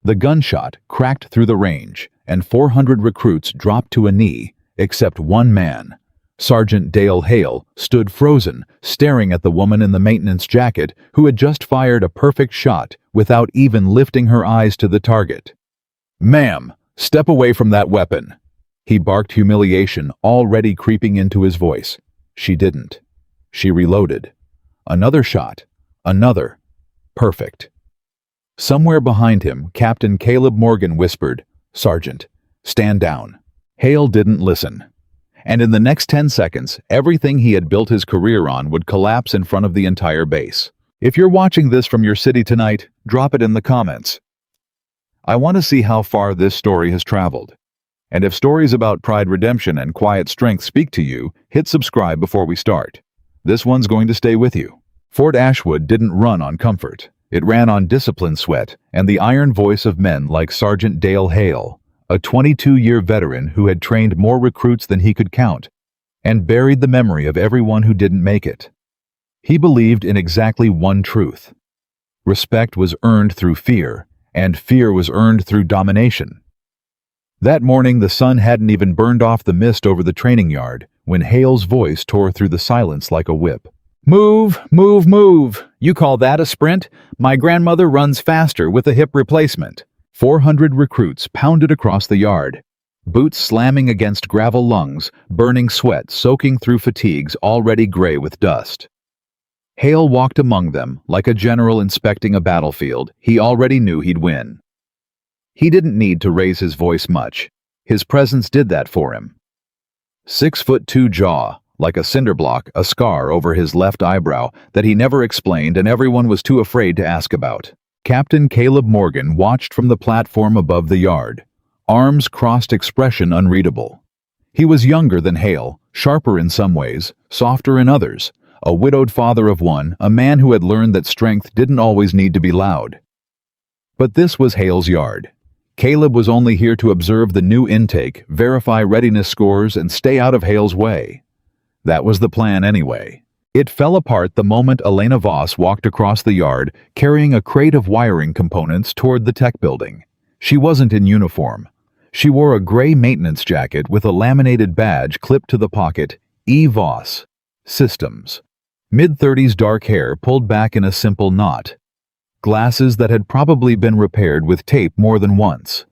The gunshot cracked through the range, and 400 recruits dropped to a knee, except one man. Sergeant Dale Hale stood frozen, staring at the woman in the maintenance jacket who had just fired a perfect shot without even lifting her eyes to the target. "Ma'am, step away from that weapon," he barked, humiliation already creeping into his voice. She didn't. She reloaded. Another shot. Another. Perfect. Somewhere behind him, Captain Caleb Morgan whispered, "Sergeant, stand down." Hale didn't listen. And in the next 10 seconds, everything he had built his career on would collapse in front of the entire base. If you're watching this from your city tonight, drop it in the comments. I want to see how far this story has traveled. And if stories about pride, redemption, and quiet strength speak to you, hit subscribe before we start. This one's going to stay with you. Fort Ashwood didn't run on comfort. It ran on discipline, sweat, and the iron voice of men like Sergeant Dale Hale, a 22-year veteran who had trained more recruits than he could count, and buried the memory of everyone who didn't make it. He believed in exactly one truth. Respect was earned through fear, and fear was earned through domination. That morning, the sun hadn't even burned off the mist over the training yard when Hale's voice tore through the silence like a whip. "Move, move, move! You call that a sprint? My grandmother runs faster with a hip replacement." 400 recruits pounded across the yard, boots slamming against gravel lungs, burning sweat soaking through fatigues already gray with dust. Hale walked among them like a general inspecting a battlefield. He already knew he'd win. He didn't need to raise his voice much. His presence did that for him. 6'2" jaw, like a cinder block, a scar over his left eyebrow that he never explained and everyone was too afraid to ask about. Captain Caleb Morgan watched from the platform above the yard, arms crossed, expression unreadable. He was younger than Hale, sharper in some ways, softer in others, a widowed father of one, a man who had learned that strength didn't always need to be loud. But this was Hale's yard. Caleb was only here to observe the new intake, verify readiness scores, and stay out of Hale's way. That was the plan anyway. It fell apart the moment Elena Voss walked across the yard, carrying a crate of wiring components toward the tech building. She wasn't in uniform. She wore a gray maintenance jacket with a laminated badge clipped to the pocket, E. Voss, Systems. Mid-30s dark hair pulled back in a simple knot. Glasses that had probably been repaired with tape more than once.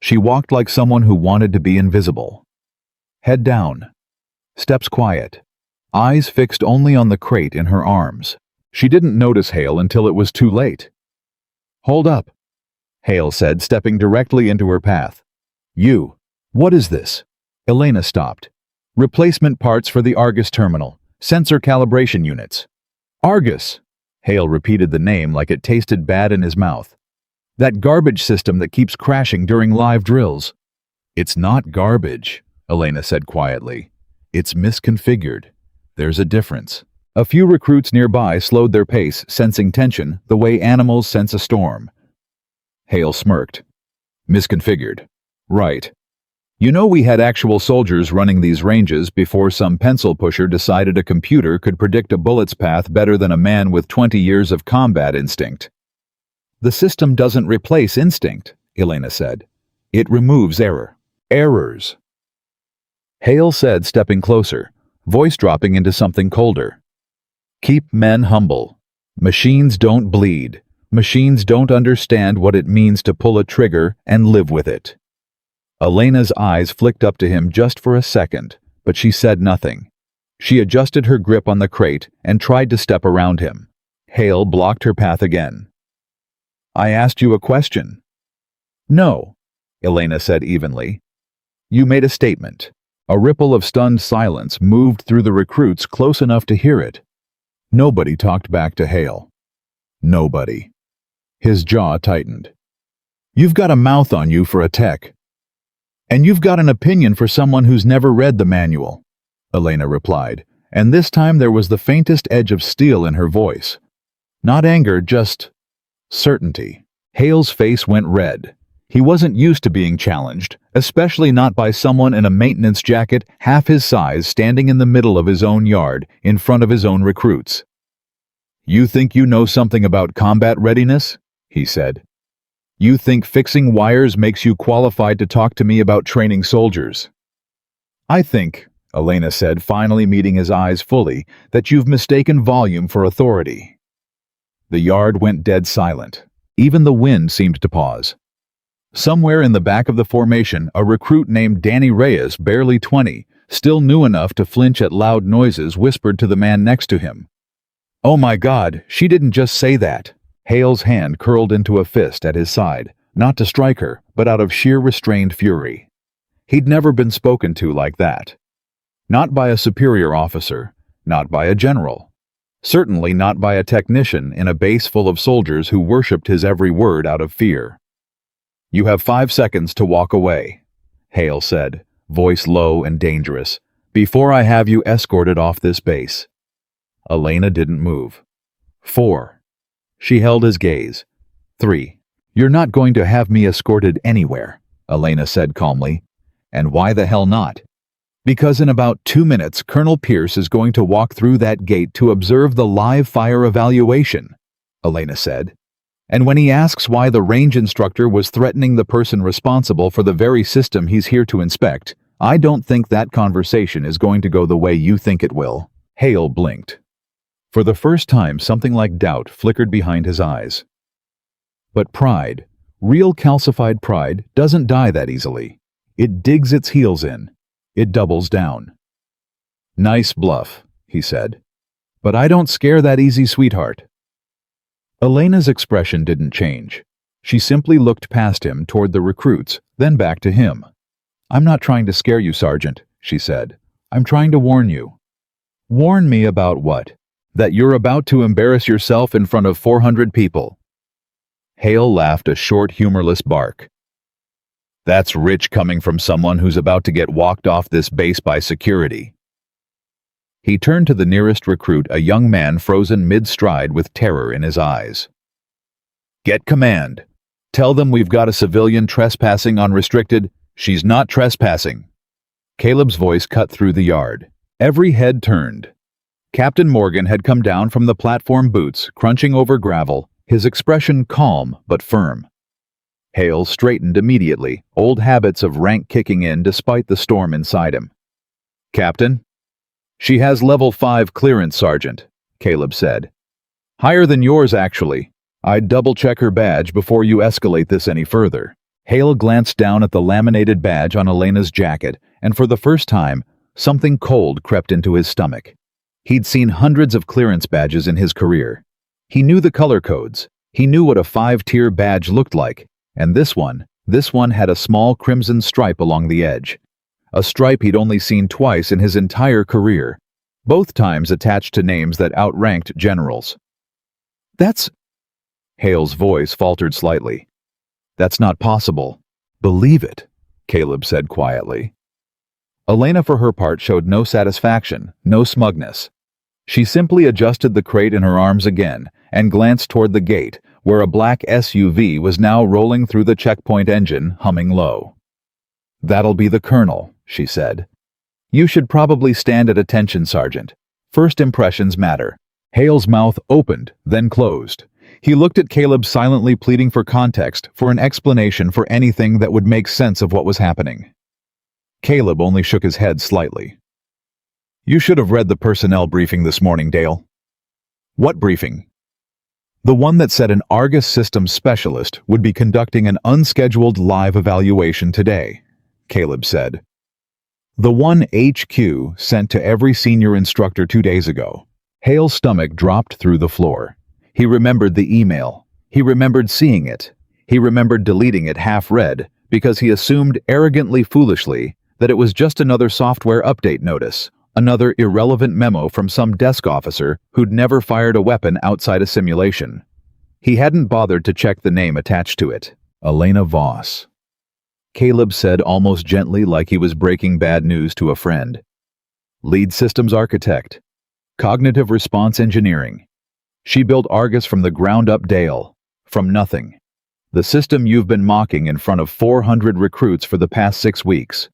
She walked like someone who wanted to be invisible. Head down. Steps quiet. Eyes fixed only on the crate in her arms. She didn't notice Hale until it was too late. "Hold up," Hale said, stepping directly into her path. "You. What is this?" Elena stopped. "Replacement parts for the Argus terminal. Sensor calibration units." "Argus." Hale repeated the name like it tasted bad in his mouth. "That garbage system that keeps crashing during live drills." "It's not garbage," Elena said quietly. "It's misconfigured. There's a difference." A few recruits nearby slowed their pace, sensing tension, the way animals sense a storm. Hale smirked. "Misconfigured. Right. You know, we had actual soldiers running these ranges before some pencil pusher decided a computer could predict a bullet's path better than a man with 20 years of combat instinct." "The system doesn't replace instinct," Elena said. "It removes error. Errors." Hale said, stepping closer, voice dropping into something colder. "Keep men humble. Machines don't bleed. Machines don't understand what it means to pull a trigger and live with it." Elena's eyes flicked up to him just for a second, but she said nothing. She adjusted her grip on the crate and tried to step around him. Hale blocked her path again. "I asked you a question." "No," Elena said evenly. "You made a statement." A ripple of stunned silence moved through the recruits close enough to hear it. Nobody talked back to Hale. Nobody. His jaw tightened. "You've got a mouth on you for a tech. And you've got an opinion for someone who's never read the manual," Elena replied, and this time there was the faintest edge of steel in her voice. Not anger, just certainty. Hale's face went red. He wasn't used to being challenged, especially not by someone in a maintenance jacket half his size standing in the middle of his own yard in front of his own recruits. "You think you know something about combat readiness?" he said. You think fixing wires makes you qualified to talk to me about training soldiers? I think, Elena said, finally meeting his eyes fully, that you've mistaken volume for authority. The yard went dead silent. Even the wind seemed to pause. Somewhere in the back of the formation, a recruit named Danny Reyes, barely 20, still new enough to flinch at loud noises, whispered to the man next to him. "Oh my God, she didn't just say that." Hale's hand curled into a fist at his side, not to strike her, but out of sheer restrained fury. He'd never been spoken to like that. Not by a superior officer, not by a general. Certainly not by a technician in a base full of soldiers who worshipped his every word out of fear. "You have 5 seconds to walk away," Hale said, voice low and dangerous, "before I have you escorted off this base." Elena didn't move. 4. She held his gaze. 3. "You're not going to have me escorted anywhere," Elena said calmly. "And why the hell not?" "Because in about 2 minutes, Colonel Pierce is going to walk through that gate to observe the live fire evaluation," Elena said. "And when he asks why the range instructor was threatening the person responsible for the very system he's here to inspect, I don't think that conversation is going to go the way you think it will." Hale blinked. For the first time, something like doubt flickered behind his eyes. But pride, real calcified pride, doesn't die that easily. It digs its heels in. It doubles down. "Nice bluff," he said. "But I don't scare that easy, sweetheart." Elena's expression didn't change. She simply looked past him toward the recruits, then back to him. "I'm not trying to scare you, Sergeant," she said. "I'm trying to warn you." "Warn me about what?" "That you're about to embarrass yourself in front of 400 people. Hale laughed a short, humorless bark. "That's rich coming from someone who's about to get walked off this base by security." He turned to the nearest recruit, a young man frozen mid-stride with terror in his eyes. "Get command. Tell them we've got a civilian trespassing on restricted." "She's not trespassing." Caleb's voice cut through the yard. Every head turned. Captain Morgan had come down from the platform boots, crunching over gravel, his expression calm but firm. Hale straightened immediately, old habits of rank kicking in despite the storm inside him. "Captain?" "She has level 5 clearance, Sergeant," Caleb said. "Higher than yours, actually. I'd double-check her badge before you escalate this any further." Hale glanced down at the laminated badge on Elena's jacket, and for the first time, something cold crept into his stomach. He'd seen hundreds of clearance badges in his career. He knew the color codes. He knew what a 5-tier badge looked like, and this one had a small crimson stripe along the edge. A stripe he'd only seen twice in his entire career, both times attached to names that outranked generals. "That's..." Hale's voice faltered slightly. "That's not possible." "Believe it," Caleb said quietly. Elena, for her part, showed no satisfaction, no smugness. She simply adjusted the crate in her arms again and glanced toward the gate, where a black SUV was now rolling through the checkpoint engine, humming low. "That'll be the colonel," she said. "You should probably stand at attention, Sergeant. First impressions matter." Hale's mouth opened, then closed. He looked at Caleb, silently pleading for context, for an explanation for anything that would make sense of what was happening. Caleb only shook his head slightly. "You should have read the personnel briefing this morning, Dale." "What briefing?" "The one that said an Argus systems specialist would be conducting an unscheduled live evaluation today," Caleb said. "The one HQ sent to every senior instructor 2 days ago." Hale's stomach dropped through the floor. He remembered the email. He remembered seeing it. He remembered deleting it half-read because he assumed arrogantly foolishly that it was just another software update notice, another irrelevant memo from some desk officer who'd never fired a weapon outside a simulation. He hadn't bothered to check the name attached to it. Elena Voss. Caleb said almost gently, like he was breaking bad news to a friend. "Lead systems architect. Cognitive response engineering. She built Argus from the ground up, Dale. From nothing. The system you've been mocking in front of 400 recruits for the past 6 weeks.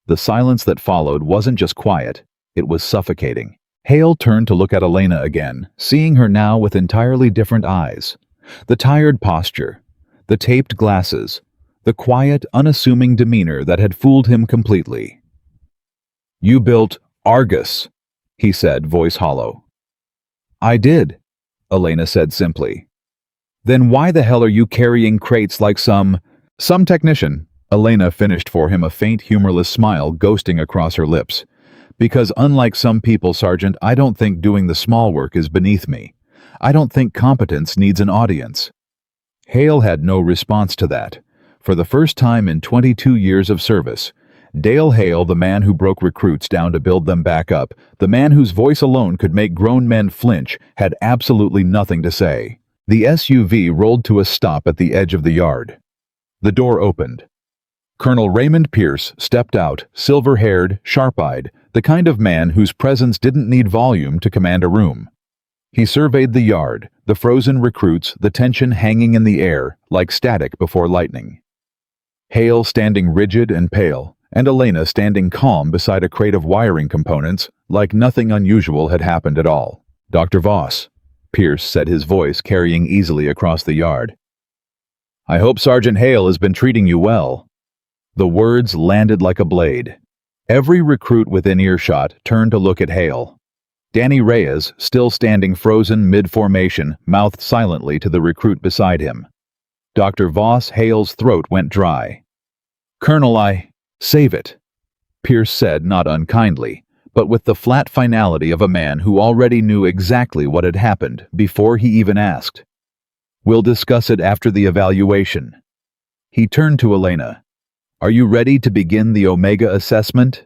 The silence that followed wasn't just quiet, it was suffocating. Hale turned to look at Elena again, seeing her now with entirely different eyes. The tired posture, the taped glasses, the quiet, unassuming demeanor that had fooled him completely. "You built Argus," he said, voice hollow. "I did," Elena said simply. "Then why the hell are you carrying crates like some technician?" Elena finished for him, a faint, humorless smile ghosting across her lips. "Because unlike some people, Sergeant, I don't think doing the small work is beneath me. I don't think competence needs an audience." Hale had no response to that. For the first time in 22 years of service, Dale Hale, the man who broke recruits down to build them back up, the man whose voice alone could make grown men flinch, had absolutely nothing to say. The SUV rolled to a stop at the edge of the yard. The door opened. Colonel Raymond Pierce stepped out, silver-haired, sharp-eyed, the kind of man whose presence didn't need volume to command a room. He surveyed the yard, the frozen recruits, the tension hanging in the air, like static before lightning. Hale standing rigid and pale, and Elena standing calm beside a crate of wiring components, like nothing unusual had happened at all. "Dr. Voss," Pierce said, his voice carrying easily across the yard. "I hope Sergeant Hale has been treating you well." The words landed like a blade. Every recruit within earshot turned to look at Hale. Danny Reyes, still standing frozen mid-formation, mouthed silently to the recruit beside him. Dr. Voss Hale's throat went dry. "Colonel, save it," Pierce said, not unkindly, but with the flat finality of a man who already knew exactly what had happened before he even asked. "We'll discuss it after the evaluation." He turned to Elena. "Are you ready to begin the Omega assessment?"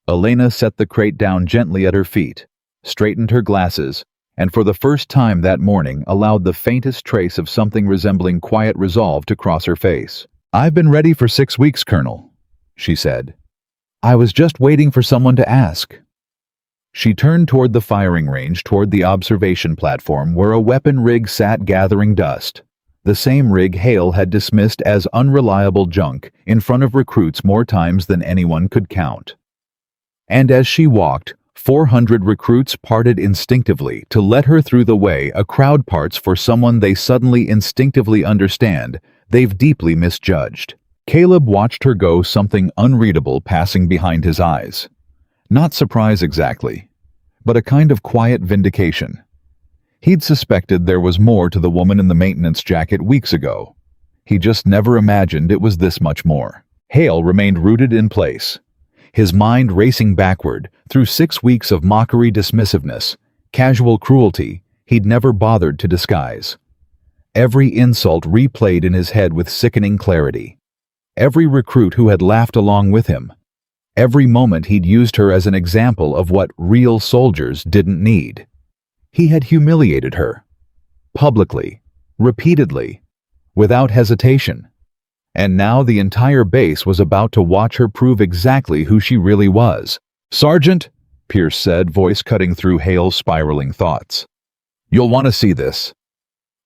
Elena set the crate down gently at her feet, straightened her glasses, and for the first time that morning allowed the faintest trace of something resembling quiet resolve to cross her face. "I've been ready for 6 weeks, Colonel," she said. "I was just waiting for someone to ask." She turned toward the firing range, toward the observation platform where a weapon rig sat gathering dust. The same rig Hale had dismissed as unreliable junk in front of recruits more times than anyone could count. And as she walked, 400 recruits parted instinctively to let her through the way a crowd parts for someone they suddenly instinctively understand they've deeply misjudged. Caleb watched her go, something unreadable passing behind his eyes. Not surprise exactly, but a kind of quiet vindication. He'd suspected there was more to the woman in the maintenance jacket weeks ago. He just never imagined it was this much more. Hale remained rooted in place, his mind racing backward through 6 weeks of mockery, dismissiveness, casual cruelty he'd never bothered to disguise. Every insult replayed in his head with sickening clarity. Every recruit who had laughed along with him. Every moment he'd used her as an example of what real soldiers didn't need. He had humiliated her. Publicly, repeatedly, without hesitation. And now the entire base was about to watch her prove exactly who she really was. "Sergeant," Pierce said, voice cutting through Hale's spiraling thoughts. "You'll want to see this."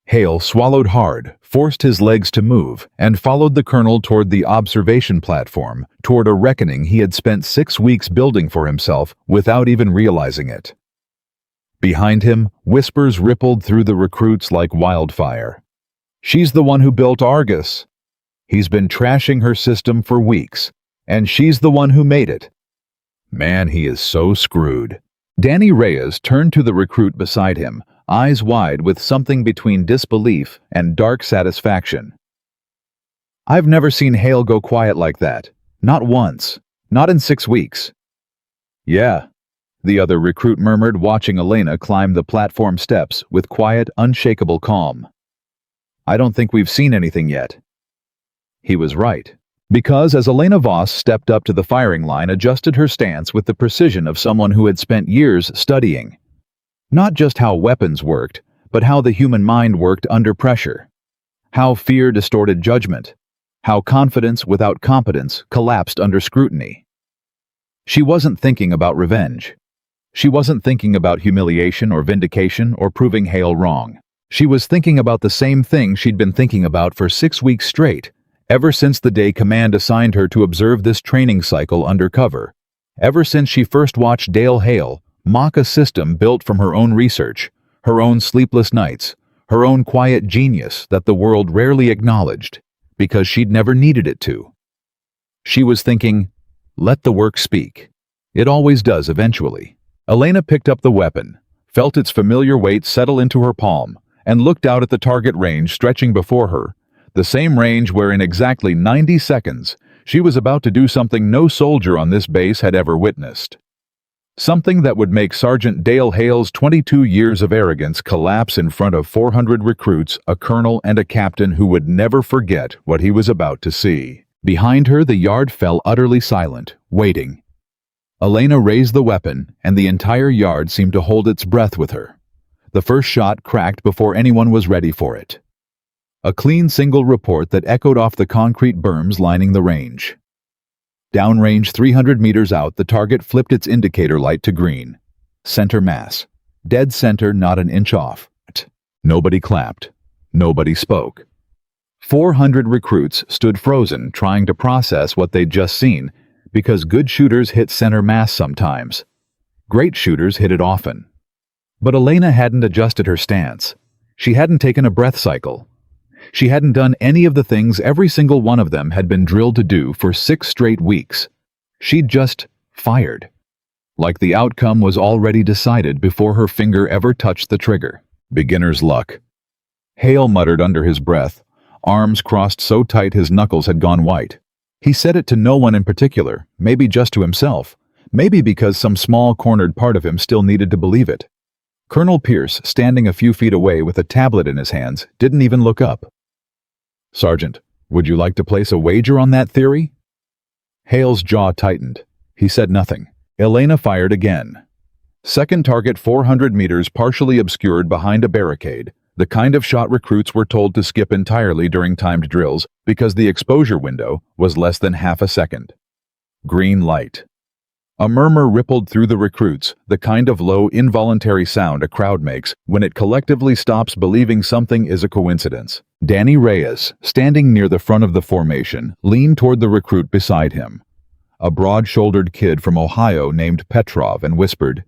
Hale swallowed hard, forced his legs to move, and followed the colonel toward the observation platform, toward a reckoning he had spent 6 weeks building for himself without even realizing it. Behind him, whispers rippled through the recruits like wildfire. "She's the one who built Argus. He's been trashing her system for weeks, and she's the one who made it. Man, he is so screwed." Danny Reyes turned to the recruit beside him, eyes wide with something between disbelief and dark satisfaction. "I've never seen Hale go quiet like that. Not once. Not in 6 weeks." "Yeah," the other recruit murmured, watching Elena climb the platform steps with quiet, unshakable calm. "I don't think we've seen anything yet." He was right. Because as Elena Voss stepped up to the firing line, adjusted her stance with the precision of someone who had spent years studying. Not just how weapons worked, but how the human mind worked under pressure. How fear distorted judgment. How confidence without competence collapsed under scrutiny. She wasn't thinking about revenge. She wasn't thinking about humiliation or vindication or proving Hale wrong. She was thinking about the same thing she'd been thinking about for 6 weeks straight, ever since the day command assigned her to observe this training cycle undercover. Ever since she first watched Dale Hale mock a system built from her own research, her own sleepless nights, her own quiet genius that the world rarely acknowledged, because she'd never needed it to. She was thinking, let the work speak. It always does eventually. Elena picked up the weapon, felt its familiar weight settle into her palm, and looked out at the target range stretching before her, the same range where in exactly 90 seconds she was about to do something no soldier on this base had ever witnessed. Something that would make Sergeant Dale Hale's 22 years of arrogance collapse in front of 400 recruits, a colonel and a captain who would never forget what he was about to see. Behind her, the yard fell utterly silent, waiting. Elena raised the weapon, and the entire yard seemed to hold its breath with her. The first shot cracked before anyone was ready for it. A clean single report that echoed off the concrete berms lining the range. Downrange 300 meters out, the target flipped its indicator light to green. Center mass. Dead center, not an inch off. Nobody clapped. Nobody spoke. 400 recruits stood frozen, trying to process what they'd just seen, because good shooters hit center mass sometimes. Great shooters hit it often. But Elena hadn't adjusted her stance. She hadn't taken a breath cycle. She hadn't done any of the things every single one of them had been drilled to do for 6 straight weeks. She'd just fired. Like the outcome was already decided before her finger ever touched the trigger. Beginner's luck. Hale muttered under his breath, arms crossed so tight his knuckles had gone white. He said it to no one in particular, maybe just to himself, maybe because some small cornered part of him still needed to believe it. Colonel Pierce, standing a few feet away with a tablet in his hands, didn't even look up. Sergeant, would you like to place a wager on that theory? Hale's jaw tightened. He said nothing. Elena fired again. Second target 400 meters partially obscured behind a barricade, the kind of shot recruits were told to skip entirely during timed drills because the exposure window was less than half a second. Green light. A murmur rippled through the recruits, the kind of low, involuntary sound a crowd makes when it collectively stops believing something is a coincidence. Danny Reyes, standing near the front of the formation, leaned toward the recruit beside him, a broad-shouldered kid from Ohio named Petrov, and whispered,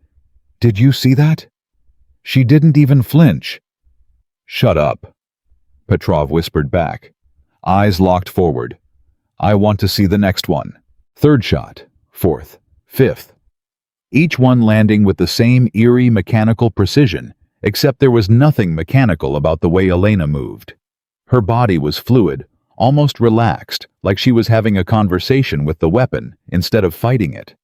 "Did you see that? She didn't even flinch." "Shut up," Petrov whispered back, eyes locked forward. "I want to see the next one." Third shot, fourth, fifth. Each one landing with the same eerie mechanical precision, except there was nothing mechanical about the way Elena moved. Her body was fluid, almost relaxed, like she was having a conversation with the weapon instead of fighting it.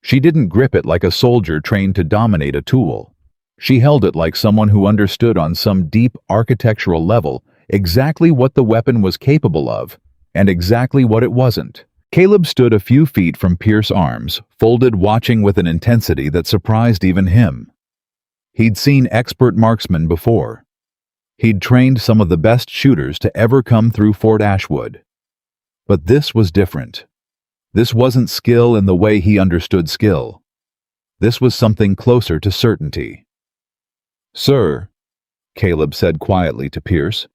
She didn't grip it like a soldier trained to dominate a tool. She held it like someone who understood on some deep architectural level exactly what the weapon was capable of and exactly what it wasn't. Caleb stood a few feet from Pierce's arms, folded, watching with an intensity that surprised even him. He'd seen expert marksmen before. He'd trained some of the best shooters to ever come through Fort Ashwood. But this was different. This wasn't skill in the way he understood skill. This was something closer to certainty. "Sir," Caleb said quietly to Pierce,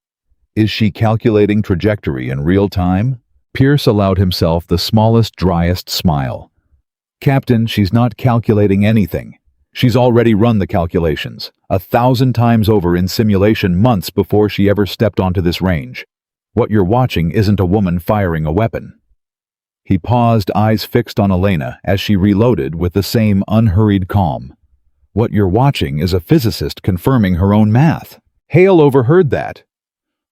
"is she calculating trajectory in real time?" Pierce allowed himself the smallest, driest smile. "Captain, she's not calculating anything. She's already run the calculations, 1,000 times over in simulation months before she ever stepped onto this range. What you're watching isn't a woman firing a weapon." He paused, eyes fixed on Elena as she reloaded with the same unhurried calm. "What you're watching is a physicist confirming her own math." Hale overheard that.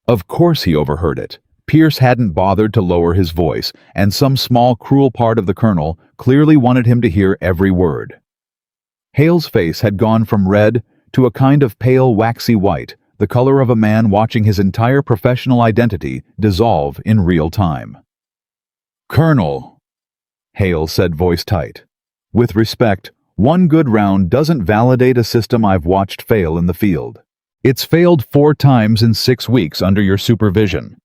Of course he overheard it. Pierce hadn't bothered to lower his voice, and some small, cruel part of the colonel clearly wanted him to hear every word. Hale's face had gone from red to a kind of pale, waxy white, the color of a man watching his entire professional identity dissolve in real time. "Colonel," Hale said, voice tight. "With respect, one good round doesn't validate a system I've watched fail in the field. It's failed 4 times in 6 weeks under your supervision,"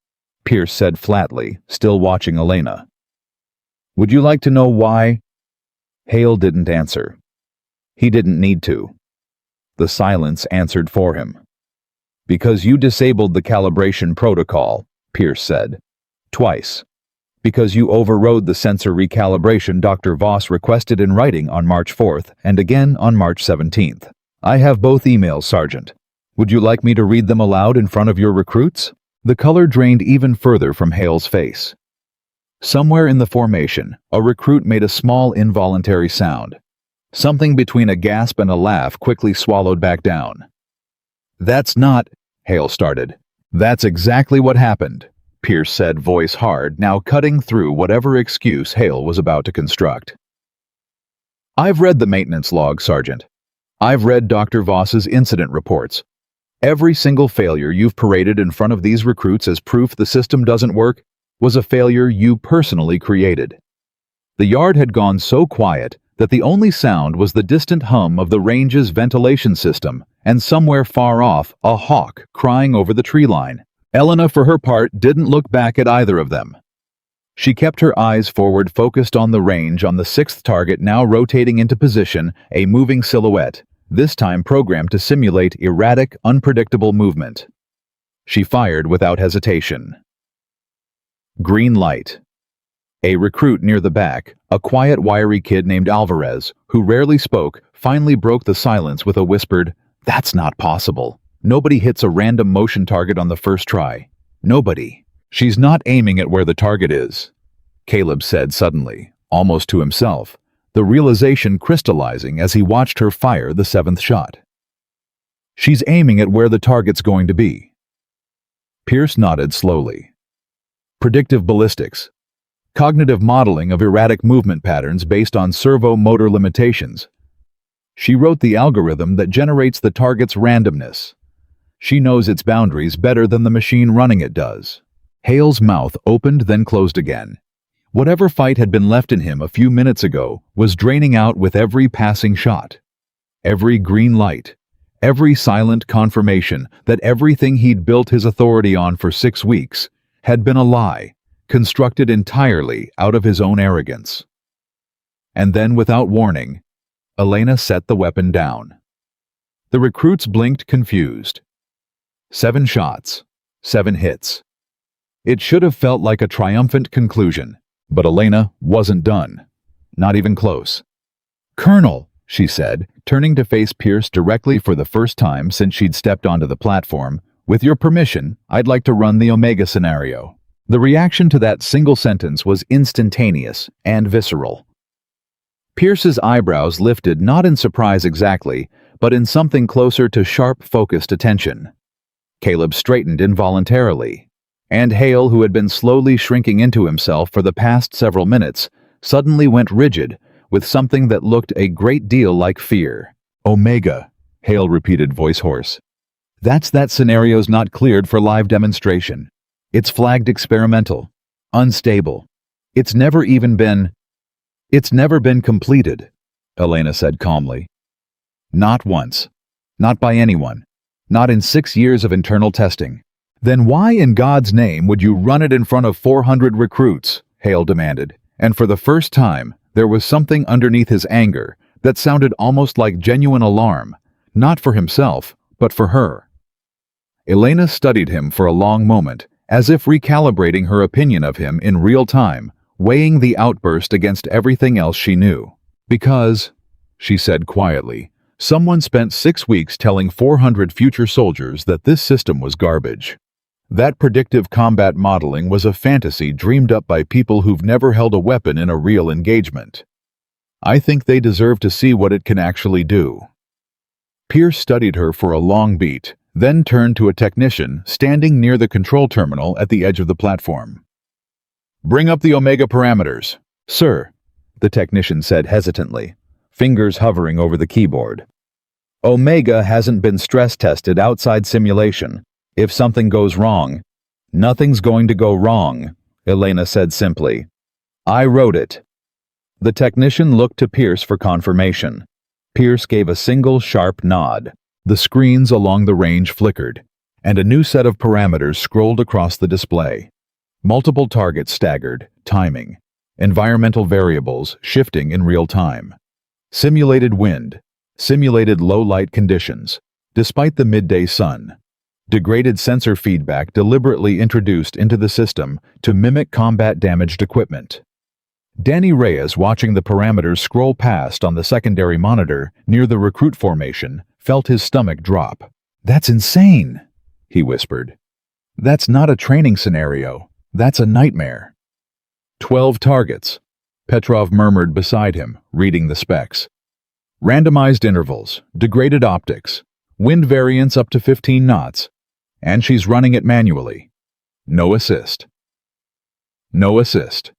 Pierce said flatly, still watching Elena. "Would you like to know why?" Hale didn't answer. He didn't need to. The silence answered for him. "Because you disabled the calibration protocol," Pierce said. "Twice. Because you overrode the sensor recalibration Dr. Voss requested in writing on March 4th and again on March 17th. I have both emails, Sergeant. Would you like me to read them aloud in front of your recruits? The color drained even further from Hale's face. Somewhere in the formation, a recruit made a small involuntary sound. Something between a gasp and a laugh quickly swallowed back down. "That's not," Hale started. "That's exactly what happened," Pierce said, voice hard, now cutting through whatever excuse Hale was about to construct. "I've read the maintenance log, Sergeant. I've read Dr. Voss's incident reports. Every single failure you've paraded in front of these recruits as proof the system doesn't work was a failure you personally created." The yard had gone so quiet that the only sound was the distant hum of the range's ventilation system, and somewhere far off, a hawk crying over the tree line. Elena, for her part, didn't look back at either of them. She kept her eyes forward, focused on the range, on the sixth target now rotating into position, a moving silhouette, this time programmed to simulate erratic, unpredictable movement. She fired without hesitation. Green light. A recruit near the back, a quiet, wiry kid named Alvarez, who rarely spoke, finally broke the silence with a whispered, "That's not possible. Nobody hits a random motion target on the first try. Nobody." "She's not aiming at where the target is," Caleb said suddenly, almost to himself, the realization crystallizing as he watched her fire the seventh shot. "She's aiming at where the target's going to be." Pierce nodded slowly. "Predictive ballistics. Cognitive modeling of erratic movement patterns based on servo-motor limitations. She wrote the algorithm that generates the target's randomness. She knows its boundaries better than the machine running it does." Hale's mouth opened, then closed again. Whatever fight had been left in him a few minutes ago was draining out with every passing shot. Every green light, every silent confirmation that everything he'd built his authority on for 6 weeks had been a lie, constructed entirely out of his own arrogance. And then, without warning, Elena set the weapon down. The recruits blinked, confused. 7 shots, 7 hits. It should have felt like a triumphant conclusion, but Elena wasn't done. Not even close. "Colonel," she said, turning to face Pierce directly for the first time since she'd stepped onto the platform, "with your permission, I'd like to run the Omega scenario." The reaction to that single sentence was instantaneous and visceral. Pierce's eyebrows lifted, not in surprise exactly, but in something closer to sharp, focused attention. Caleb straightened involuntarily, and Hale, who had been slowly shrinking into himself for the past several minutes, suddenly went rigid with something that looked a great deal like fear. "Omega," Hale repeated, voice hoarse. That scenario's not cleared for live demonstration. It's flagged experimental, unstable. It's never been completed," Elena said calmly. "Not once. Not by anyone. Not in 6 years of internal testing." "Then why in God's name would you run it in front of 400 recruits?" Hale demanded, and for the first time, there was something underneath his anger that sounded almost like genuine alarm, not for himself, but for her. Elena studied him for a long moment, as if recalibrating her opinion of him in real time, weighing the outburst against everything else she knew. "Because," she said quietly, "someone spent 6 weeks telling 400 future soldiers that this system was garbage. That predictive combat modeling was a fantasy dreamed up by people who've never held a weapon in a real engagement. I think they deserve to see what it can actually do." Pierce studied her for a long beat, then turned to a technician standing near the control terminal at the edge of the platform. "Bring up the Omega parameters." "Sir," the technician said hesitantly, fingers hovering over the keyboard. "Omega hasn't been stress tested outside simulation. If something goes wrong..." "Nothing's going to go wrong," Elena said simply. "I wrote it." The technician looked to Pierce for confirmation. Pierce gave a single sharp nod. The screens along the range flickered, and a new set of parameters scrolled across the display. Multiple targets staggered, timing. Environmental variables shifting in real time. Simulated wind. Simulated low-light conditions, despite the midday sun. Degraded sensor feedback deliberately introduced into the system to mimic combat-damaged equipment. Danny Reyes, watching the parameters scroll past on the secondary monitor near the recruit formation, felt his stomach drop. "That's insane," he whispered. "That's not a training scenario. That's a nightmare." 12 targets, Petrov murmured beside him, reading the specs. Randomized intervals, degraded optics, wind variance up to 15 knots, and she's running it manually. No assist. No assist.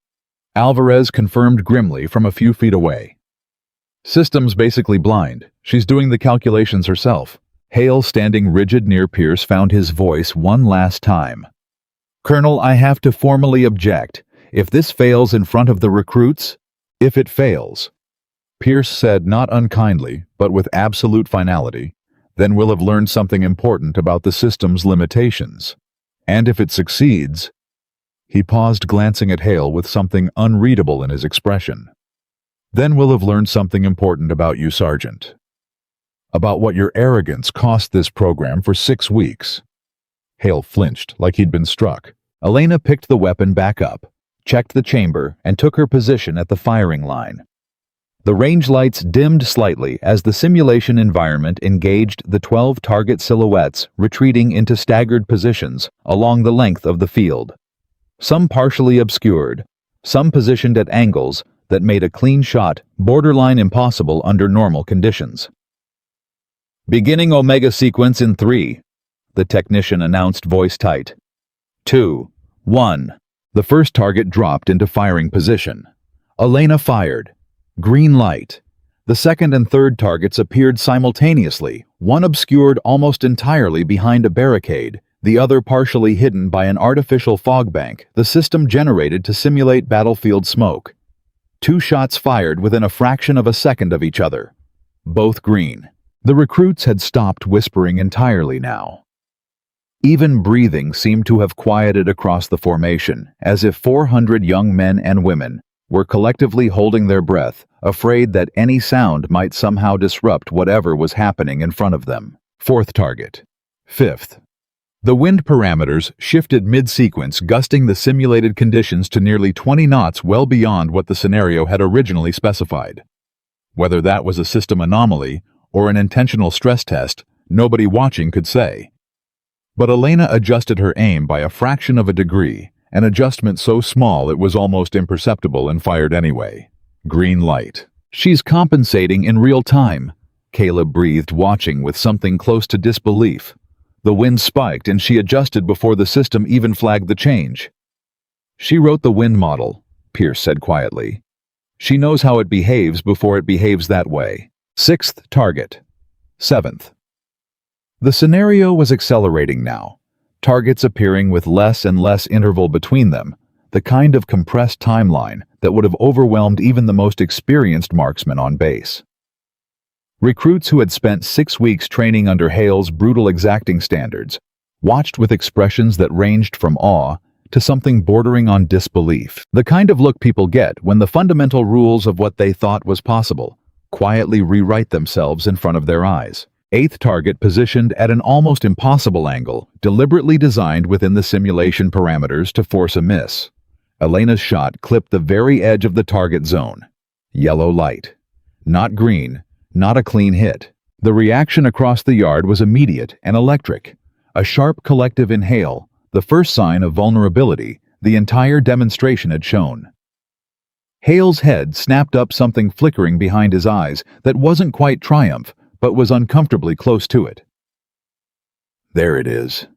Alvarez confirmed grimly from a few feet away. System's basically blind. She's doing the calculations herself. Hale, standing rigid near Pierce, found his voice one last time. "Colonel, I have to formally object. If this fails in front of the recruits, if it fails," Pierce said not unkindly, but with absolute finality, "then we'll have learned something important about the system's limitations. And if it succeeds—" He paused, glancing at Hale with something unreadable in his expression. "Then we'll have learned something important about you, Sergeant. About what your arrogance cost this program for 6 weeks." Hale flinched like he'd been struck. Elena picked the weapon back up, checked the chamber, and took her position at the firing line. The range lights dimmed slightly as the simulation environment engaged the 12 target silhouettes retreating into staggered positions along the length of the field. Some partially obscured, some positioned at angles that made a clean shot borderline impossible under normal conditions. "Beginning Omega sequence in 3, the technician announced, voice tight. 2, 1. The first target dropped into firing position. Elena fired. Green light. The second and third targets appeared simultaneously, one obscured almost entirely behind a barricade, the other partially hidden by an artificial fog bank the system generated to simulate battlefield smoke. 2 shots fired within a fraction of a second of each other. Both green. The recruits had stopped whispering entirely now. Even breathing seemed to have quieted across the formation, as if 400 young men and women were collectively holding their breath, afraid that any sound might somehow disrupt whatever was happening in front of them. 4th target. 5th. The wind parameters shifted mid-sequence, gusting the simulated conditions to nearly 20 knots, well beyond what the scenario had originally specified. Whether that was a system anomaly or an intentional stress test, nobody watching could say. But Elena adjusted her aim by a fraction of a degree, an adjustment so small it was almost imperceptible, and fired anyway. Green light. "She's compensating in real time," Caleb breathed, watching with something close to disbelief. The wind spiked and she adjusted before the system even flagged the change. "She wrote the wind model," Pierce said quietly. "She knows how it behaves before it behaves that way." 6th target. 7th. The scenario was accelerating now, targets appearing with less and less interval between them, the kind of compressed timeline that would have overwhelmed even the most experienced marksman on base. Recruits who had spent 6 weeks training under Hale's brutal exacting standards watched with expressions that ranged from awe to something bordering on disbelief, the kind of look people get when the fundamental rules of what they thought was possible quietly rewrite themselves in front of their eyes. 8th target, positioned at an almost impossible angle, deliberately designed within the simulation parameters to force a miss. Elena's shot clipped the very edge of the target zone. Yellow light. Not green, not a clean hit. The reaction across the yard was immediate and electric. A sharp collective inhale, the first sign of vulnerability the entire demonstration had shown. Hale's head snapped up, something flickering behind his eyes that wasn't quite triumph, but was uncomfortably close to it. "There it is,"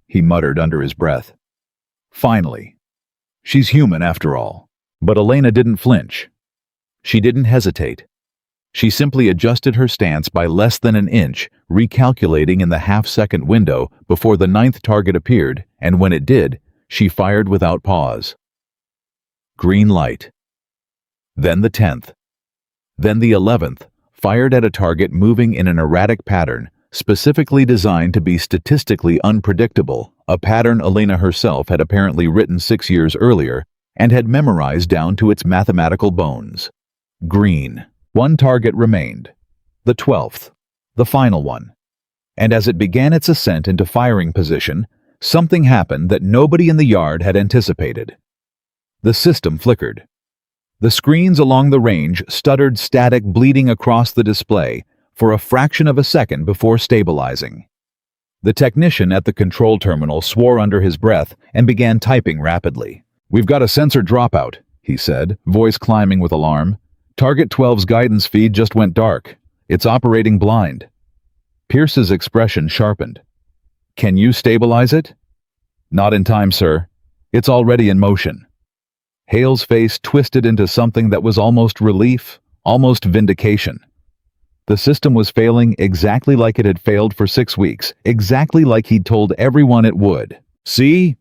he muttered under his breath. "Finally. She's human after all." But Elena didn't flinch. She didn't hesitate. She simply adjusted her stance by less than an inch, recalculating in the half-second window before the 9th target appeared, and when it did, she fired without pause. Green light. Then the 10th. Then the 11th, fired at a target moving in an erratic pattern, specifically designed to be statistically unpredictable, a pattern Elena herself had apparently written 6 years earlier and had memorized down to its mathematical bones. Green. 1 target remained. The 12th. The final one. And as it began its ascent into firing position, something happened that nobody in the yard had anticipated. The system flickered. The screens along the range stuttered, static bleeding across the display for a fraction of a second before stabilizing. The technician at the control terminal swore under his breath and began typing rapidly. "We've got a sensor dropout," he said, voice climbing with alarm. "Target 12's guidance feed just went dark. It's operating blind." Pierce's expression sharpened. "Can you stabilize it?" "Not in time, sir. It's already in motion." Hale's face twisted into something that was almost relief, almost vindication. The system was failing exactly like it had failed for 6 weeks, exactly like he'd told everyone it would. "See?"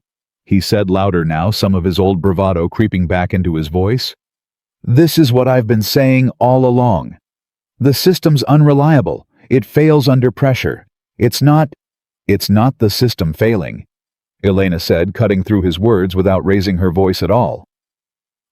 he said louder now, some of his old bravado creeping back into his voice. "This is what I've been saying all along. The system's unreliable. It fails under pressure. It's not the system failing," Elena said, cutting through his words without raising her voice at all.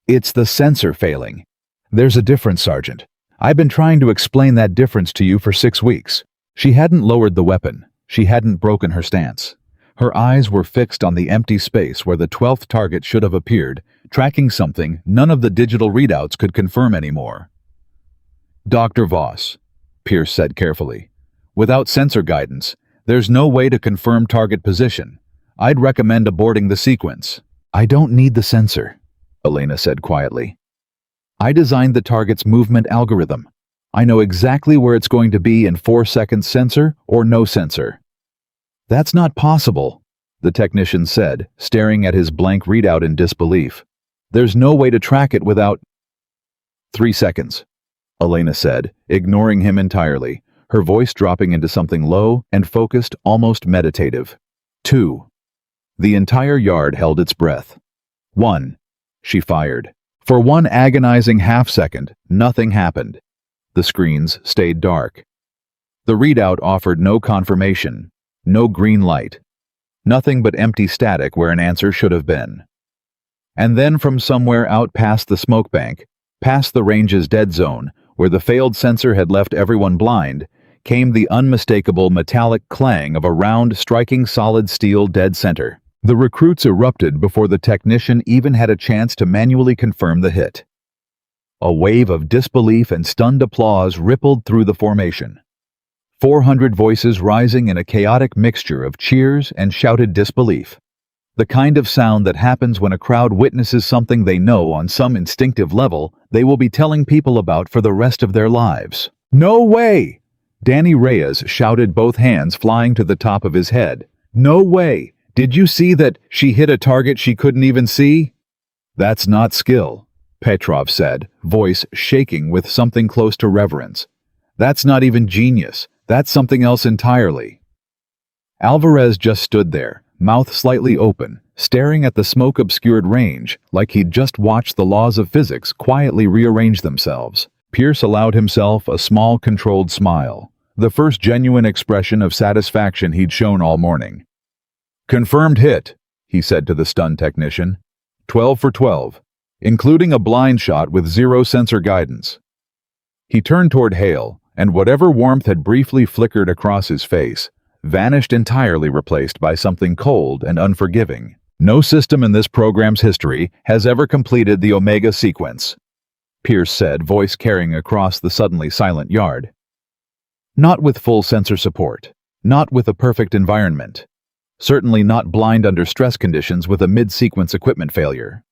"It's the sensor failing. There's a difference, Sergeant. I've been trying to explain that difference to you for 6 weeks." She hadn't lowered the weapon. She hadn't broken her stance. Her eyes were fixed on the empty space where the 12th target should have appeared, tracking something none of the digital readouts could confirm anymore. "Dr. Voss," Pierce said carefully, "without sensor guidance, there's no way to confirm target position. I'd recommend aborting the sequence." "I don't need the sensor," Elena said quietly. "I designed the target's movement algorithm. I know exactly where it's going to be in 4 seconds, sensor or no sensor." "That's not possible," the technician said, staring at his blank readout in disbelief. "There's no way to track it without—" 3 seconds, Elena said, ignoring him entirely, her voice dropping into something low and focused, almost meditative. 2. The entire yard held its breath. 1. She fired. For 1 agonizing half-second, nothing happened. The screens stayed dark. The readout offered no confirmation, no green light, nothing but empty static where an answer should have been. And then from somewhere out past the smoke bank, past the range's dead zone, where the failed sensor had left everyone blind, came the unmistakable metallic clang of a round, striking solid steel dead center. The recruits erupted before the technician even had a chance to manually confirm the hit. A wave of disbelief and stunned applause rippled through the formation. 400 voices rising in a chaotic mixture of cheers and shouted disbelief. The kind of sound that happens when a crowd witnesses something they know on some instinctive level they will be telling people about for the rest of their lives. "No way!" Danny Reyes shouted, both hands flying to the top of his head. "No way! Did you see that she hit a target she couldn't even see?" "That's not skill," Petrov said, voice shaking with something close to reverence. "That's not even genius. That's something else entirely." Alvarez just stood there, mouth slightly open, staring at the smoke-obscured range like he'd just watched the laws of physics quietly rearrange themselves. Pierce allowed himself a small, controlled smile, the first genuine expression of satisfaction he'd shown all morning. "Confirmed hit," he said to the stunned technician. 12 for 12, including a blind shot with 0 sensor guidance. He turned toward Hale, and whatever warmth had briefly flickered across his face vanished entirely, replaced by something cold and unforgiving. "No system in this program's history has ever completed the Omega sequence," Pierce said, voice carrying across the suddenly silent yard. "Not with full sensor support. Not with a perfect environment. Certainly not blind under stress conditions with a mid-sequence equipment failure."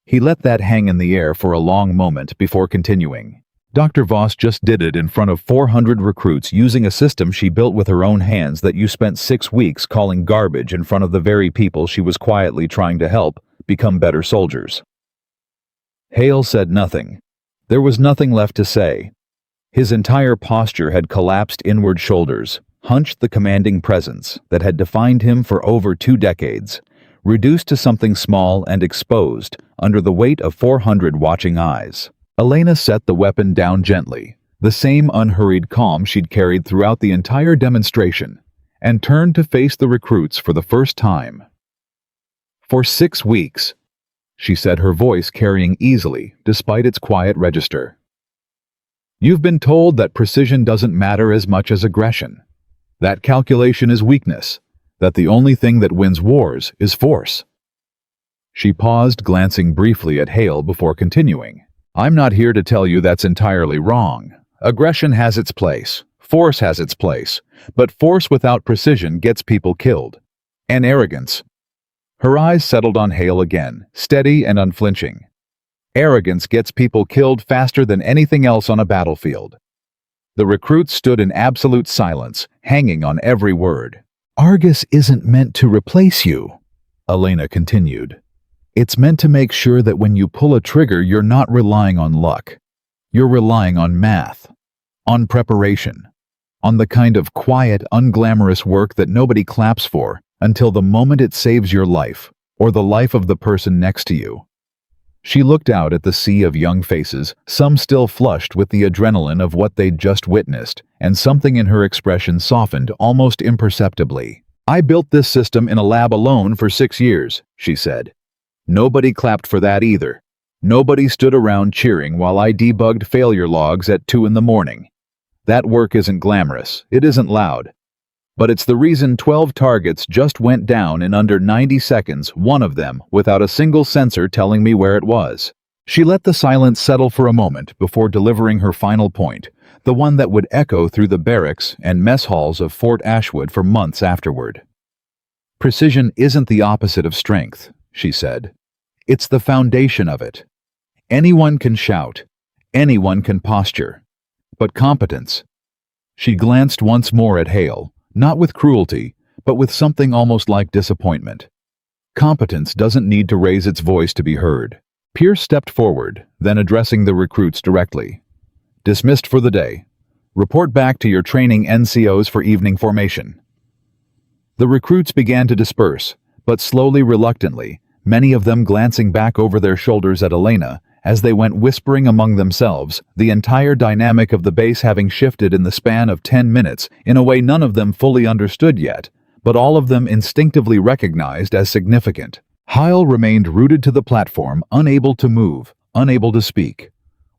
He let that hang in the air for a long moment before continuing. "Dr. Voss just did it in front of 400 recruits using a system she built with her own hands that you spent 6 weeks calling garbage in front of the very people she was quietly trying to help become better soldiers." Hale said nothing. There was nothing left to say. His entire posture had collapsed inward, shoulders, hunched, the commanding presence that had defined him for over 2 decades, reduced to something small and exposed under the weight of 400 watching eyes. Elena set the weapon down gently, the same unhurried calm she'd carried throughout the entire demonstration, and turned to face the recruits for the first time. "For 6 weeks," she said, her voice carrying easily despite its quiet register. "You've been told that precision doesn't matter as much as aggression, that calculation is weakness, that the only thing that wins wars is force." She paused, glancing briefly at Hale before continuing. "I'm not here to tell you that's entirely wrong. Aggression has its place. Force has its place, but force without precision gets people killed. And arrogance. Her eyes settled on Hale again, steady and unflinching. Arrogance gets people killed faster than anything else on a battlefield. The recruits stood in absolute silence, hanging on every word. Argus isn't meant to replace you, Elena continued. It's meant to make sure that when you pull a trigger, you're not relying on luck. You're relying on math, on preparation, on the kind of quiet, unglamorous work that nobody claps for until the moment it saves your life or the life of the person next to you. She looked out at the sea of young faces, some still flushed with the adrenaline of what they'd just witnessed, and something in her expression softened almost imperceptibly. I built this system in a lab alone for 6 years, she said. Nobody clapped for that either. Nobody stood around cheering while I debugged failure logs at 2 in the morning. That work isn't glamorous, it isn't loud. But it's the reason 12 targets just went down in under 90 seconds, one of them without a single sensor telling me where it was. She let the silence settle for a moment before delivering her final point, the one that would echo through the barracks and mess halls of Fort Ashwood for months afterward. Precision isn't the opposite of strength, she said. It's the foundation of it. Anyone can shout. Anyone can posture. But competence. She glanced once more at Hale, not with cruelty, but with something almost like disappointment. Competence doesn't need to raise its voice to be heard. Pierce stepped forward, then addressing the recruits directly. Dismissed for the day. Report back to your training NCOs for evening formation. The recruits began to disperse, but slowly, reluctantly, many of them glancing back over their shoulders at Elena as they went whispering among themselves, the entire dynamic of the base having shifted in the span of 10 minutes in a way none of them fully understood yet, but all of them instinctively recognized as significant. Hyle remained rooted to the platform, unable to move, unable to speak,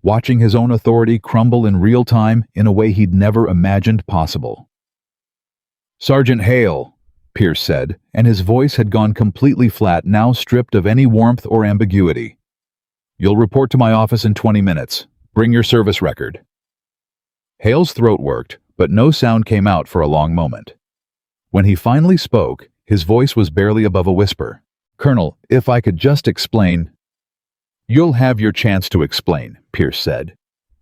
watching his own authority crumble in real time in a way he'd never imagined possible. Sergeant Hale, Pierce said, and his voice had gone completely flat, now stripped of any warmth or ambiguity. You'll report to my office in 20 minutes. Bring your service record. Hale's throat worked, but no sound came out for a long moment. When he finally spoke, his voice was barely above a whisper. Colonel, if I could just explain. You'll have your chance to explain, Pierce said.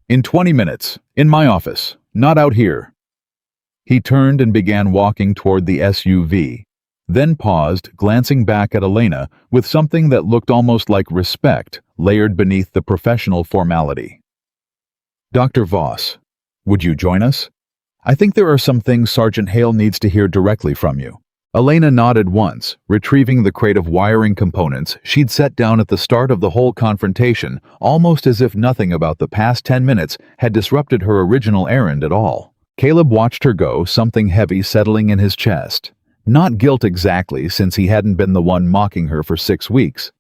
In 20 minutes, in my office, not out here. He turned and began walking toward the SUV, then paused, glancing back at Elena with something that looked almost like respect layered beneath the professional formality. Dr. Voss, would you join us? I think there are some things Sergeant Hale needs to hear directly from you. Elena nodded once, retrieving the crate of wiring components she'd set down at the start of the whole confrontation, almost as if nothing about the past 10 minutes had disrupted her original errand at all. Caleb watched her go, something heavy settling in his chest. Not guilt exactly, since he hadn't been the one mocking her for 6 weeks,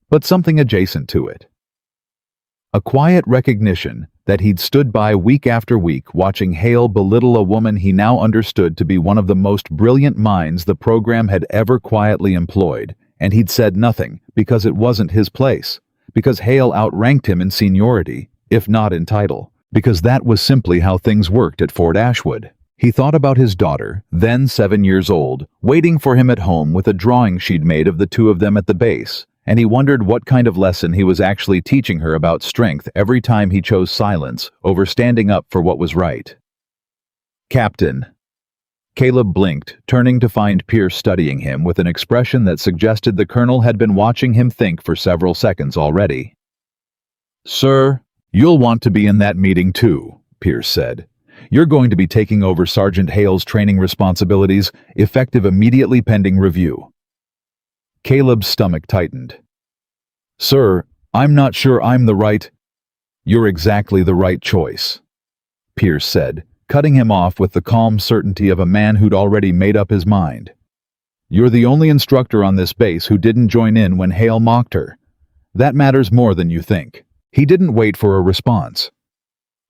but something adjacent to it. A quiet recognition that he'd stood by week after week watching Hale belittle a woman he now understood to be one of the most brilliant minds the program had ever quietly employed, and he'd said nothing because it wasn't his place, because Hale outranked him in seniority, if not in title, because that was simply how things worked at Fort Ashwood. He thought about his daughter, then 7 years old, waiting for him at home with a drawing she'd made of the two of them at the base, and he wondered what kind of lesson he was actually teaching her about strength every time he chose silence over standing up for what was right. Captain. Caleb blinked, turning to find Pierce studying him with an expression that suggested the colonel had been watching him think for several seconds already. Sir, you'll want to be in that meeting too, Pierce said. You're going to be taking over Sergeant Hale's training responsibilities, effective immediately pending review. Caleb's stomach tightened. Sir, I'm not sure I'm the right. You're exactly the right choice, Pierce said, cutting him off with the calm certainty of a man who'd already made up his mind. You're the only instructor on this base who didn't join in when Hale mocked her. That matters more than you think. He didn't wait for a response.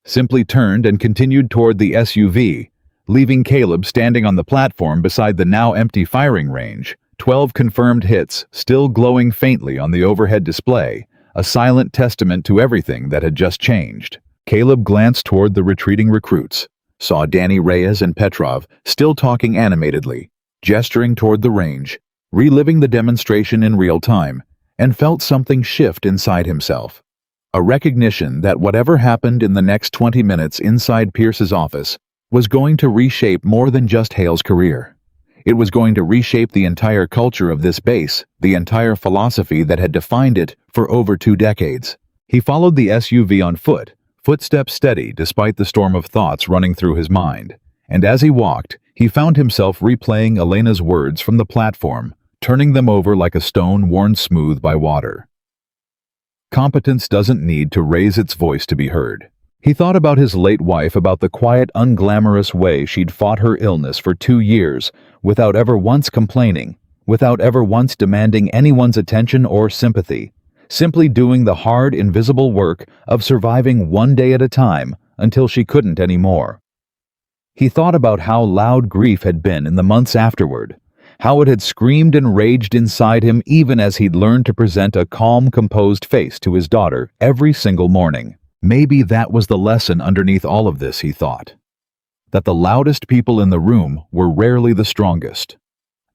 Simply turned and continued toward the SUV, leaving Caleb standing on the platform beside the now empty firing range, 12 confirmed hits still glowing faintly on the overhead display, a silent testament to everything that had just changed. Caleb glanced toward the retreating recruits. saw Danny Reyes and Petrov still talking animatedly, gesturing toward the range, reliving the demonstration in real time, and felt something shift inside himself. A recognition that whatever happened in the next 20 minutes inside Pierce's office was going to reshape more than just Hale's career. It was going to reshape the entire culture of this base, the entire philosophy that had defined it for over 2 decades. He followed the SUV on foot, footsteps steady despite the storm of thoughts running through his mind. And as he walked, he found himself replaying Elena's words from the platform, turning them over like a stone worn smooth by water. Competence doesn't need to raise its voice to be heard. He thought about his late wife, about the quiet, unglamorous way she'd fought her illness for 2 years without ever once complaining, without ever once demanding anyone's attention or sympathy, simply doing the hard, invisible work of surviving one day at a time until she couldn't anymore. He thought about how loud grief had been in the months afterward, how it had screamed and raged inside him even as he'd learned to present a calm, composed face to his daughter every single morning. Maybe that was the lesson underneath all of this, he thought. That the loudest people in the room were rarely the strongest.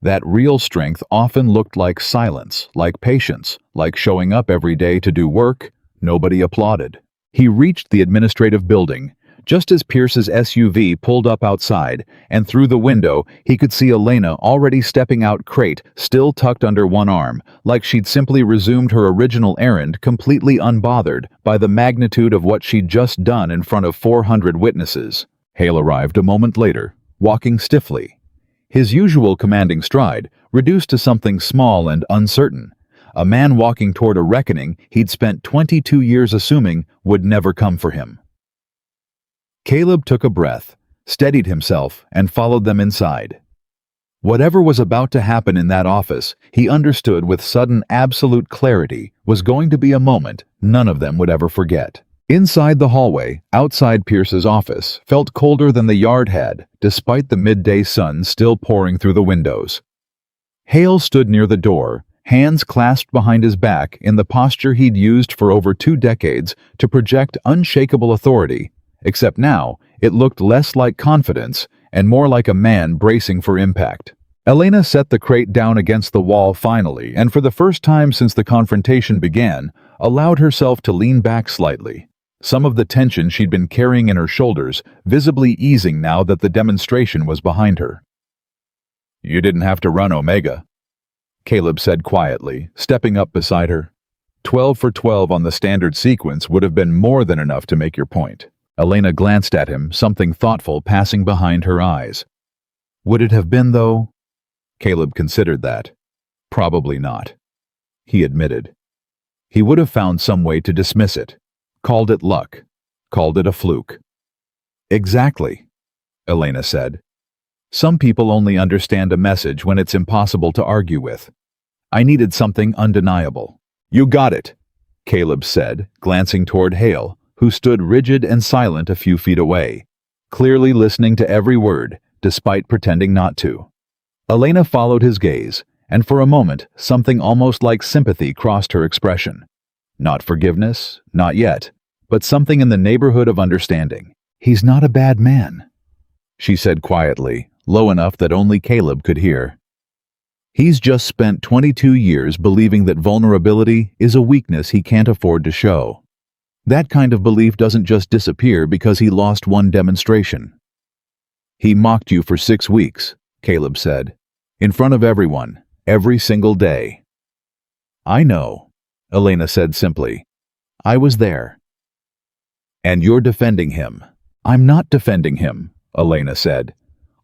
That real strength often looked like silence, like patience, like showing up every day to do work nobody applauded. He reached the administrative building, just as Pierce's SUV pulled up outside, and through the window he could see Elena already stepping out, crate still tucked under one arm, like she'd simply resumed her original errand, completely unbothered by the magnitude of what she'd just done in front of 400 witnesses. Hale arrived a moment later, walking stiffly. His usual commanding stride reduced to something small and uncertain, a man walking toward a reckoning he'd spent 22 years assuming would never come for him. Caleb took a breath, steadied himself, and followed them inside. Whatever was about to happen in that office, he understood with sudden absolute clarity, was going to be a moment none of them would ever forget. Inside the hallway, outside Pierce's office, felt colder than the yard had, despite the midday sun still pouring through the windows. Hale stood near the door, hands clasped behind his back in the posture he'd used for over 2 decades to project unshakable authority, except now it looked less like confidence and more like a man bracing for impact. Elena set the crate down against the wall finally, and for the first time since the confrontation began, allowed herself to lean back slightly. Some of the tension she'd been carrying in her shoulders visibly easing now that the demonstration was behind her. "You didn't have to run, Omega," Caleb said quietly, stepping up beside her. 12 for 12 on the standard sequence would have been more than enough to make your point. Elena glanced at him, something thoughtful passing behind her eyes. Would it have been, though? Caleb considered that. Probably not, he admitted. He would have found some way to dismiss it. Called it luck. Called it a fluke. Exactly, Elena said. Some people only understand a message when it's impossible to argue with. I needed something undeniable. You got it, Caleb said, glancing toward Hale, who stood rigid and silent a few feet away, clearly listening to every word, despite pretending not to. Elena followed his gaze, and for a moment something almost like sympathy crossed her expression. Not forgiveness, not yet, but something in the neighborhood of understanding. He's not a bad man, she said quietly, low enough that only Caleb could hear. He's just spent 22 years believing that vulnerability is a weakness he can't afford to show. That kind of belief doesn't just disappear because he lost one demonstration. He mocked you for 6 weeks, Caleb said, in front of everyone, every single day. I know, Elena said simply. I was there. And you're defending him. I'm not defending him, Elena said.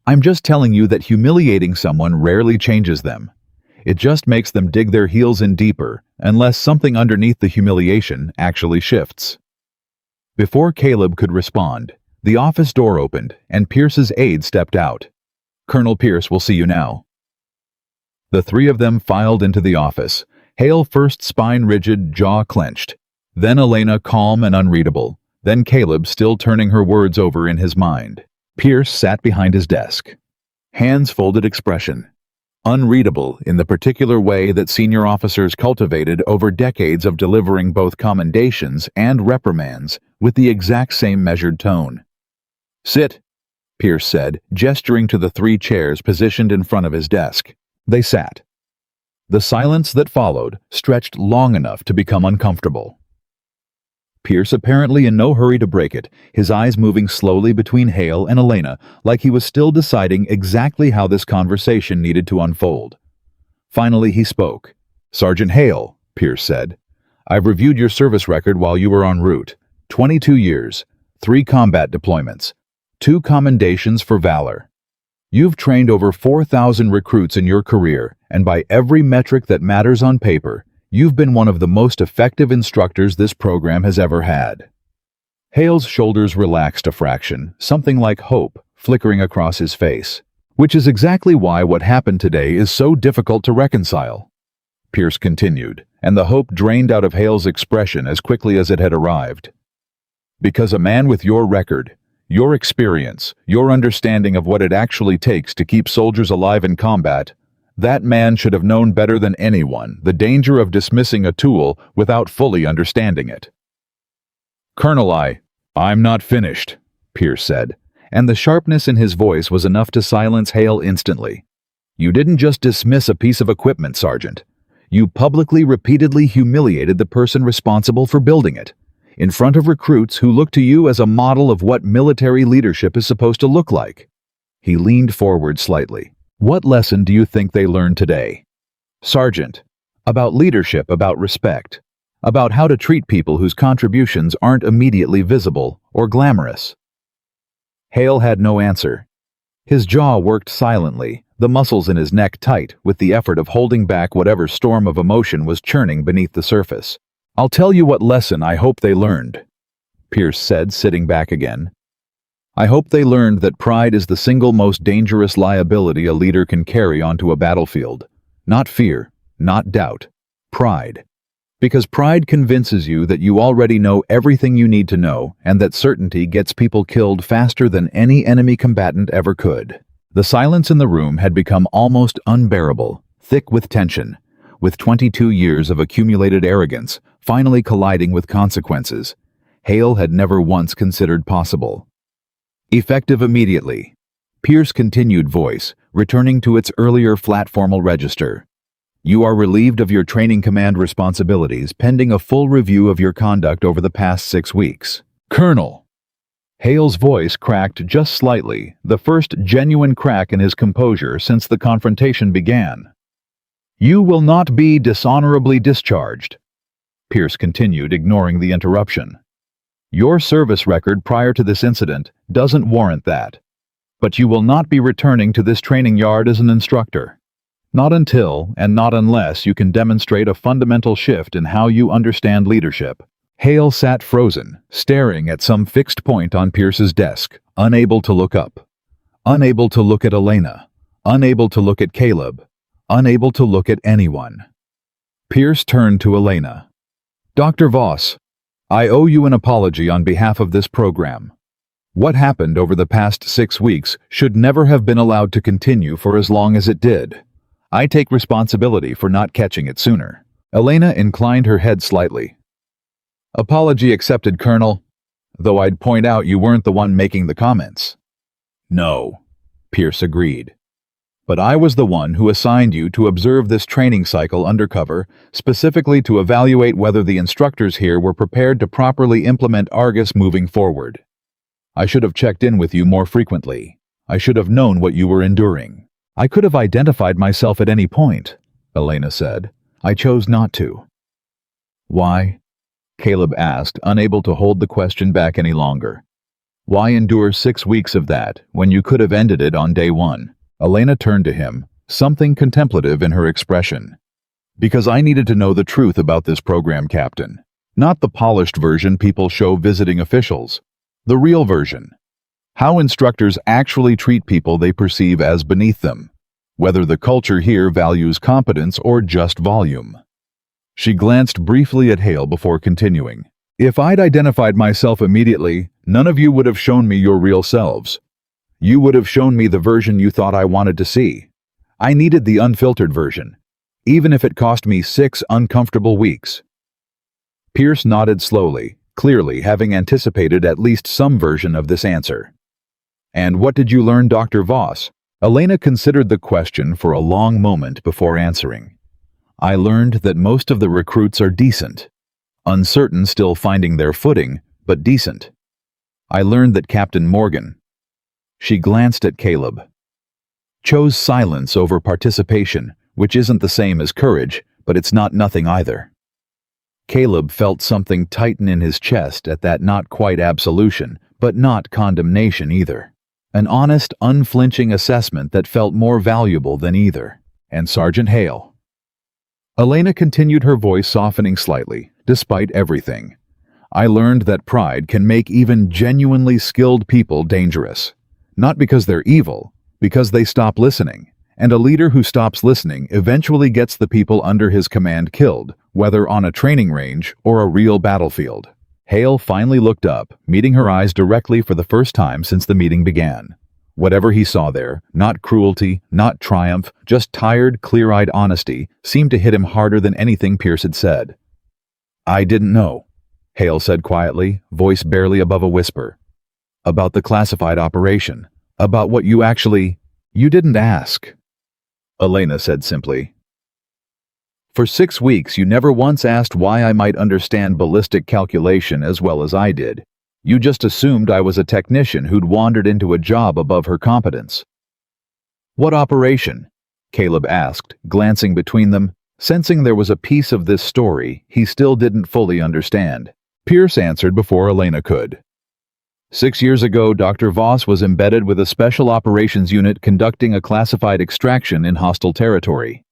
I'm just telling you that humiliating someone rarely changes them. It just makes them dig their heels in deeper, unless something underneath the humiliation actually shifts. Before Caleb could respond, the office door opened and Pierce's aide stepped out. Colonel Pierce will see you now. The 3 of them filed into the office, Hale first spine rigid, jaw clenched, then Elena calm and unreadable, then Caleb still turning her words over in his mind. Pierce sat behind his desk. Hands folded expression. Unreadable in the particular way that senior officers cultivated over decades of delivering both commendations and reprimands with the exact same measured tone. Sit, Pierce said, gesturing to the 3 chairs positioned in front of his desk. They sat. The silence that followed stretched long enough to become uncomfortable. Pierce, apparently in no hurry to break it, his eyes moving slowly between Hale and Elena, like he was still deciding exactly how this conversation needed to unfold. Finally he spoke. "Sergeant Hale," Pierce said, "I've reviewed your service record while you were en route. 22 years, 3 combat deployments, 2 commendations for valor. You've trained over 4,000 recruits in your career, and by every metric that matters on paper, you've been one of the most effective instructors this program has ever had." Hale's shoulders relaxed a fraction, something like hope flickering across his face. "Which is exactly why what happened today is so difficult to reconcile," Pierce continued, and the hope drained out of Hale's expression as quickly as it had arrived. "Because a man with your record, your experience, your understanding of what it actually takes to keep soldiers alive in combat, that man should have known better than anyone the danger of dismissing a tool without fully understanding it." "Colonel, I'm not finished," Pierce said, and the sharpness in his voice was enough to silence Hale instantly. "You didn't just dismiss a piece of equipment, Sergeant. You publicly, repeatedly humiliated the person responsible for building it, in front of recruits who look to you as a model of what military leadership is supposed to look like." He leaned forward slightly. "What lesson do you think they learned today, Sergeant? About leadership, about respect, about how to treat people whose contributions aren't immediately visible or glamorous?" Hale had no answer. His jaw worked silently, the muscles in his neck tight with the effort of holding back whatever storm of emotion was churning beneath the surface. "I'll tell you what lesson I hope they learned," Pierce said, sitting back again. "I hope they learned that pride is the single most dangerous liability a leader can carry onto a battlefield. Not fear, not doubt. Pride. Because pride convinces you that you already know everything you need to know, and that certainty gets people killed faster than any enemy combatant ever could." The silence in the room had become almost unbearable, thick with tension, with 22 years of accumulated arrogance finally colliding with consequences Hale had never once considered possible. "Effective immediately," Pierce's continued voice, returning to its earlier flat formal register. "You are relieved of your training command responsibilities pending a full review of your conduct over the past 6 weeks. Colonel." Hale's voice cracked just slightly, the first genuine crack in his composure since the confrontation began. "You will not be dishonorably discharged," Pierce continued, ignoring the interruption. "Your service record prior to this incident doesn't warrant that. But you will not be returning to this training yard as an instructor. Not until, and not unless, you can demonstrate a fundamental shift in how you understand leadership." Hale sat frozen, staring at some fixed point on Pierce's desk, unable to look up. Unable to look at Elena. Unable to look at Caleb. Unable to look at anyone. Pierce turned to Elena. "Dr. Voss, I owe you an apology on behalf of this program. What happened over the past 6 weeks should never have been allowed to continue for as long as it did. I take responsibility for not catching it sooner." Elena inclined her head slightly. "Apology accepted, Colonel, though I'd point out you weren't the one making the comments." "No," Pierce agreed. "But I was the one who assigned you to observe this training cycle undercover, specifically to evaluate whether the instructors here were prepared to properly implement Argus moving forward. I should have checked in with you more frequently. I should have known what you were enduring. I could have identified myself at any point," Elena said. "I chose not to." "Why?" Caleb asked, unable to hold the question back any longer. "Why endure 6 weeks of that when you could have ended it on day 1? Elena turned to him, something contemplative in her expression. "Because I needed to know the truth about this program, Captain. Not the polished version people show visiting officials. The real version. How instructors actually treat people they perceive as beneath them. Whether the culture here values competence or just volume." She glanced briefly at Hale before continuing. "If I'd identified myself immediately, none of you would have shown me your real selves. You would have shown me the version you thought I wanted to see. I needed the unfiltered version, even if it cost me 6 uncomfortable weeks." Pierce nodded slowly, clearly having anticipated at least some version of this answer. And what did you learn, Dr. Voss? Elena considered the question for a long moment before answering. I learned that most of the recruits are decent. Uncertain, still finding their footing, but decent. I learned that Captain Morgan, she glanced at Caleb, chose silence over participation, which isn't the same as courage, but it's not nothing either. Caleb felt something tighten in his chest at that not quite absolution, but not condemnation either. An honest, unflinching assessment that felt more valuable than either. And Sergeant Hale. Elena continued, her voice softening slightly, despite everything. I learned that pride can make even genuinely skilled people dangerous. Not because they're evil, because they stop listening. And a leader who stops listening eventually gets the people under his command killed, whether on a training range or a real battlefield. Hale finally looked up, meeting her eyes directly for the first time since the meeting began. Whatever he saw there, not cruelty, not triumph, just tired, clear-eyed honesty, seemed to hit him harder than anything Pierce had said. I didn't know, Hale said quietly, voice barely above a whisper. About the classified operation. About what you actually... You didn't ask. Elena said simply. For 6 weeks you never once asked why I might understand ballistic calculation as well as I did. You just assumed I was a technician who'd wandered into a job above her competence. What operation? Caleb asked, glancing between them, sensing there was a piece of this story he still didn't fully understand. Pierce answered before Elena could. 6 years ago, Dr. Voss was embedded with a special operations unit conducting a classified extraction in hostile territory.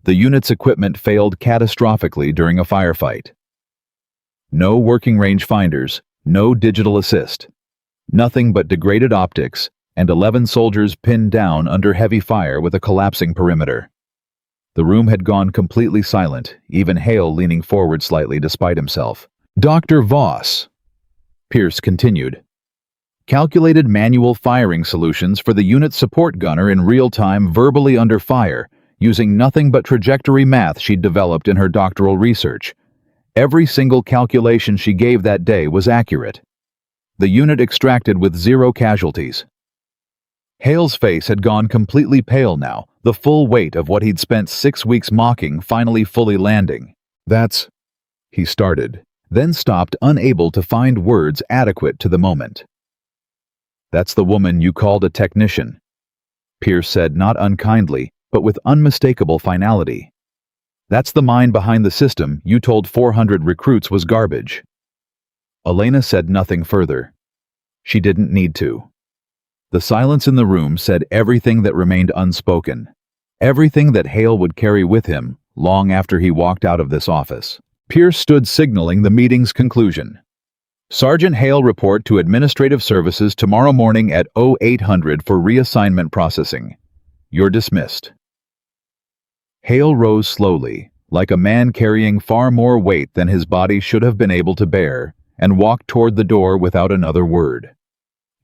The unit's equipment failed catastrophically during a firefight. No working range finders, no digital assist. Nothing but degraded optics and 11 soldiers pinned down under heavy fire with a collapsing perimeter. The room had gone completely silent, even Hale leaning forward slightly despite himself. Dr. Voss, Pierce continued, calculated manual firing solutions for the unit support gunner in real time verbally under fire, using nothing but trajectory math she'd developed in her doctoral research. Every single calculation she gave that day was accurate. The unit extracted with 0 casualties. Hale's face had gone completely pale now, the full weight of what he'd spent 6 weeks mocking finally fully landing. That's... he started, then stopped, unable to find words adequate to the moment. That's the woman you called a technician, Pierce said, not unkindly, but with unmistakable finality. That's the mind behind the system you told 400 recruits was garbage. Elena said nothing further. She didn't need to. The silence in the room said everything that remained unspoken, everything that Hale would carry with him long after he walked out of this office. Pierce stood signaling the meeting's conclusion. Sergeant Hale, report to Administrative Services tomorrow morning at 0800 for reassignment processing. You're dismissed. Hale rose slowly, like a man carrying far more weight than his body should have been able to bear, and walked toward the door without another word.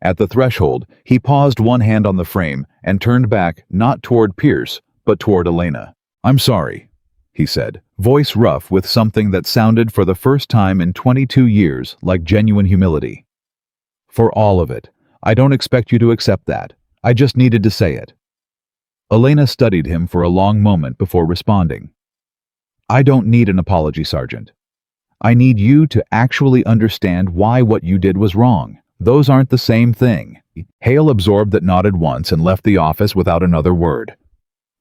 At the threshold, he paused, one hand on the frame, and turned back, not toward Pierce, but toward Elena. I'm sorry, he said, voice rough with something that sounded for the first time in 22 years like genuine humility. For all of it. I don't expect you to accept that. I just needed to say it. Elena studied him for a long moment before responding. I don't need an apology, Sergeant. I need you to actually understand why what you did was wrong. Those aren't the same thing. Hale absorbed that, nodded once, and left the office without another word.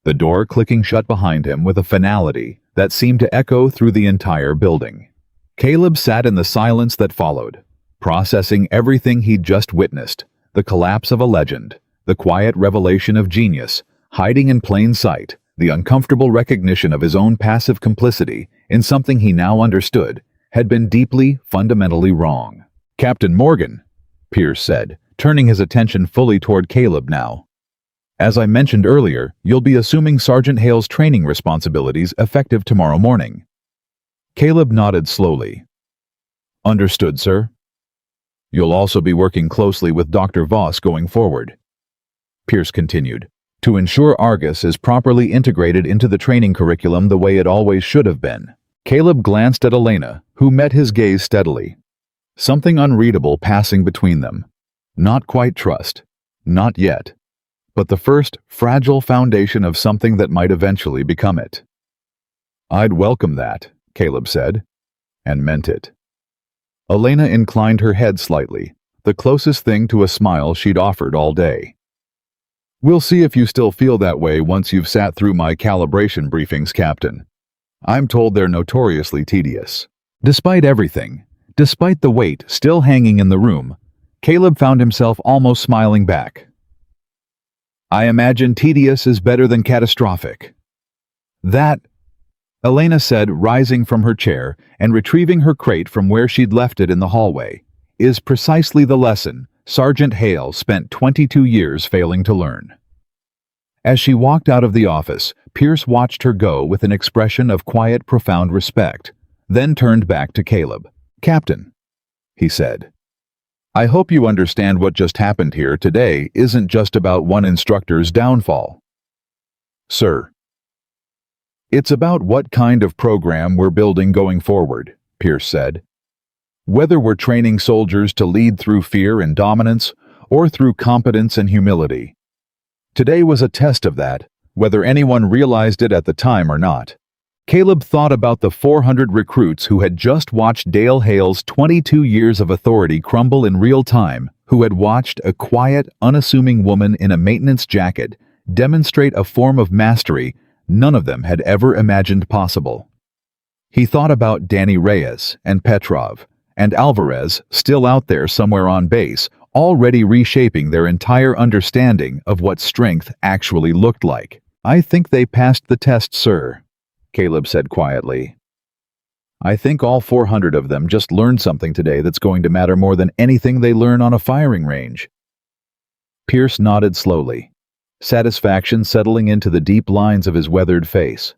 The door clicking shut behind him with a finality that seemed to echo through the entire building. Caleb sat in the silence that followed, processing everything he'd just witnessed, the collapse of a legend, the quiet revelation of genius, hiding in plain sight, the uncomfortable recognition of his own passive complicity in something he now understood had been deeply, fundamentally wrong. Captain Morgan, Pierce said, turning his attention fully toward Caleb now. As I mentioned earlier, you'll be assuming Sergeant Hale's training responsibilities effective tomorrow morning. Caleb nodded slowly. Understood, sir. You'll also be working closely with Dr. Voss going forward. Pierce continued, to ensure Argus is properly integrated into the training curriculum the way it always should have been. Caleb glanced at Elena, who met his gaze steadily. Something unreadable passing between them. Not quite trust. Not yet. But the first fragile foundation of something that might eventually become it. I'd welcome that, Caleb said, and meant it. Elena inclined her head slightly, the closest thing to a smile she'd offered all day. We'll see if you still feel that way once you've sat through my calibration briefings, Captain. I'm told they're notoriously tedious. Despite everything, despite the weight still hanging in the room, Caleb found himself almost smiling back. I imagine tedious is better than catastrophic. That, Elena said, rising from her chair and retrieving her crate from where she'd left it in the hallway, is precisely the lesson Sergeant Hale spent 22 years failing to learn. As she walked out of the office, Pierce watched her go with an expression of quiet, profound respect, then turned back to Caleb. Captain, he said, I hope you understand what just happened here today isn't just about one instructor's downfall. Sir. It's about what kind of program we're building going forward, Pierce said. Whether we're training soldiers to lead through fear and dominance, or through competence and humility. Today was a test of that, whether anyone realized it at the time or not. Caleb thought about the 400 recruits who had just watched Dale Hale's 22 years of authority crumble in real time, who had watched a quiet, unassuming woman in a maintenance jacket demonstrate a form of mastery none of them had ever imagined possible. He thought about Danny Reyes and Petrov and Alvarez still out there somewhere on base, already reshaping their entire understanding of what strength actually looked like. I think they passed the test, sir, Caleb said quietly. I think all 400 of them just learned something today that's going to matter more than anything they learn on a firing range. Pierce nodded slowly, satisfaction settling into the deep lines of his weathered face.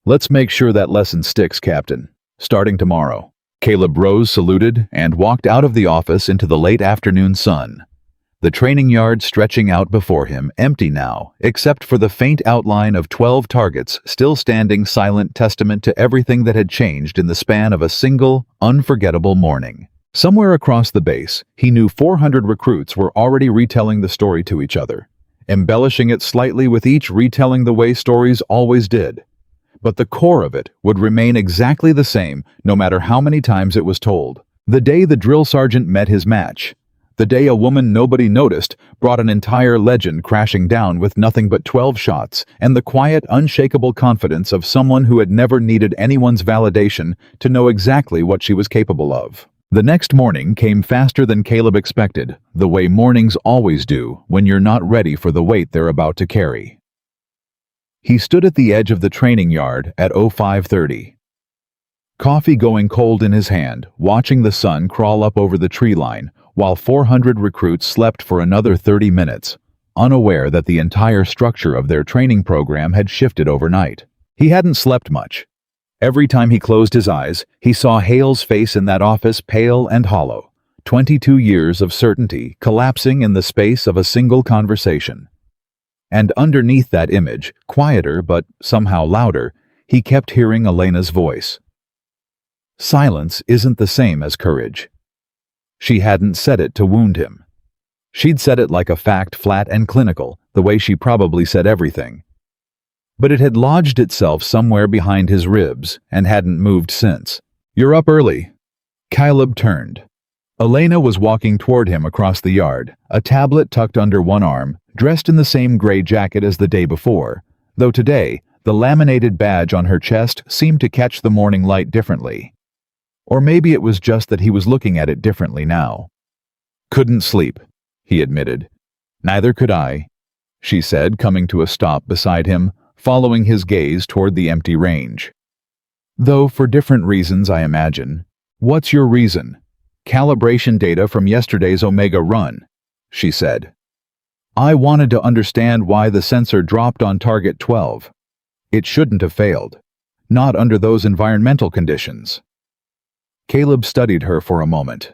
Let's make sure that lesson sticks, Captain, starting tomorrow. Caleb rose, saluted, and walked out of the office into the late afternoon sun, the training yard stretching out before him, empty now, except for the faint outline of 12 targets still standing, silent testament to everything that had changed in the span of a single, unforgettable morning. Somewhere across the base, he knew 400 recruits were already retelling the story to each other, embellishing it slightly with each retelling the way stories always did. But the core of it would remain exactly the same no matter how many times it was told. The day the drill sergeant met his match, the day a woman nobody noticed brought an entire legend crashing down with nothing but 12 shots and the quiet, unshakable confidence of someone who had never needed anyone's validation to know exactly what she was capable of. The next morning came faster than Caleb expected, the way mornings always do when you're not ready for the weight they're about to carry. He stood at the edge of the training yard at 05:30. Coffee going cold in his hand, watching the sun crawl up over the tree line, while 400 recruits slept for another 30 minutes, unaware that the entire structure of their training program had shifted overnight. He hadn't slept much. Every time he closed his eyes, he saw Hale's face in that office pale and hollow, 22 years of certainty collapsing in the space of a single conversation. And underneath that image, quieter but somehow louder, he kept hearing Elena's voice. Silence isn't the same as courage. She hadn't said it to wound him. She'd said it like a fact, flat and clinical, the way she probably said everything. But it had lodged itself somewhere behind his ribs and hadn't moved since. You're up early. Caleb turned. Elena was walking toward him across the yard, a tablet tucked under one arm, dressed in the same gray jacket as the day before, though today, the laminated badge on her chest seemed to catch the morning light differently. Or maybe it was just that he was looking at it differently now. Couldn't sleep, he admitted. Neither could I, she said, coming to a stop beside him, following his gaze toward the empty range. Though for different reasons, I imagine. What's your reason? Calibration data from yesterday's Omega run, she said. I wanted to understand why the sensor dropped on target 12. It shouldn't have failed. Not under those environmental conditions. Caleb studied her for a moment.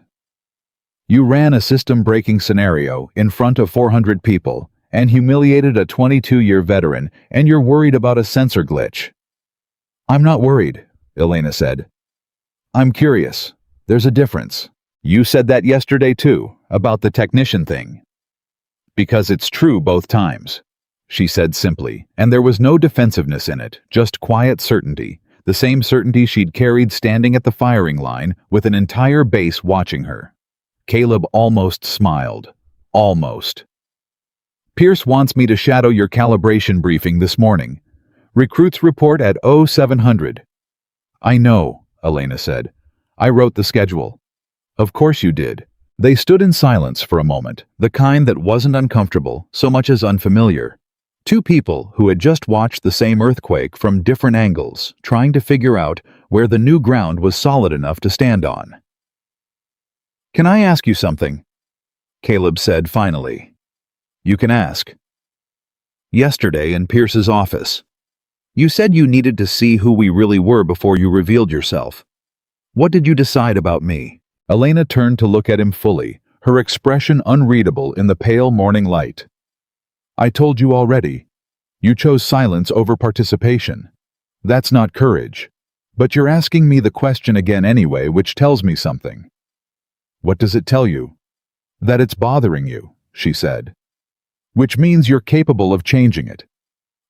You ran a system-breaking scenario in front of 400 people and humiliated a 22-year veteran, and you're worried about a sensor glitch. I'm not worried, Elena said. I'm curious. There's a difference. You said that yesterday too, about the technician thing. Because it's true both times, she said simply, and there was no defensiveness in it, just quiet certainty, the same certainty she'd carried standing at the firing line with an entire base watching her. Caleb almost smiled. Almost. Pierce wants me to shadow your calibration briefing this morning. Recruits report at 0700. I know, Elena said. I wrote the schedule. Of course you did. They stood in silence for a moment, the kind that wasn't uncomfortable so much as unfamiliar. Two people who had just watched the same earthquake from different angles, trying to figure out where the new ground was solid enough to stand on. Can I ask you something? Caleb said finally. You can ask. Yesterday in Pierce's office, you said you needed to see who we really were before you revealed yourself. What did you decide about me? Elena turned to look at him fully, her expression unreadable in the pale morning light. I told you already. You chose silence over participation. That's not courage. But you're asking me the question again anyway, which tells me something. What does it tell you? That it's bothering you, she said. Which means you're capable of changing it.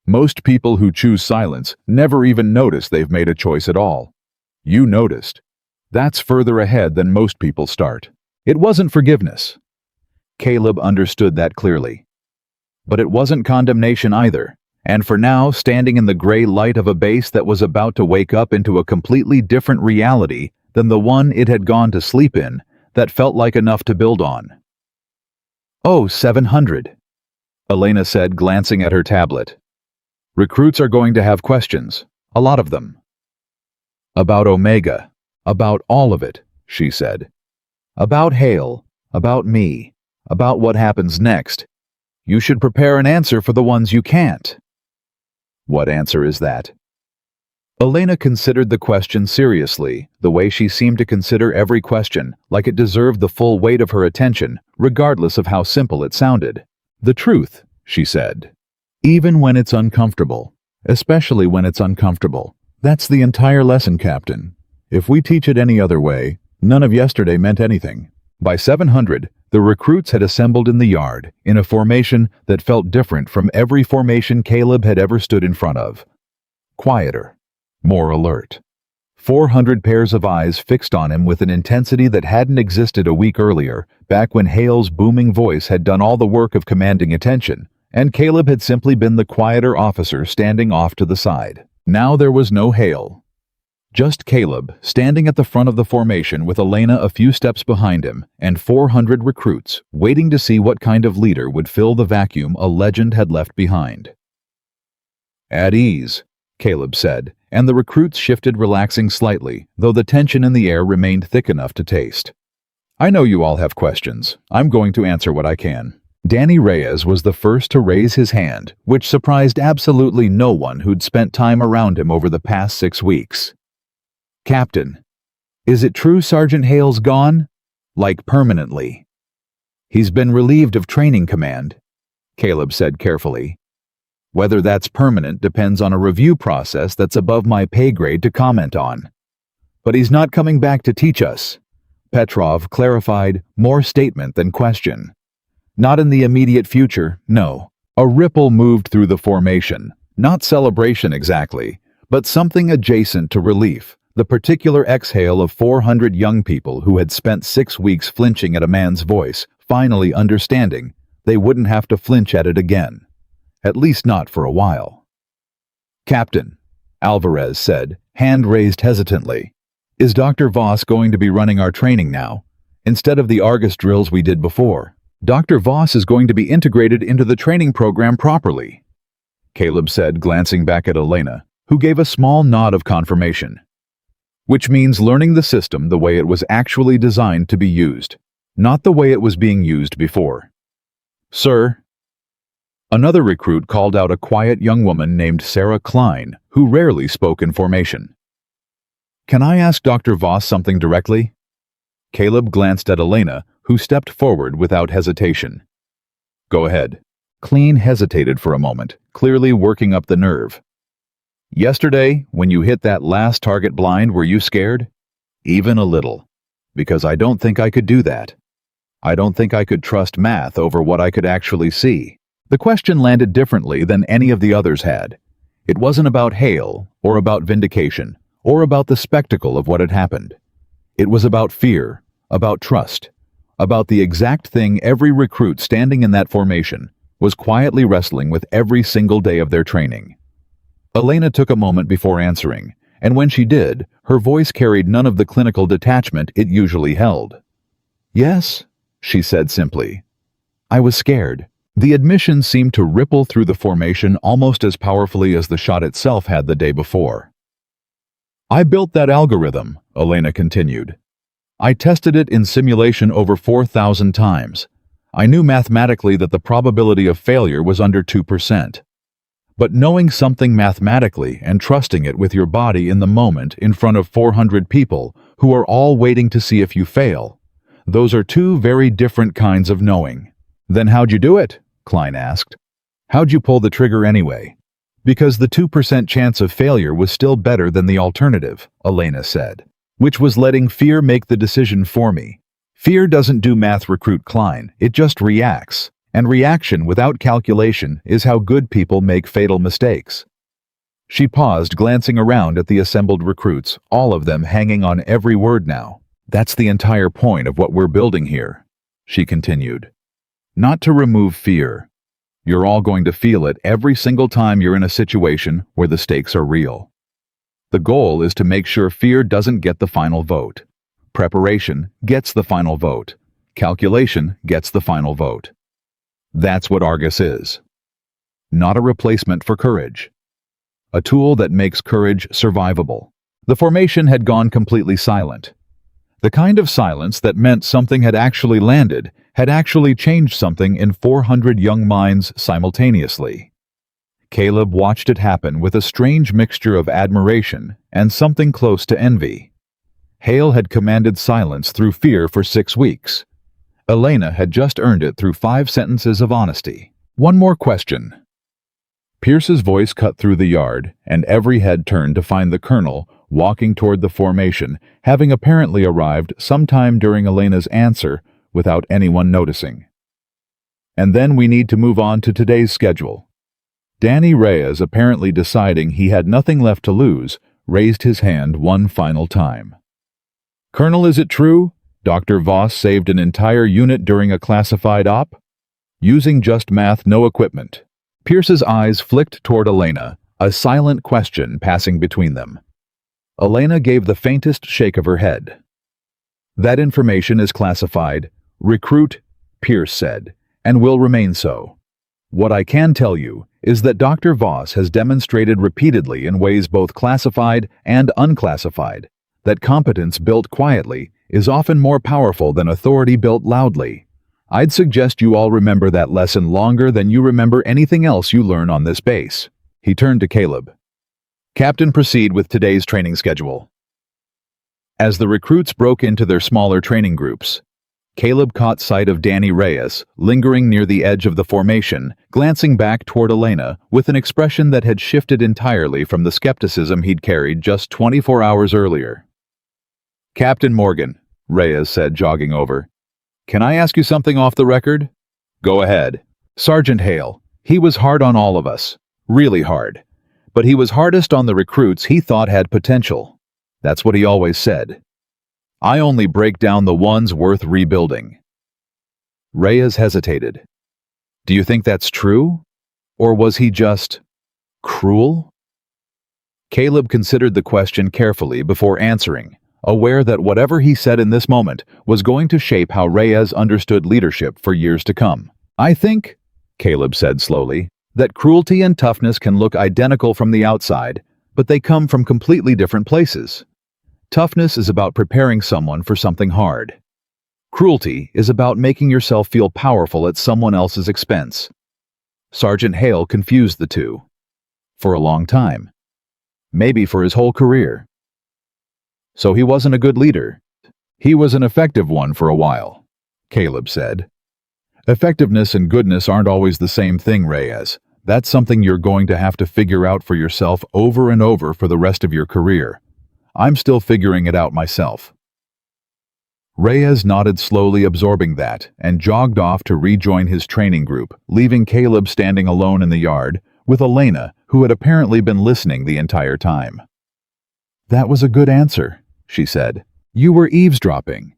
Most people who choose silence never even notice they've made a choice at all. You noticed. That's further ahead than most people start. It wasn't forgiveness. Caleb understood that clearly. But it wasn't condemnation either, and for now, standing in the gray light of a base that was about to wake up into a completely different reality than the one it had gone to sleep in, that felt like enough to build on. Oh, 700, Elena said, glancing at her tablet. Recruits are going to have questions, a lot of them. About Omega, about all of it, she said. About Hale, about me, about what happens next. You should prepare an answer for the ones you can't. What answer is that? Elena considered the question seriously, the way she seemed to consider every question, like it deserved the full weight of her attention, regardless of how simple it sounded. The truth, she said. Even when it's uncomfortable. Especially when it's uncomfortable. That's the entire lesson, Captain. If we teach it any other way, none of yesterday meant anything. By 700, the recruits had assembled in the yard, in a formation that felt different from every formation Caleb had ever stood in front of. Quieter. More alert. 400 pairs of eyes fixed on him with an intensity that hadn't existed a week earlier, back when Hale's booming voice had done all the work of commanding attention, and Caleb had simply been the quieter officer standing off to the side. Now there was no Hale. Just Caleb, standing at the front of the formation with Elena a few steps behind him, and 400 recruits, waiting to see what kind of leader would fill the vacuum a legend had left behind. At ease, Caleb said, and the recruits shifted, relaxing slightly, though the tension in the air remained thick enough to taste. I know you all have questions. I'm going to answer what I can. Danny Reyes was the first to raise his hand, which surprised absolutely no one who'd spent time around him over the past 6 weeks. Captain, is it true Sergeant Hale's gone? Like permanently. He's been relieved of training command, Caleb said carefully. Whether that's permanent depends on a review process that's above my pay grade to comment on. But he's not coming back to teach us. Petrov clarified, more statement than question. Not in the immediate future, no. A ripple moved through the formation. Not celebration exactly, but something adjacent to relief. The particular exhale of 400 young people who had spent 6 weeks flinching at a man's voice, finally understanding they wouldn't have to flinch at it again. At least not for a while. Captain, Alvarez said, hand raised hesitantly. Is Dr. Voss going to be running our training now? Instead of the Argus drills we did before, Dr. Voss is going to be integrated into the training program properly, Caleb said, glancing back at Elena, who gave a small nod of confirmation. Which means learning the system the way it was actually designed to be used, not the way it was being used before. Sir. Another recruit called out a quiet young woman named Sarah Klein, who rarely spoke in formation. Can I ask Dr. Voss something directly? Caleb glanced at Elena, who stepped forward without hesitation. Go ahead. Klein hesitated for a moment, clearly working up the nerve. Yesterday, when you hit that last target blind, were you scared? Even a little. Because I don't think I could do that. I don't think I could trust math over what I could actually see. The question landed differently than any of the others had. It wasn't about Hale, or about vindication, or about the spectacle of what had happened. It was about fear, about trust, about the exact thing every recruit standing in that formation was quietly wrestling with every single day of their training. Elena took a moment before answering, and when she did, her voice carried none of the clinical detachment it usually held. "Yes," she said simply. "I was scared." The admission seemed to ripple through the formation almost as powerfully as the shot itself had the day before. "I built that algorithm," Elena continued. "I tested it in simulation over 4,000 times. I knew mathematically that the probability of failure was under 2%. But knowing something mathematically and trusting it with your body in the moment in front of 400 people who are all waiting to see if you fail, those are two very different kinds of knowing." "Then how'd you do it?" Klein asked. "How'd you pull the trigger anyway?" "Because the 2% chance of failure was still better than the alternative," Elena said, "which was letting fear make the decision for me. Fear doesn't do math, Recruit Klein, it just reacts. And reaction without calculation is how good people make fatal mistakes." She paused, glancing around at the assembled recruits, all of them hanging on every word now. "That's the entire point of what we're building here," she continued. "Not to remove fear. You're all going to feel it every single time you're in a situation where the stakes are real. The goal is to make sure fear doesn't get the final vote. Preparation gets the final vote. Calculation gets the final vote. That's what Argus is. Not a replacement for courage. A tool that makes courage survivable." The formation had gone completely silent. The kind of silence that meant something had actually landed, had actually changed something in 400 young minds simultaneously. Caleb watched it happen with a strange mixture of admiration and something close to envy. Hale had commanded silence through fear for 6 weeks. Elena had just earned it through 5 sentences of honesty. "One more question." Pierce's voice cut through the yard, and every head turned to find the colonel walking toward the formation, having apparently arrived sometime during Elena's answer without anyone noticing. "And then we need to move on to today's schedule." Danny Reyes, apparently deciding he had nothing left to lose, raised his hand one final time. "Colonel, is it true? Dr. Voss saved an entire unit during a classified op? Using just math, no equipment." Pierce's eyes flicked toward Elena, a silent question passing between them. Elena gave the faintest shake of her head. "That information is classified, Recruit," Pierce said, "and will remain so. What I can tell you is that Dr. Voss has demonstrated repeatedly in ways both classified and unclassified that competence built quietly is often more powerful than authority built loudly. I'd suggest you all remember that lesson longer than you remember anything else you learn on this base." He turned to Caleb. "Captain, proceed with today's training schedule." As the recruits broke into their smaller training groups, Caleb caught sight of Danny Reyes, lingering near the edge of the formation, glancing back toward Elena with an expression that had shifted entirely from the skepticism he'd carried just 24 hours earlier. "Captain Morgan," Reyes said, jogging over, "can I ask you something off the record?" "Go ahead." "Sergeant Hale, he was hard on all of us. Really hard. But he was hardest on the recruits he thought had potential. That's what he always said. I only break down the ones worth rebuilding." Reyes hesitated. "Do you think that's true? Or was he just cruel?" Caleb considered the question carefully before answering, aware that whatever he said in this moment was going to shape how Reyes understood leadership for years to come. "I think," Caleb said slowly, "that cruelty and toughness can look identical from the outside, but they come from completely different places. Toughness is about preparing someone for something hard. Cruelty is about making yourself feel powerful at someone else's expense." Sergeant Hale confused the two. For a long time. Maybe for his whole career. So he wasn't a good leader. "He was an effective one for a while," Caleb said. "Effectiveness and goodness aren't always the same thing, Reyes. That's something you're going to have to figure out for yourself over and over for the rest of your career. I'm still figuring it out myself." Reyes nodded slowly, absorbing that, and jogged off to rejoin his training group, leaving Caleb standing alone in the yard, with Elena, who had apparently been listening the entire time. "That was a good answer," she said. "You were eavesdropping."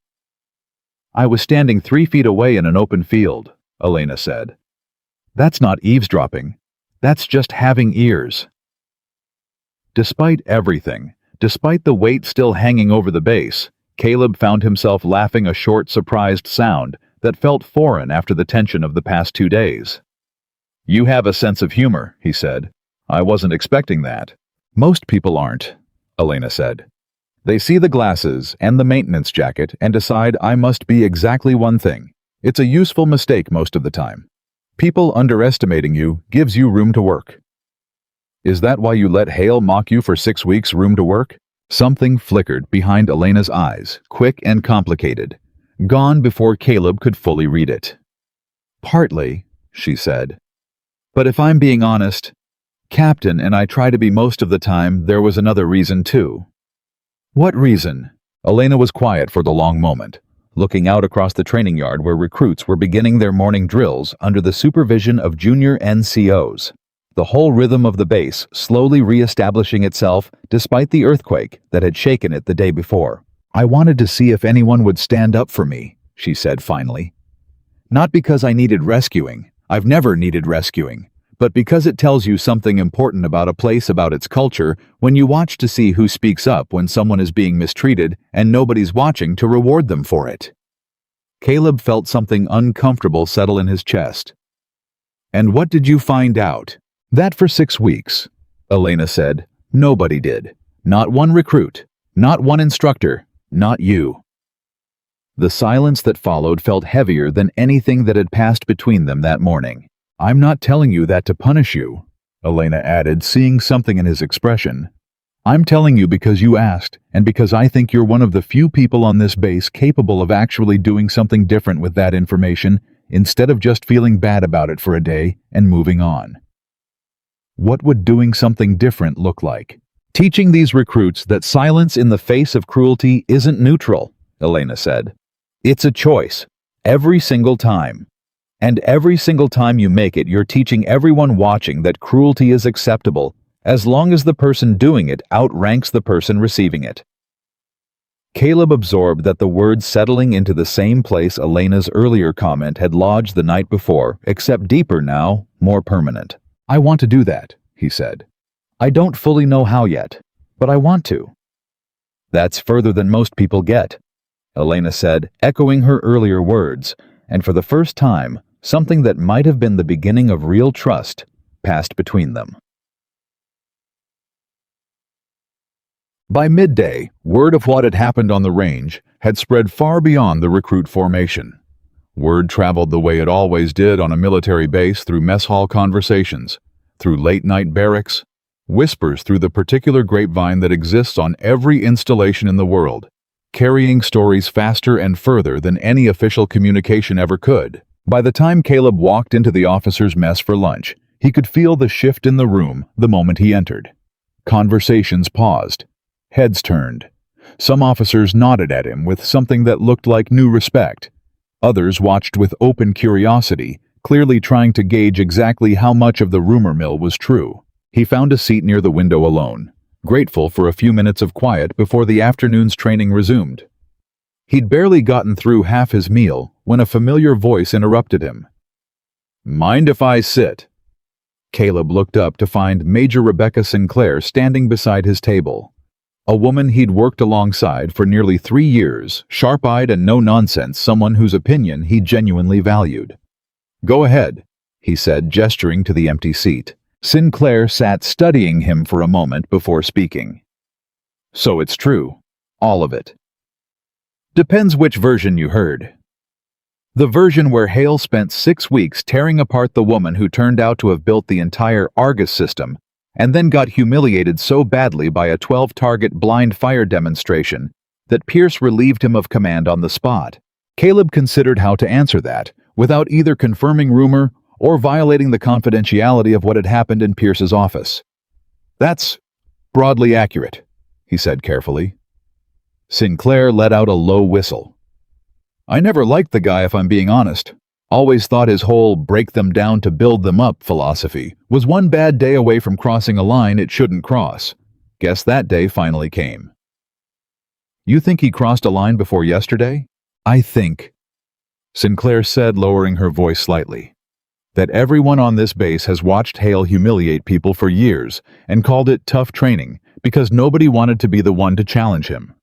"I was standing 3 feet away in an open field," Elena said. "That's not eavesdropping. That's just having ears." Despite everything, despite the weight still hanging over the base, Caleb found himself laughing, a short, surprised sound that felt foreign after the tension of the past 2 days. "You have a sense of humor," he said. "I wasn't expecting that." "Most people aren't," Elena said. "They see the glasses and the maintenance jacket and decide I must be exactly one thing. It's a useful mistake most of the time. People underestimating you gives you room to work." "Is that why you let Hale mock you for 6 weeks room to work?" Something flickered behind Elena's eyes, quick and complicated, gone before Caleb could fully read it. "Partly," she said. "But if I'm being honest, Captain and I try to be most of the time, there was another reason too." "What reason?" Elena was quiet for the long moment, looking out across the training yard where recruits were beginning their morning drills under the supervision of junior NCOs. The whole rhythm of the base slowly re-establishing itself despite the earthquake that had shaken it the day before. "I wanted to see if anyone would stand up for me," she said finally. "Not because I needed rescuing. I've never needed rescuing. But because it tells you something important about a place, about its culture, when you watch to see who speaks up when someone is being mistreated and nobody's watching to reward them for it." Caleb felt something uncomfortable settle in his chest. "And what did you find out?" "That for 6 weeks, Elena said, nobody did. Not one recruit, not one instructor, not you." The silence that followed felt heavier than anything that had passed between them that morning. "I'm not telling you that to punish you," Elena added, seeing something in his expression. "I'm telling you because you asked, and because I think you're one of the few people on this base capable of actually doing something different with that information instead of just feeling bad about it for a day and moving on." What would doing something different look like? "Teaching these recruits that silence in the face of cruelty isn't neutral," Elena said. "It's a choice, every single time. And every single time you make it, you're teaching everyone watching that cruelty is acceptable, as long as the person doing it outranks the person receiving it." Caleb absorbed that the words settling into the same place Elena's earlier comment had lodged the night before, except deeper now, more permanent. "I want to do that," he said. "I don't fully know how yet, but I want to." "That's further than most people get," Elena said, echoing her earlier words, and for the first time, something that might have been the beginning of real trust passed between them. By midday, word of what had happened on the range had spread far beyond the recruit formation. Word traveled the way it always did on a military base, through mess hall conversations, through late-night barracks, whispers through the particular grapevine that exists on every installation in the world, carrying stories faster and further than any official communication ever could. By the time Caleb walked into the officers' mess for lunch, he could feel the shift in the room the moment he entered. Conversations paused. Heads turned. Some officers nodded at him with something that looked like new respect. Others watched with open curiosity, clearly trying to gauge exactly how much of the rumor mill was true. He found a seat near the window alone, grateful for a few minutes of quiet before the afternoon's training resumed. He'd barely gotten through half his meal when a familiar voice interrupted him. "Mind if I sit?" Caleb looked up to find Major Rebecca Sinclair standing beside his table. A woman he'd worked alongside for nearly 3 years, sharp-eyed and no-nonsense, someone whose opinion he genuinely valued. "Go ahead," he said, gesturing to the empty seat. Sinclair sat studying him for a moment before speaking. "So it's true. All of it." "Depends which version you heard." "The version where Hale spent 6 weeks tearing apart the woman who turned out to have built the entire Argus system, and then got humiliated so badly by a 12-target blind fire demonstration that Pierce relieved him of command on the spot." Caleb considered how to answer that, without either confirming rumor or violating the confidentiality of what had happened in Pierce's office. "That's broadly accurate," he said carefully. Sinclair let out a low whistle. I never liked the guy if I'm being honest. Always thought his whole break them down to build them up philosophy was one bad day away from crossing a line it shouldn't cross. Guess that day finally came. You think he crossed a line before yesterday? I think, Sinclair said, lowering her voice slightly, that everyone on this base has watched Hale humiliate people for years and called it tough training because nobody wanted to be the one to challenge him.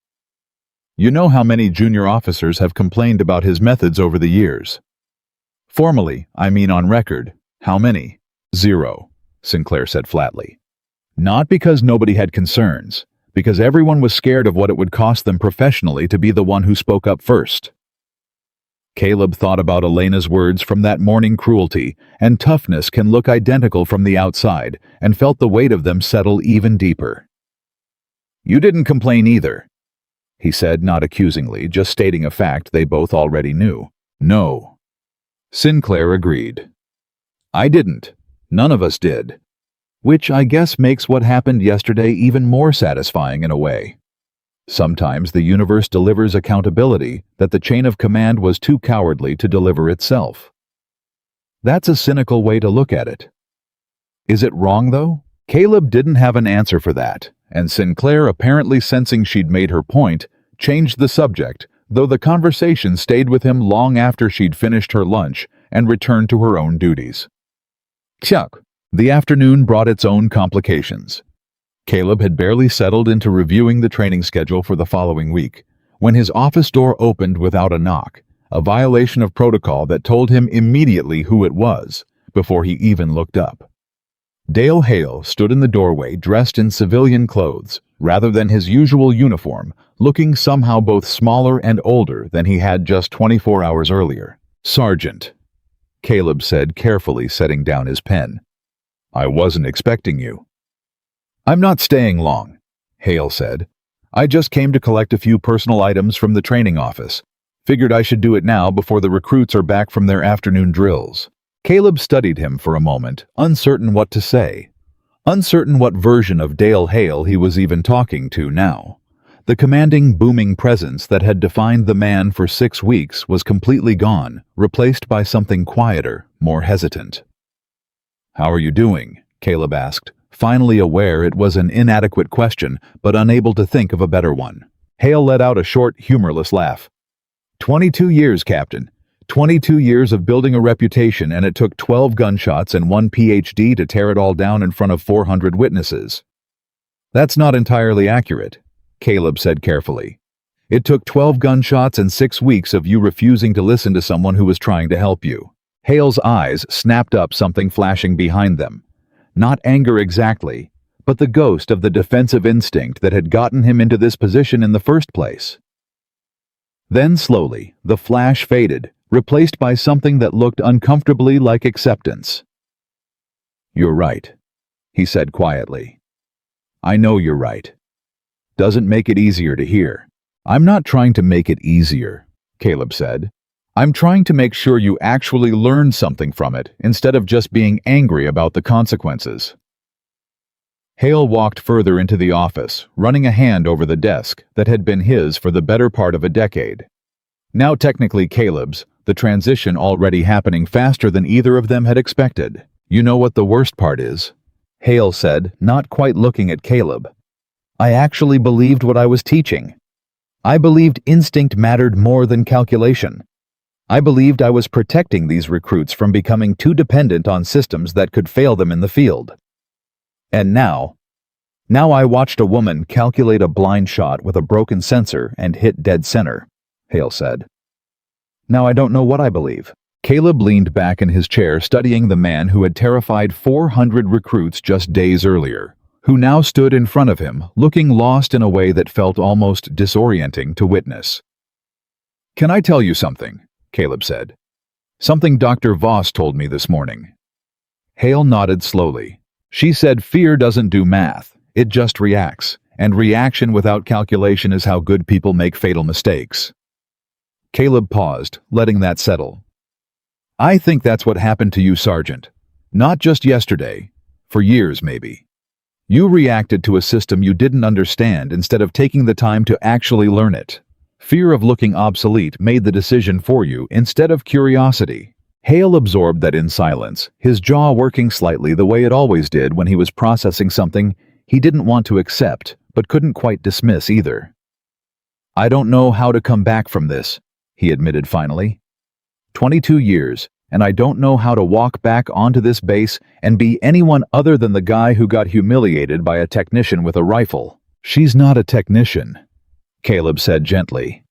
You know how many junior officers have complained about his methods over the years. Formally, I mean on record, how many? 0, Sinclair said flatly. Not because nobody had concerns, because everyone was scared of what it would cost them professionally to be the one who spoke up first. Caleb thought about Elena's words from that morning. Cruelty and toughness can look identical from the outside, and felt the weight of them settle even deeper. You didn't complain either, he said, not accusingly, just stating a fact they both already knew. No. Sinclair agreed. I didn't. None of us did. Which I guess makes what happened yesterday even more satisfying in a way. Sometimes the universe delivers accountability that the chain of command was too cowardly to deliver itself. That's a cynical way to look at it. Is it wrong, though? Caleb didn't have an answer for that, and Sinclair, apparently sensing she'd made her point, changed the subject, though the conversation stayed with him long after she'd finished her lunch and returned to her own duties. Chuck. The afternoon brought its own complications. Caleb had barely settled into reviewing the training schedule for the following week when his office door opened without a knock, a violation of protocol that told him immediately who it was before he even looked up. Dale Hale stood in the doorway dressed in civilian clothes rather than his usual uniform, looking somehow both smaller and older than he had just 24 hours earlier. Sergeant, Caleb said, carefully setting down his pen. I wasn't expecting you. I'm not staying long, Hale said. I just came to collect a few personal items from the training office. Figured I should do it now before the recruits are back from their afternoon drills. Caleb studied him for a moment, uncertain what to say. Uncertain what version of Dale Hale he was even talking to now. The commanding, booming presence that had defined the man for 6 weeks was completely gone, replaced by something quieter, more hesitant. How are you doing? Caleb asked, finally aware it was an inadequate question, but unable to think of a better one. Hale let out a short, humorless laugh. 22 years, Captain. 22 years of building a reputation, and it took 12 gunshots and 1 PhD to tear it all down in front of 400 witnesses. That's not entirely accurate, Caleb said carefully. It took 12 gunshots and 6 weeks of you refusing to listen to someone who was trying to help you. Hale's eyes snapped up, something flashing behind them. Not anger exactly, but the ghost of the defensive instinct that had gotten him into this position in the first place. Then slowly, the flash faded, replaced by something that looked uncomfortably like acceptance. You're right, he said quietly. I know you're right. Doesn't make it easier to hear. I'm not trying to make it easier, Caleb said. I'm trying to make sure you actually learn something from it instead of just being angry about the consequences. Hale walked further into the office, running a hand over the desk that had been his for the better part of a decade. Now technically Caleb's, the transition already happening faster than either of them had expected. You know what the worst part is? Hale said, not quite looking at Caleb. I actually believed what I was teaching. I believed instinct mattered more than calculation. I believed I was protecting these recruits from becoming too dependent on systems that could fail them in the field. And now I watched a woman calculate a blind shot with a broken sensor and hit dead center, Hale said. Now I don't know what I believe. Caleb leaned back in his chair, studying the man who had terrified 400 recruits just days earlier, who now stood in front of him, looking lost in a way that felt almost disorienting to witness. Can I tell you something? Caleb said. Something Dr. Voss told me this morning. Hale nodded slowly. She said fear doesn't do math, it just reacts, and reaction without calculation is how good people make fatal mistakes. Caleb paused, letting that settle. I think that's what happened to you, Sergeant. Not just yesterday, for years maybe. You reacted to a system you didn't understand instead of taking the time to actually learn it. Fear of looking obsolete made the decision for you instead of curiosity. Hale absorbed that in silence, his jaw working slightly the way it always did when he was processing something he didn't want to accept but couldn't quite dismiss either. "I don't know how to come back from this," he admitted finally. 22 years, and I don't know how to walk back onto this base and be anyone other than the guy who got humiliated by a technician with a rifle. "She's not a technician," Caleb said gently.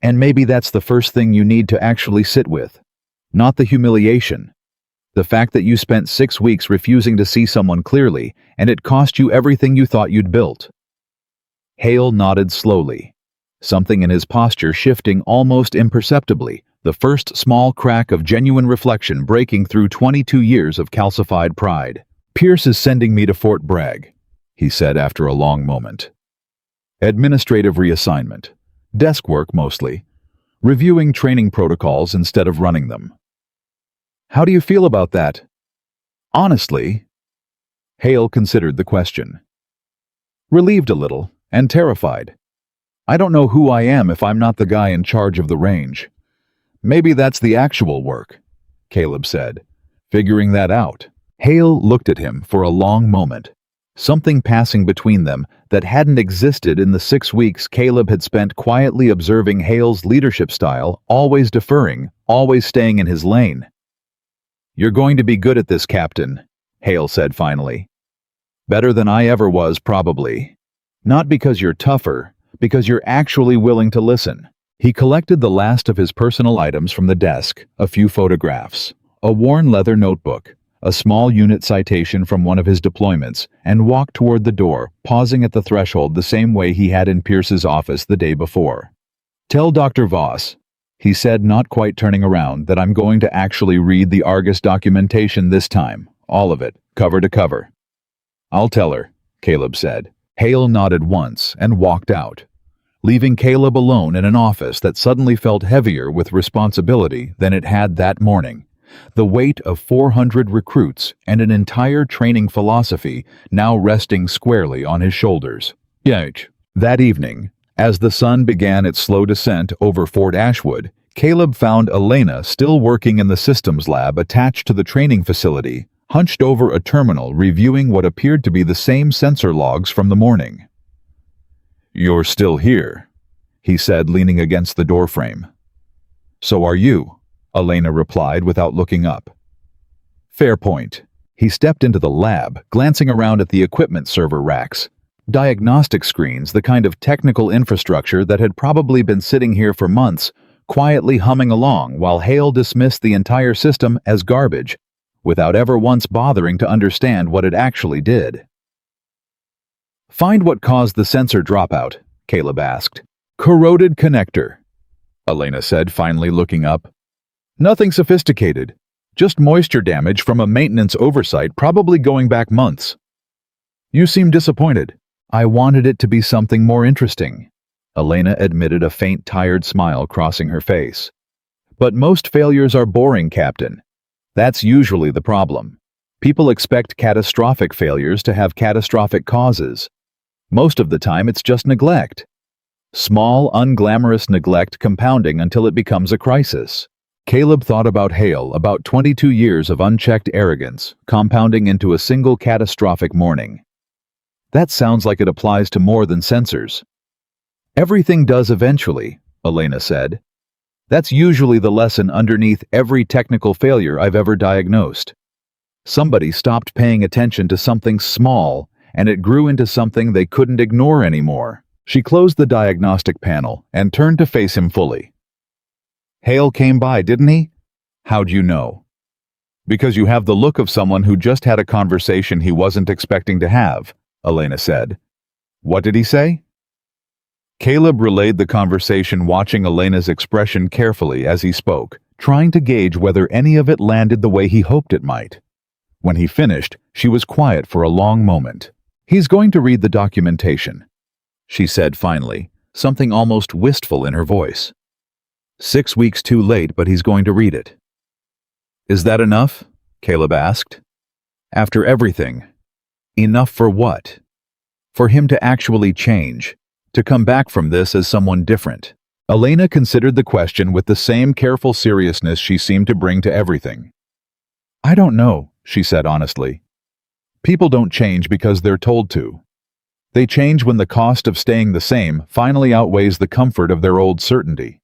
"And maybe that's the first thing you need to actually sit with. Not the humiliation. The fact that you spent 6 weeks refusing to see someone clearly, and it cost you everything you thought you'd built." Hale nodded slowly, something in his posture shifting almost imperceptibly, the first small crack of genuine reflection breaking through 22 years of calcified pride. "Pierce is sending me to Fort Bragg," he said after a long moment. "Administrative reassignment. Desk work mostly. Reviewing training protocols instead of running them." "How do you feel about that?" "Honestly," Hale considered the question. "Relieved a little, and terrified. I don't know who I am if I'm not the guy in charge of the range." "Maybe that's the actual work," Caleb said. "Figuring that out." Hale looked at him for a long moment, something passing between them that hadn't existed in the 6 weeks Caleb had spent quietly observing Hale's leadership style, always deferring, always staying in his lane. "You're going to be good at this, Captain," Hale said finally. "Better than I ever was, probably. Not because you're tougher, because you're actually willing to listen." He collected the last of his personal items from the desk, a few photographs, a worn leather notebook, a small unit citation from one of his deployments, and walked toward the door, pausing at the threshold the same way he had in Pierce's office the day before. "Tell Dr. Voss," he said, not quite turning around, "that I'm going to actually read the Argus documentation this time, all of it, cover to cover." "I'll tell her," Caleb said. Hale nodded once and walked out, leaving Caleb alone in an office that suddenly felt heavier with responsibility than it had that morning. The weight of 400 recruits and an entire training philosophy now resting squarely on his shoulders. Yet, that evening, as the sun began its slow descent over Fort Ashwood, Caleb found Elena still working in the systems lab attached to the training facility, hunched over a terminal reviewing what appeared to be the same sensor logs from the morning. "You're still here," he said, leaning against the doorframe. "So are you," Elena replied without looking up. "Fair point." He stepped into the lab, glancing around at the equipment server racks. Diagnostic screens, the kind of technical infrastructure that had probably been sitting here for months, quietly humming along while Hale dismissed the entire system as garbage, without ever once bothering to understand what it actually did. "Find what caused the sensor dropout," Caleb asked. "Corroded connector," Elena said, finally looking up. "Nothing sophisticated. Just moisture damage from a maintenance oversight probably going back months." "You seem disappointed." "I wanted it to be something more interesting," Elena admitted, a faint, tired smile crossing her face. "But most failures are boring, Captain. That's usually the problem. People expect catastrophic failures to have catastrophic causes. Most of the time it's just neglect. Small, unglamorous neglect compounding until it becomes a crisis." Caleb thought about Hale, about 22 years of unchecked arrogance, compounding into a single catastrophic morning. That sounds like it applies to more than sensors. "Everything does eventually," Elena said. "That's usually the lesson underneath every technical failure I've ever diagnosed. Somebody stopped paying attention to something small, and it grew into something they couldn't ignore anymore." She closed the diagnostic panel and turned to face him fully. "Hale came by, didn't he?" "How'd you know?" "Because you have the look of someone who just had a conversation he wasn't expecting to have," Elena said. "What did he say?" Caleb relayed the conversation, watching Elena's expression carefully as he spoke, trying to gauge whether any of it landed the way he hoped it might. When he finished, she was quiet for a long moment. "He's going to read the documentation," she said finally, something almost wistful in her voice. 6 weeks too late, but he's going to read it." "Is that enough?" Caleb asked. "After everything, enough for what?" "For him to actually change, to come back from this as someone different." Elena considered the question with the same careful seriousness she seemed to bring to everything. I don't know, she said honestly. People don't change because they're told to. They change when the cost of staying the same finally outweighs the comfort of their old certainty.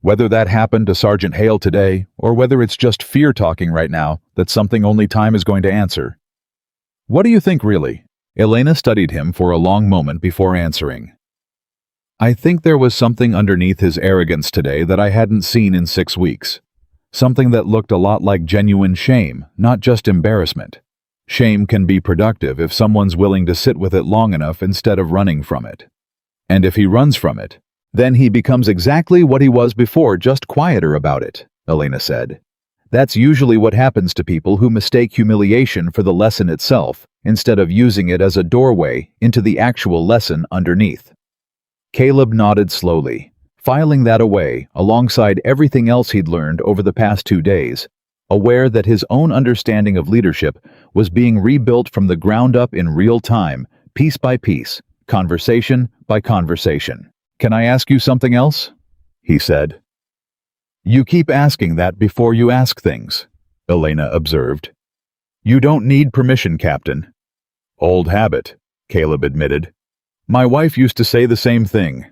Whether that happened to Sergeant Hale today, or whether it's just fear talking right now, that's something only time is going to answer. What do you think, really? Elena studied him for a long moment before answering. I think there was something underneath his arrogance today that I hadn't seen in 6 weeks. Something that looked a lot like genuine shame, not just embarrassment. Shame can be productive if someone's willing to sit with it long enough instead of running from it. And if he runs from it, then he becomes exactly what he was before, just quieter about it, Elena said. That's usually what happens to people who mistake humiliation for the lesson itself, instead of using it as a doorway into the actual lesson underneath. Caleb nodded slowly, filing that away alongside everything else he'd learned over the past 2 days, aware that his own understanding of leadership was being rebuilt from the ground up in real time, piece by piece, conversation by conversation. Can I ask you something else? He said. You keep asking that before you ask things, Elena observed. You don't need permission, Captain. Old habit, Caleb admitted. My wife used to say the same thing.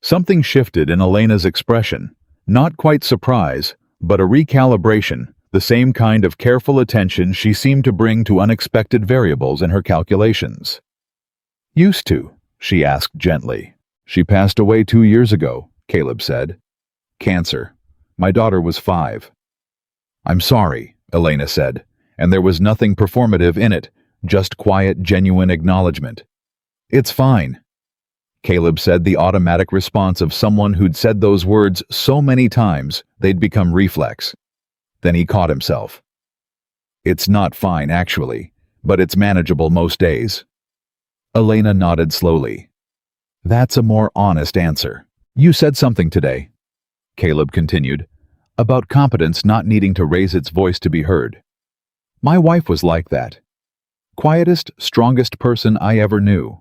Something shifted in Elena's expression, not quite surprise, but a recalibration, the same kind of careful attention she seemed to bring to unexpected variables in her calculations. Used to, she asked gently. She passed away 2 years ago, Caleb said. Cancer. My daughter was 5. I'm sorry, Elena said, and there was nothing performative in it, just quiet, genuine acknowledgement. It's fine. Caleb said, the automatic response of someone who'd said those words so many times they'd become reflex. Then he caught himself. It's not fine, actually, but it's manageable most days. Elena nodded slowly. That's a more honest answer. You said something today, Caleb continued, about competence not needing to raise its voice to be heard. My wife was like that. Quietest, strongest person I ever knew.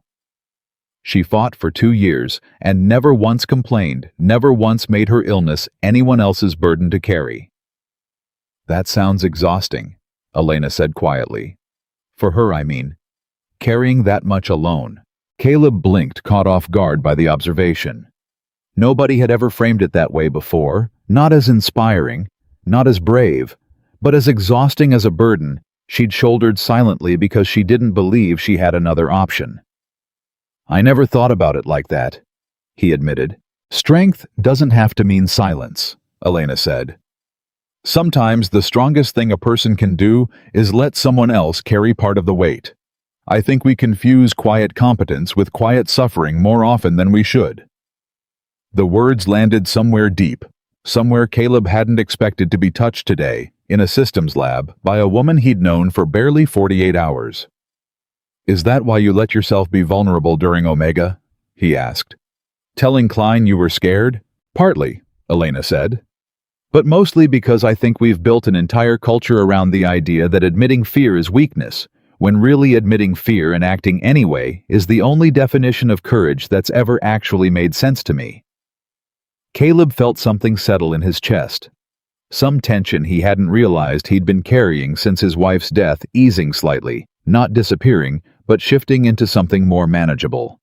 She fought for 2 years and never once complained, never once made her illness anyone else's burden to carry. That sounds exhausting, Elena said quietly. For her, I mean. Carrying that much alone. Caleb blinked, caught off guard by the observation. Nobody had ever framed it that way before, not as inspiring, not as brave, but as exhausting as a burden she'd shouldered silently because she didn't believe she had another option. I never thought about it like that, he admitted. Strength doesn't have to mean silence, Elena said. Sometimes the strongest thing a person can do is let someone else carry part of the weight. I think we confuse quiet competence with quiet suffering more often than we should. The words landed somewhere deep, somewhere Caleb hadn't expected to be touched today, in a systems lab, by a woman he'd known for barely 48 hours. Is that why you let yourself be vulnerable during Omega? He asked. Telling Klein you were scared? Partly, Elena said. But mostly because I think we've built an entire culture around the idea that admitting fear is weakness, when really admitting fear and acting anyway is the only definition of courage that's ever actually made sense to me. Caleb felt something settle in his chest. Some tension he hadn't realized he'd been carrying since his wife's death easing slightly, not disappearing, but shifting into something more manageable.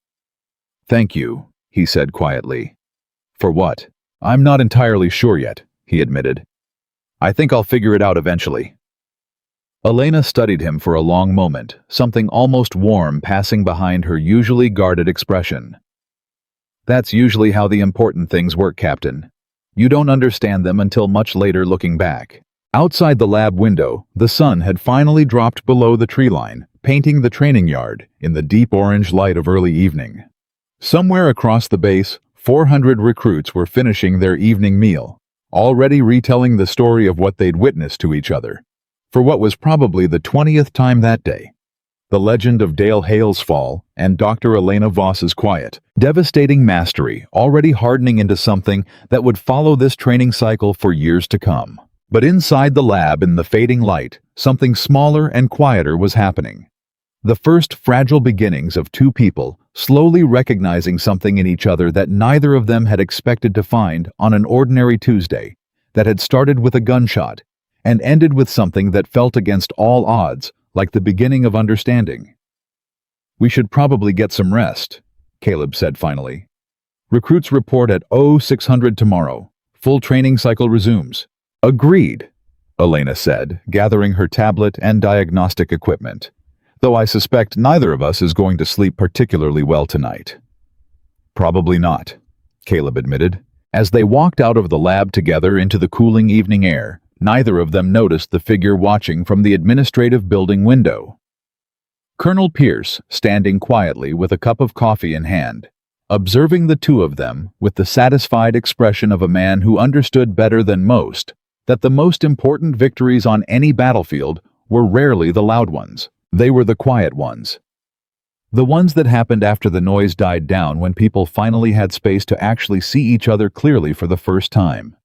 Thank you, he said quietly. For what? I'm not entirely sure yet, he admitted. I think I'll figure it out eventually. Elena studied him for a long moment, something almost warm passing behind her usually guarded expression. That's usually how the important things work, Captain. You don't understand them until much later looking back. Outside the lab window, the sun had finally dropped below the tree line, painting the training yard in the deep orange light of early evening. Somewhere across the base, 400 recruits were finishing their evening meal, already retelling the story of what they'd witnessed to each other. For what was probably the 20th time that day. The legend of Dale Hale's fall and Dr. Elena Voss's quiet, devastating mastery already hardening into something that would follow this training cycle for years to come. But inside the lab in the fading light, something smaller and quieter was happening. The first fragile beginnings of two people slowly recognizing something in each other that neither of them had expected to find on an ordinary Tuesday, that had started with a gunshot and ended with something that felt against all odds, like the beginning of understanding. "We should probably get some rest," Caleb said finally. "Recruits report at 0600 tomorrow. Full training cycle resumes." "Agreed," Elena said, gathering her tablet and diagnostic equipment. "Though I suspect neither of us is going to sleep particularly well tonight." "Probably not," Caleb admitted. As they walked out of the lab together into the cooling evening air, neither of them noticed the figure watching from the administrative building window. Colonel Pierce, standing quietly with a cup of coffee in hand, observing the two of them with the satisfied expression of a man who understood better than most that the most important victories on any battlefield were rarely the loud ones. They were the quiet ones. The ones that happened after the noise died down, when people finally had space to actually see each other clearly for the first time.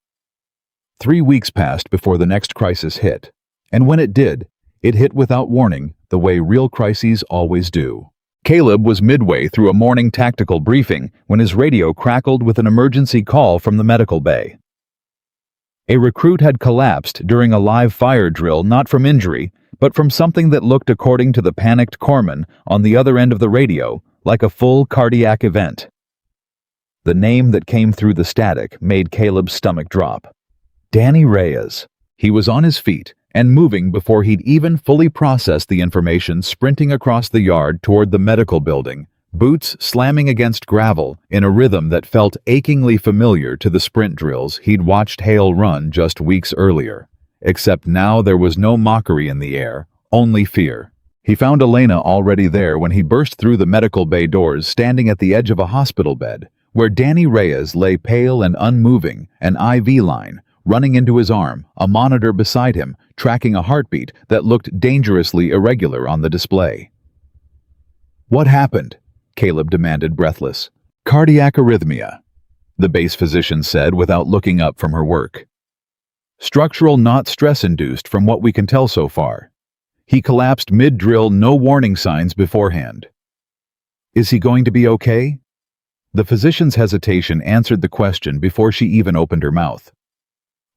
3 weeks passed before the next crisis hit, and when it did, it hit without warning, the way real crises always do. Caleb was midway through a morning tactical briefing when his radio crackled with an emergency call from the medical bay. A recruit had collapsed during a live fire drill, not from injury, but from something that looked, according to the panicked corpsman on the other end of the radio, like a full cardiac event. The name that came through the static made Caleb's stomach drop. Danny Reyes. He was on his feet and moving before he'd even fully processed the information, sprinting across the yard toward the medical building, boots slamming against gravel in a rhythm that felt achingly familiar to the sprint drills he'd watched Hale run just weeks earlier. Except now there was no mockery in the air, only fear. He found Elena already there when he burst through the medical bay doors, standing at the edge of a hospital bed, where Danny Reyes lay pale and unmoving, an IV line running into his arm, a monitor beside him, tracking a heartbeat that looked dangerously irregular on the display. "What happened?" Caleb demanded, breathless. "Cardiac arrhythmia," the base physician said without looking up from her work. "Structural, not stress-induced from what we can tell so far. He collapsed mid-drill, no warning signs beforehand." "Is he going to be okay?" The physician's hesitation answered the question before she even opened her mouth.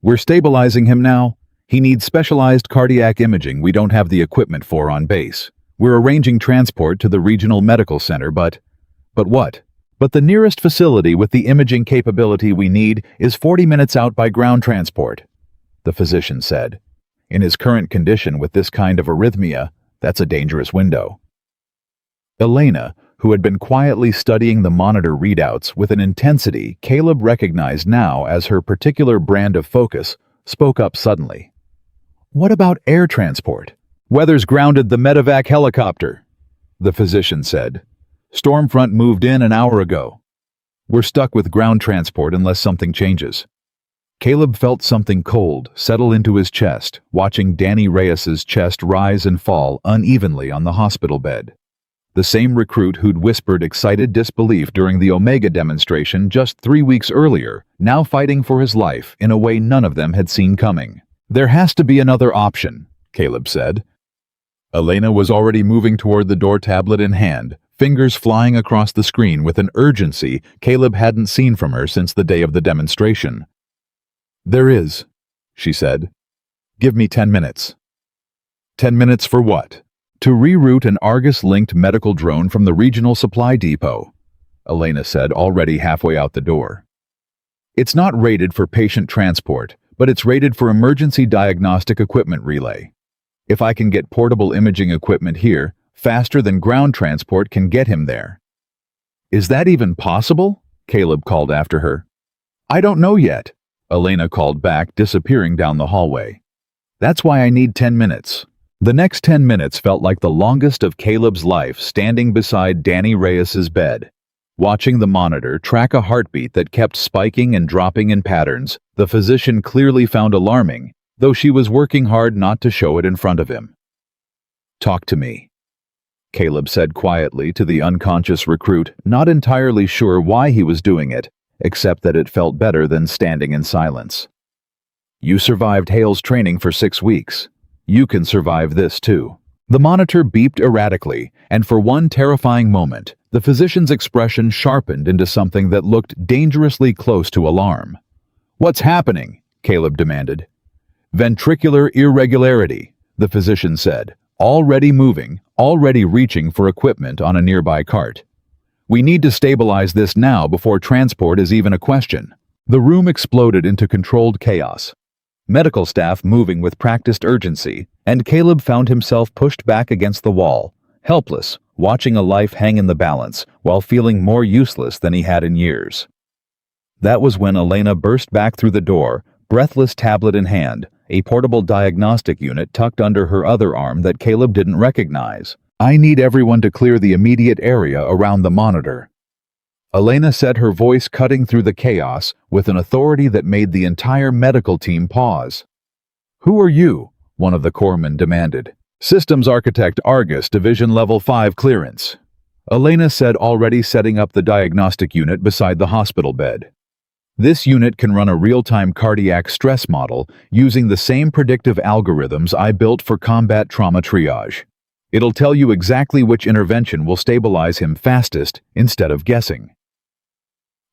"We're stabilizing him now. He needs specialized cardiac imaging we don't have the equipment for on base. We're arranging transport to the regional medical center, but what? But the nearest facility with the imaging capability we need is 40 minutes out by ground transport," the physician said. "In his current condition with this kind of arrhythmia, that's a dangerous window." Elena, who had been quietly studying the monitor readouts with an intensity Caleb recognized now as her particular brand of focus, spoke up suddenly. "What about air transport?" "Weather's grounded the medevac helicopter," the physician said. "Stormfront moved in an hour ago. We're stuck with ground transport unless something changes." Caleb felt something cold settle into his chest, watching Danny Reyes's chest rise and fall unevenly on the hospital bed. The same recruit who'd whispered excited disbelief during the Omega demonstration just 3 weeks earlier, now fighting for his life in a way none of them had seen coming. "There has to be another option," Caleb said. Elena was already moving toward the door, tablet in hand, fingers flying across the screen with an urgency Caleb hadn't seen from her since the day of the demonstration. "There is," she said. "Give me 10 minutes. 10 minutes for what?" "To reroute an Argus-linked medical drone from the regional supply depot," Elena said, already halfway out the door. "It's not rated for patient transport, but it's rated for emergency diagnostic equipment relay. If I can get portable imaging equipment here, faster than ground transport can get him there." "Is that even possible?" Caleb called after her. "I don't know yet," Elena called back, disappearing down the hallway. "That's why I need 10 minutes. The next 10 minutes felt like the longest of Caleb's life, standing beside Danny Reyes's bed, watching the monitor track a heartbeat that kept spiking and dropping in patterns the physician clearly found alarming, though she was working hard not to show it in front of him. "Talk to me," Caleb said quietly to the unconscious recruit, not entirely sure why he was doing it, except that it felt better than standing in silence. "You survived Hale's training for 6 weeks. You can survive this too." The monitor beeped erratically, and for one terrifying moment, the physician's expression sharpened into something that looked dangerously close to alarm. "What's happening?" Caleb demanded. "Ventricular irregularity," the physician said, already moving, already reaching for equipment on a nearby cart. "We need to stabilize this now before transport is even a question." The room exploded into controlled chaos. Medical staff moving with practiced urgency, and Caleb found himself pushed back against the wall, helpless, watching a life hang in the balance while feeling more useless than he had in years. That was when Elena burst back through the door, breathless tablet in hand, a portable diagnostic unit tucked under her other arm that Caleb didn't recognize. "I need everyone to clear the immediate area around the monitor," Elena said, her voice cutting through the chaos with an authority that made the entire medical team pause. "Who are you?" one of the corpsmen demanded. "Systems Architect Argus, Division Level 5 clearance," Elena said, already setting up the diagnostic unit beside the hospital bed. "This unit can run a real-time cardiac stress model using the same predictive algorithms I built for combat trauma triage. It'll tell you exactly which intervention will stabilize him fastest instead of guessing."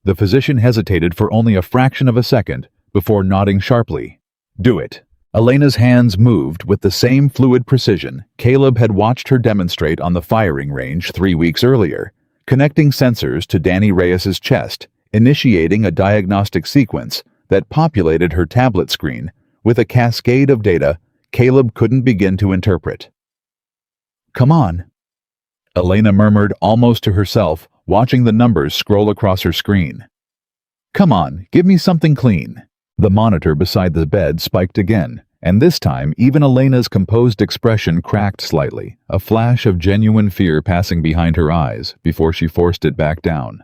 The physician hesitated for only a fraction of a second before nodding sharply. "Do it." Elena's hands moved with the same fluid precision Caleb had watched her demonstrate on the firing range 3 weeks earlier, connecting sensors to Danny Reyes's chest, initiating a diagnostic sequence that populated her tablet screen with a cascade of data Caleb couldn't begin to interpret. "Come on," Elena murmured almost to herself, watching the numbers scroll across her screen. "Come on, give me something clean." The monitor beside the bed spiked again, and this time even Elena's composed expression cracked slightly, a flash of genuine fear passing behind her eyes before she forced it back down.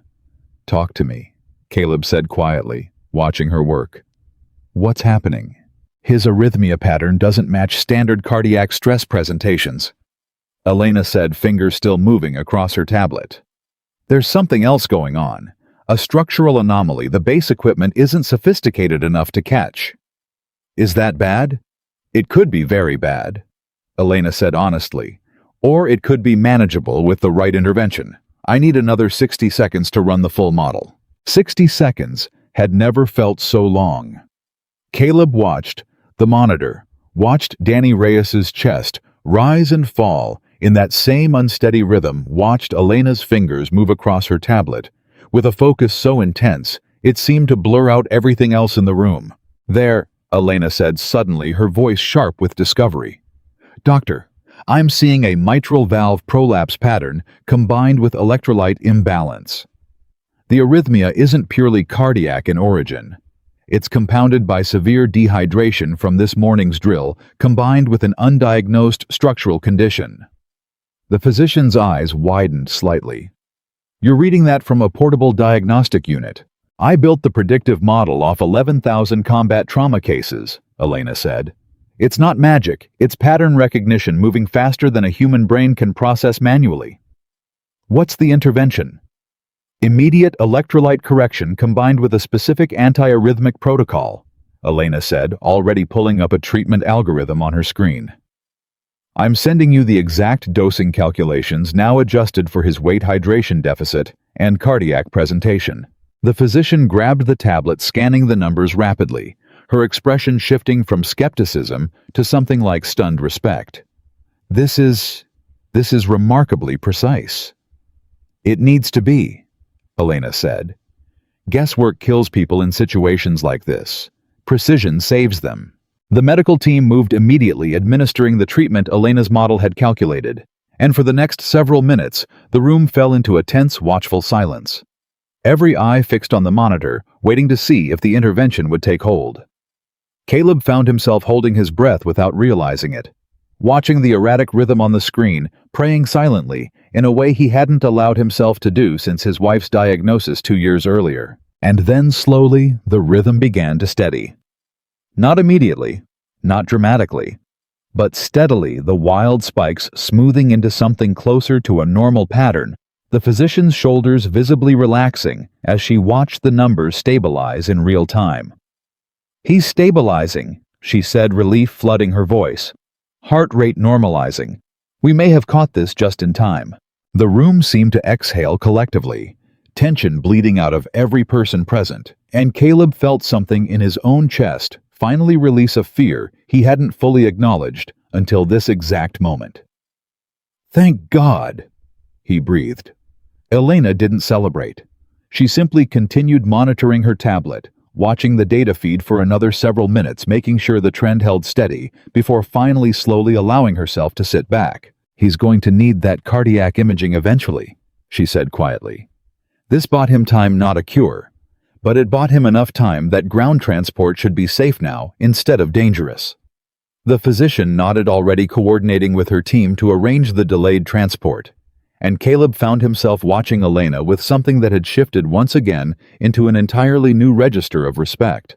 "Talk to me," Caleb said quietly, watching her work. "What's happening?" "His arrhythmia pattern doesn't match standard cardiac stress presentations," Elena said, fingers still moving across her tablet. "There's something else going on. A structural anomaly the base equipment isn't sophisticated enough to catch." "Is that bad?" "It could be very bad," Elena said honestly. "Or it could be manageable with the right intervention. I need another 60 seconds to run the full model." 60 seconds had never felt so long. Caleb watched the monitor, watched Danny Reyes's chest rise and fall in that same unsteady rhythm, watched Elena's fingers move across her tablet, with a focus so intense it seemed to blur out everything else in the room. "There," Elena said suddenly, her voice sharp with discovery. "Doctor, I'm seeing a mitral valve prolapse pattern combined with electrolyte imbalance. The arrhythmia isn't purely cardiac in origin. It's compounded by severe dehydration from this morning's drill combined with an undiagnosed structural condition." The physician's eyes widened slightly. "You're reading that from a portable diagnostic unit. I built the predictive model off 11,000 combat trauma cases," Elena said. "It's not magic, it's pattern recognition moving faster than a human brain can process manually." "What's the intervention?" "Immediate electrolyte correction combined with a specific anti-arrhythmic protocol," Elena said, already pulling up a treatment algorithm on her screen. "I'm sending you the exact dosing calculations now adjusted for his weight hydration deficit and cardiac presentation." The physician grabbed the tablet, scanning the numbers rapidly, her expression shifting from skepticism to something like stunned respect. This is remarkably precise." "It needs to be," Elena said. "Guesswork kills people in situations like this. Precision saves them." The medical team moved immediately, administering the treatment Elena's model had calculated, and for the next several minutes, the room fell into a tense, watchful silence. Every eye fixed on the monitor, waiting to see if the intervention would take hold. Caleb found himself holding his breath without realizing it, watching the erratic rhythm on the screen, praying silently, in a way he hadn't allowed himself to do since his wife's diagnosis 2 years earlier. And then slowly, the rhythm began to steady. Not immediately, not dramatically, but steadily, the wild spikes smoothing into something closer to a normal pattern, the physician's shoulders visibly relaxing as she watched the numbers stabilize in real time. "He's stabilizing," she said, relief flooding her voice. "Heart rate normalizing. We may have caught this just in time. The room seemed to exhale collectively, tension bleeding out of every person present, and Caleb felt something in his own chest finally release a fear he hadn't fully acknowledged until this exact moment. "Thank God!" he breathed. Elena didn't celebrate. She simply continued monitoring her tablet, watching the data feed for another several minutes, making sure the trend held steady, before finally slowly allowing herself to sit back. "He's going to need that cardiac imaging eventually," she said quietly. This bought him time, not a cure, but it bought him enough time that ground transport should be safe now instead of dangerous. The physician nodded, already coordinating with her team to arrange the delayed transport, and Caleb found himself watching Elena with something that had shifted once again into an entirely new register of respect.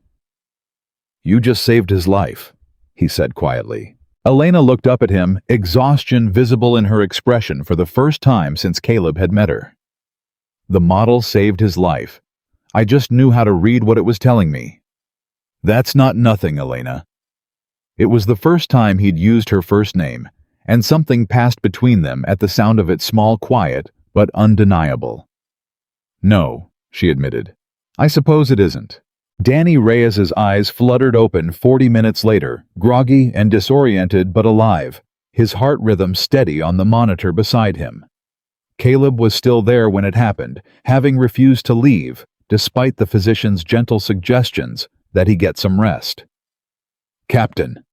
"You just saved his life," he said quietly. Elena looked up at him, exhaustion visible in her expression for the first time since Caleb had met her. "The model saved his life. I just knew how to read what it was telling me." "That's not nothing, Elena." It was the first time he'd used her first name, and something passed between them at the sound of it, small, quiet, but undeniable. "No," she admitted. "I suppose it isn't." Danny Reyes's eyes fluttered open 40 minutes later, groggy and disoriented but alive, his heart rhythm steady on the monitor beside him. Caleb was still there when it happened, having refused to leave, despite the physician's gentle suggestions that he get some rest. "Captain,"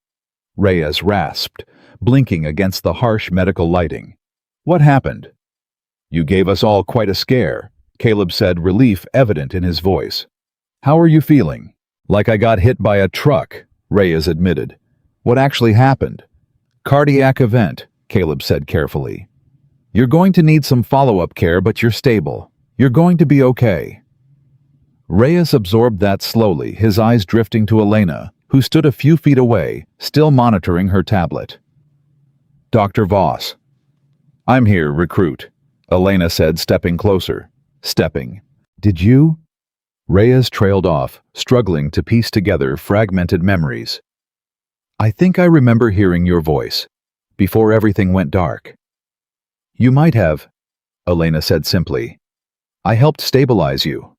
Reyes rasped, blinking against the harsh medical lighting. "What happened?" "You gave us all quite a scare," Caleb said, relief evident in his voice. "How are you feeling?" "Like I got hit by a truck," Reyes admitted. "What actually happened?" "Cardiac event," Caleb said carefully. "You're going to need some follow-up care, but you're stable. You're going to be okay." Reyes absorbed that slowly, his eyes drifting to Elena, who stood a few feet away, still monitoring her tablet. "Dr. Voss." "I'm here, recruit," Elena said, stepping closer. "Did you?" Reyes trailed off, struggling to piece together fragmented memories. "I think I remember hearing your voice, before everything went dark." "You might have," Elena said simply. "I helped stabilize you."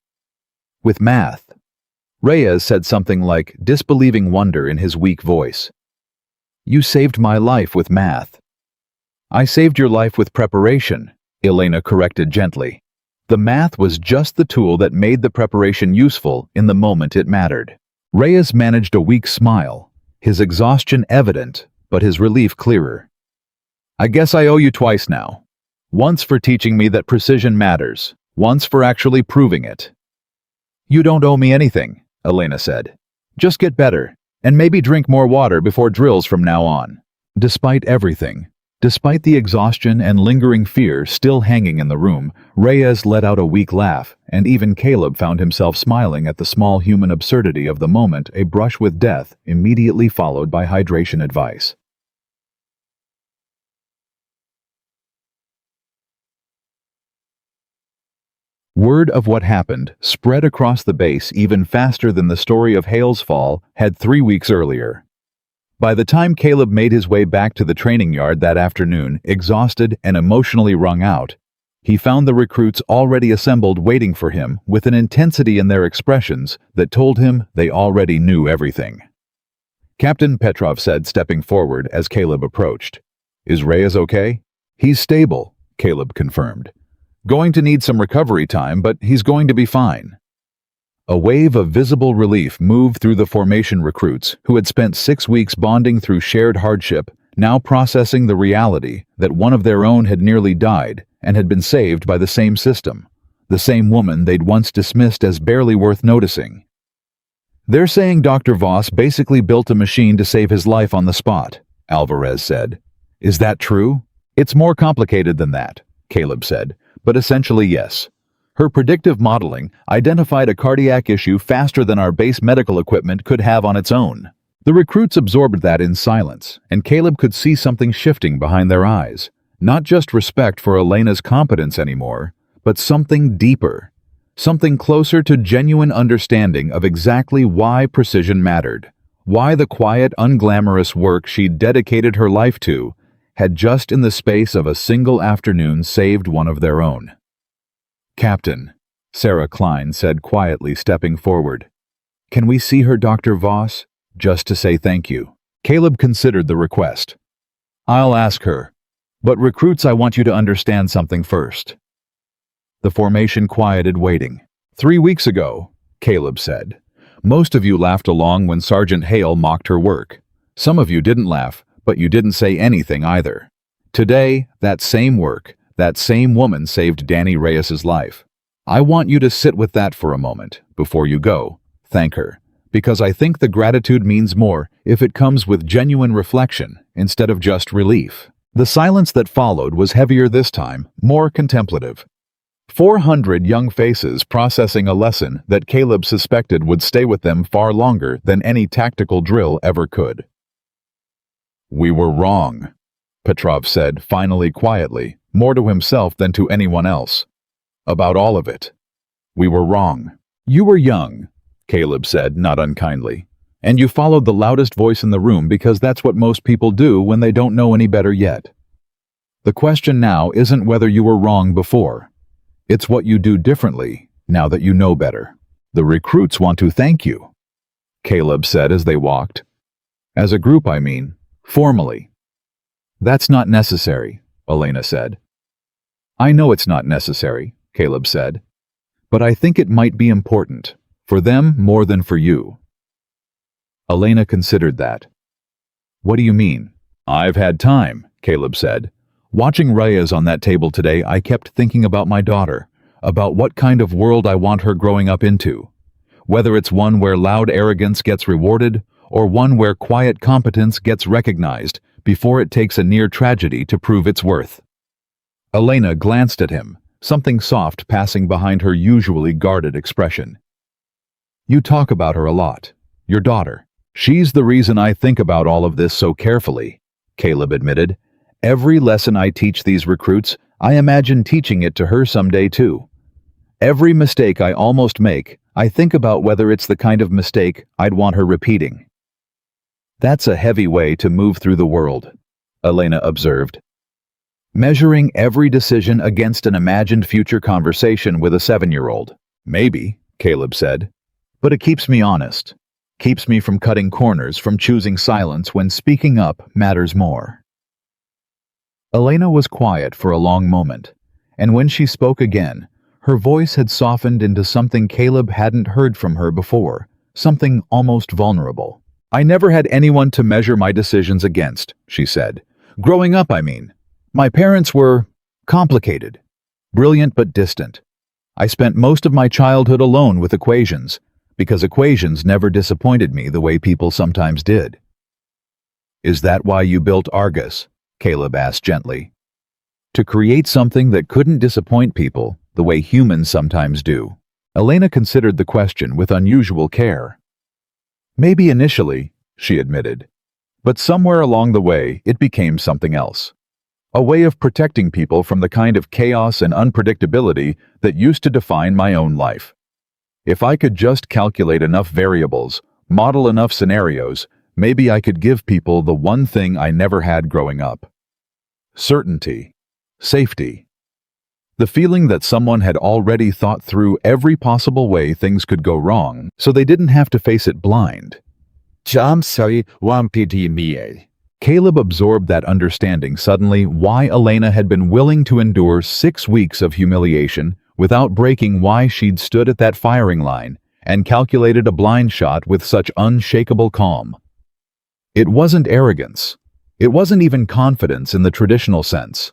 "With math." Reyes said something like disbelieving wonder in his weak voice. "You saved my life with math." "I saved your life with preparation," Elena corrected gently. The math was just the tool that made the preparation useful in the moment it mattered. Reyes managed a weak smile, his exhaustion evident, but his relief clearer. "I guess I owe you twice now. Once for teaching me that precision matters, once for actually proving it." "You don't owe me anything," Elena said. "Just get better, and maybe drink more water before drills from now on." Despite everything, despite the exhaustion and lingering fear still hanging in the room, Reyes let out a weak laugh, and even Caleb found himself smiling at the small human absurdity of the moment, a brush with death immediately followed by hydration advice. Word of what happened spread across the base even faster than the story of Hale's fall had 3 weeks earlier. By the time Caleb made his way back to the training yard that afternoon, exhausted and emotionally wrung out, he found the recruits already assembled waiting for him with an intensity in their expressions that told him they already knew everything. "Captain," Petrov said, stepping forward as Caleb approached. "Is Reyes okay?" "He's stable," Caleb confirmed. "Going to need some recovery time, but he's going to be fine." A wave of visible relief moved through the formation recruits who had spent 6 weeks bonding through shared hardship, now processing the reality that one of their own had nearly died and had been saved by the same system, the same woman they'd once dismissed as barely worth noticing. "They're saying Dr. Voss basically built a machine to save his life on the spot," Alvarez said. "Is that true?" "It's more complicated than that," Caleb said, "but essentially yes. Her predictive modeling identified a cardiac issue faster than our base medical equipment could have on its own." The recruits absorbed that in silence, and Caleb could see something shifting behind their eyes. Not just respect for Elena's competence anymore, but something deeper. Something closer to genuine understanding of exactly why precision mattered. Why the quiet, unglamorous work she'd dedicated her life to had just in the space of a single afternoon saved one of their own. "Captain," Sarah Klein said quietly, stepping forward. "Can we see her, Dr. Voss? Just to say thank you." Caleb considered the request. "I'll ask her. But recruits, I want you to understand something first." The formation quieted, waiting. 3 weeks ago," Caleb said, "most of you laughed along when Sergeant Hale mocked her work. Some of you didn't laugh, but you didn't say anything either. Today, that same work, that same woman saved Danny Reyes's life. I want you to sit with that for a moment, before you go. Thank her, because I think the gratitude means more if it comes with genuine reflection instead of just relief." The silence that followed was heavier this time, more contemplative. 400 young faces processing a lesson that Caleb suspected would stay with them far longer than any tactical drill ever could. "We were wrong," Petrov said, finally quietly, more to himself than to anyone else. "About all of it. We were wrong." "You were young," Caleb said, not unkindly, "and you followed the loudest voice in the room because that's what most people do when they don't know any better yet. The question now isn't whether you were wrong before. It's what you do differently now that you know better. The recruits want to thank you," Caleb said as they walked. "As a group, I mean, formally." "That's not necessary," Elena said. "I know it's not necessary," Caleb said, "but I think it might be important, for them more than for you." Elena considered that. "What do you mean?" "I've had time," Caleb said. "Watching Reyes on that table today, I kept thinking about my daughter, about what kind of world I want her growing up into. Whether it's one where loud arrogance gets rewarded, or one where quiet competence gets recognized before it takes a near tragedy to prove its worth." Elena glanced at him, something soft passing behind her usually guarded expression. "You talk about her a lot, your daughter. She's the reason I think about all of this so carefully," Caleb admitted. "Every lesson I teach these recruits, I imagine teaching it to her someday too. Every mistake I almost make, I think about whether it's the kind of mistake I'd want her repeating." "That's a heavy way to move through the world," Elena observed. "Measuring every decision against an imagined future conversation with a 7-year-old. Maybe," Caleb said. "But it keeps me honest. Keeps me from cutting corners, from choosing silence when speaking up matters more." Elena was quiet for a long moment, and when she spoke again, her voice had softened into something Caleb hadn't heard from her before, something almost vulnerable. "I never had anyone to measure my decisions against," she said. "Growing up, I mean. My parents were complicated, brilliant but distant. I spent most of my childhood alone with equations, because equations never disappointed me the way people sometimes did." "Is that why you built Argus?" Caleb asked gently. "To create something that couldn't disappoint people the way humans sometimes do." Elena considered the question with unusual care. "Maybe initially," she admitted, "but somewhere along the way it became something else. A way of protecting people from the kind of chaos and unpredictability that used to define my own life. If I could just calculate enough variables, model enough scenarios, maybe I could give people the one thing I never had growing up. Certainty. Safety. The feeling that someone had already thought through every possible way things could go wrong, so they didn't have to face it blind." I'm sorry, 1 Caleb absorbed that understanding suddenly why Elena had been willing to endure 6 weeks of humiliation without breaking, why she'd stood at that firing line and calculated a blind shot with such unshakable calm. It wasn't arrogance. It wasn't even confidence in the traditional sense.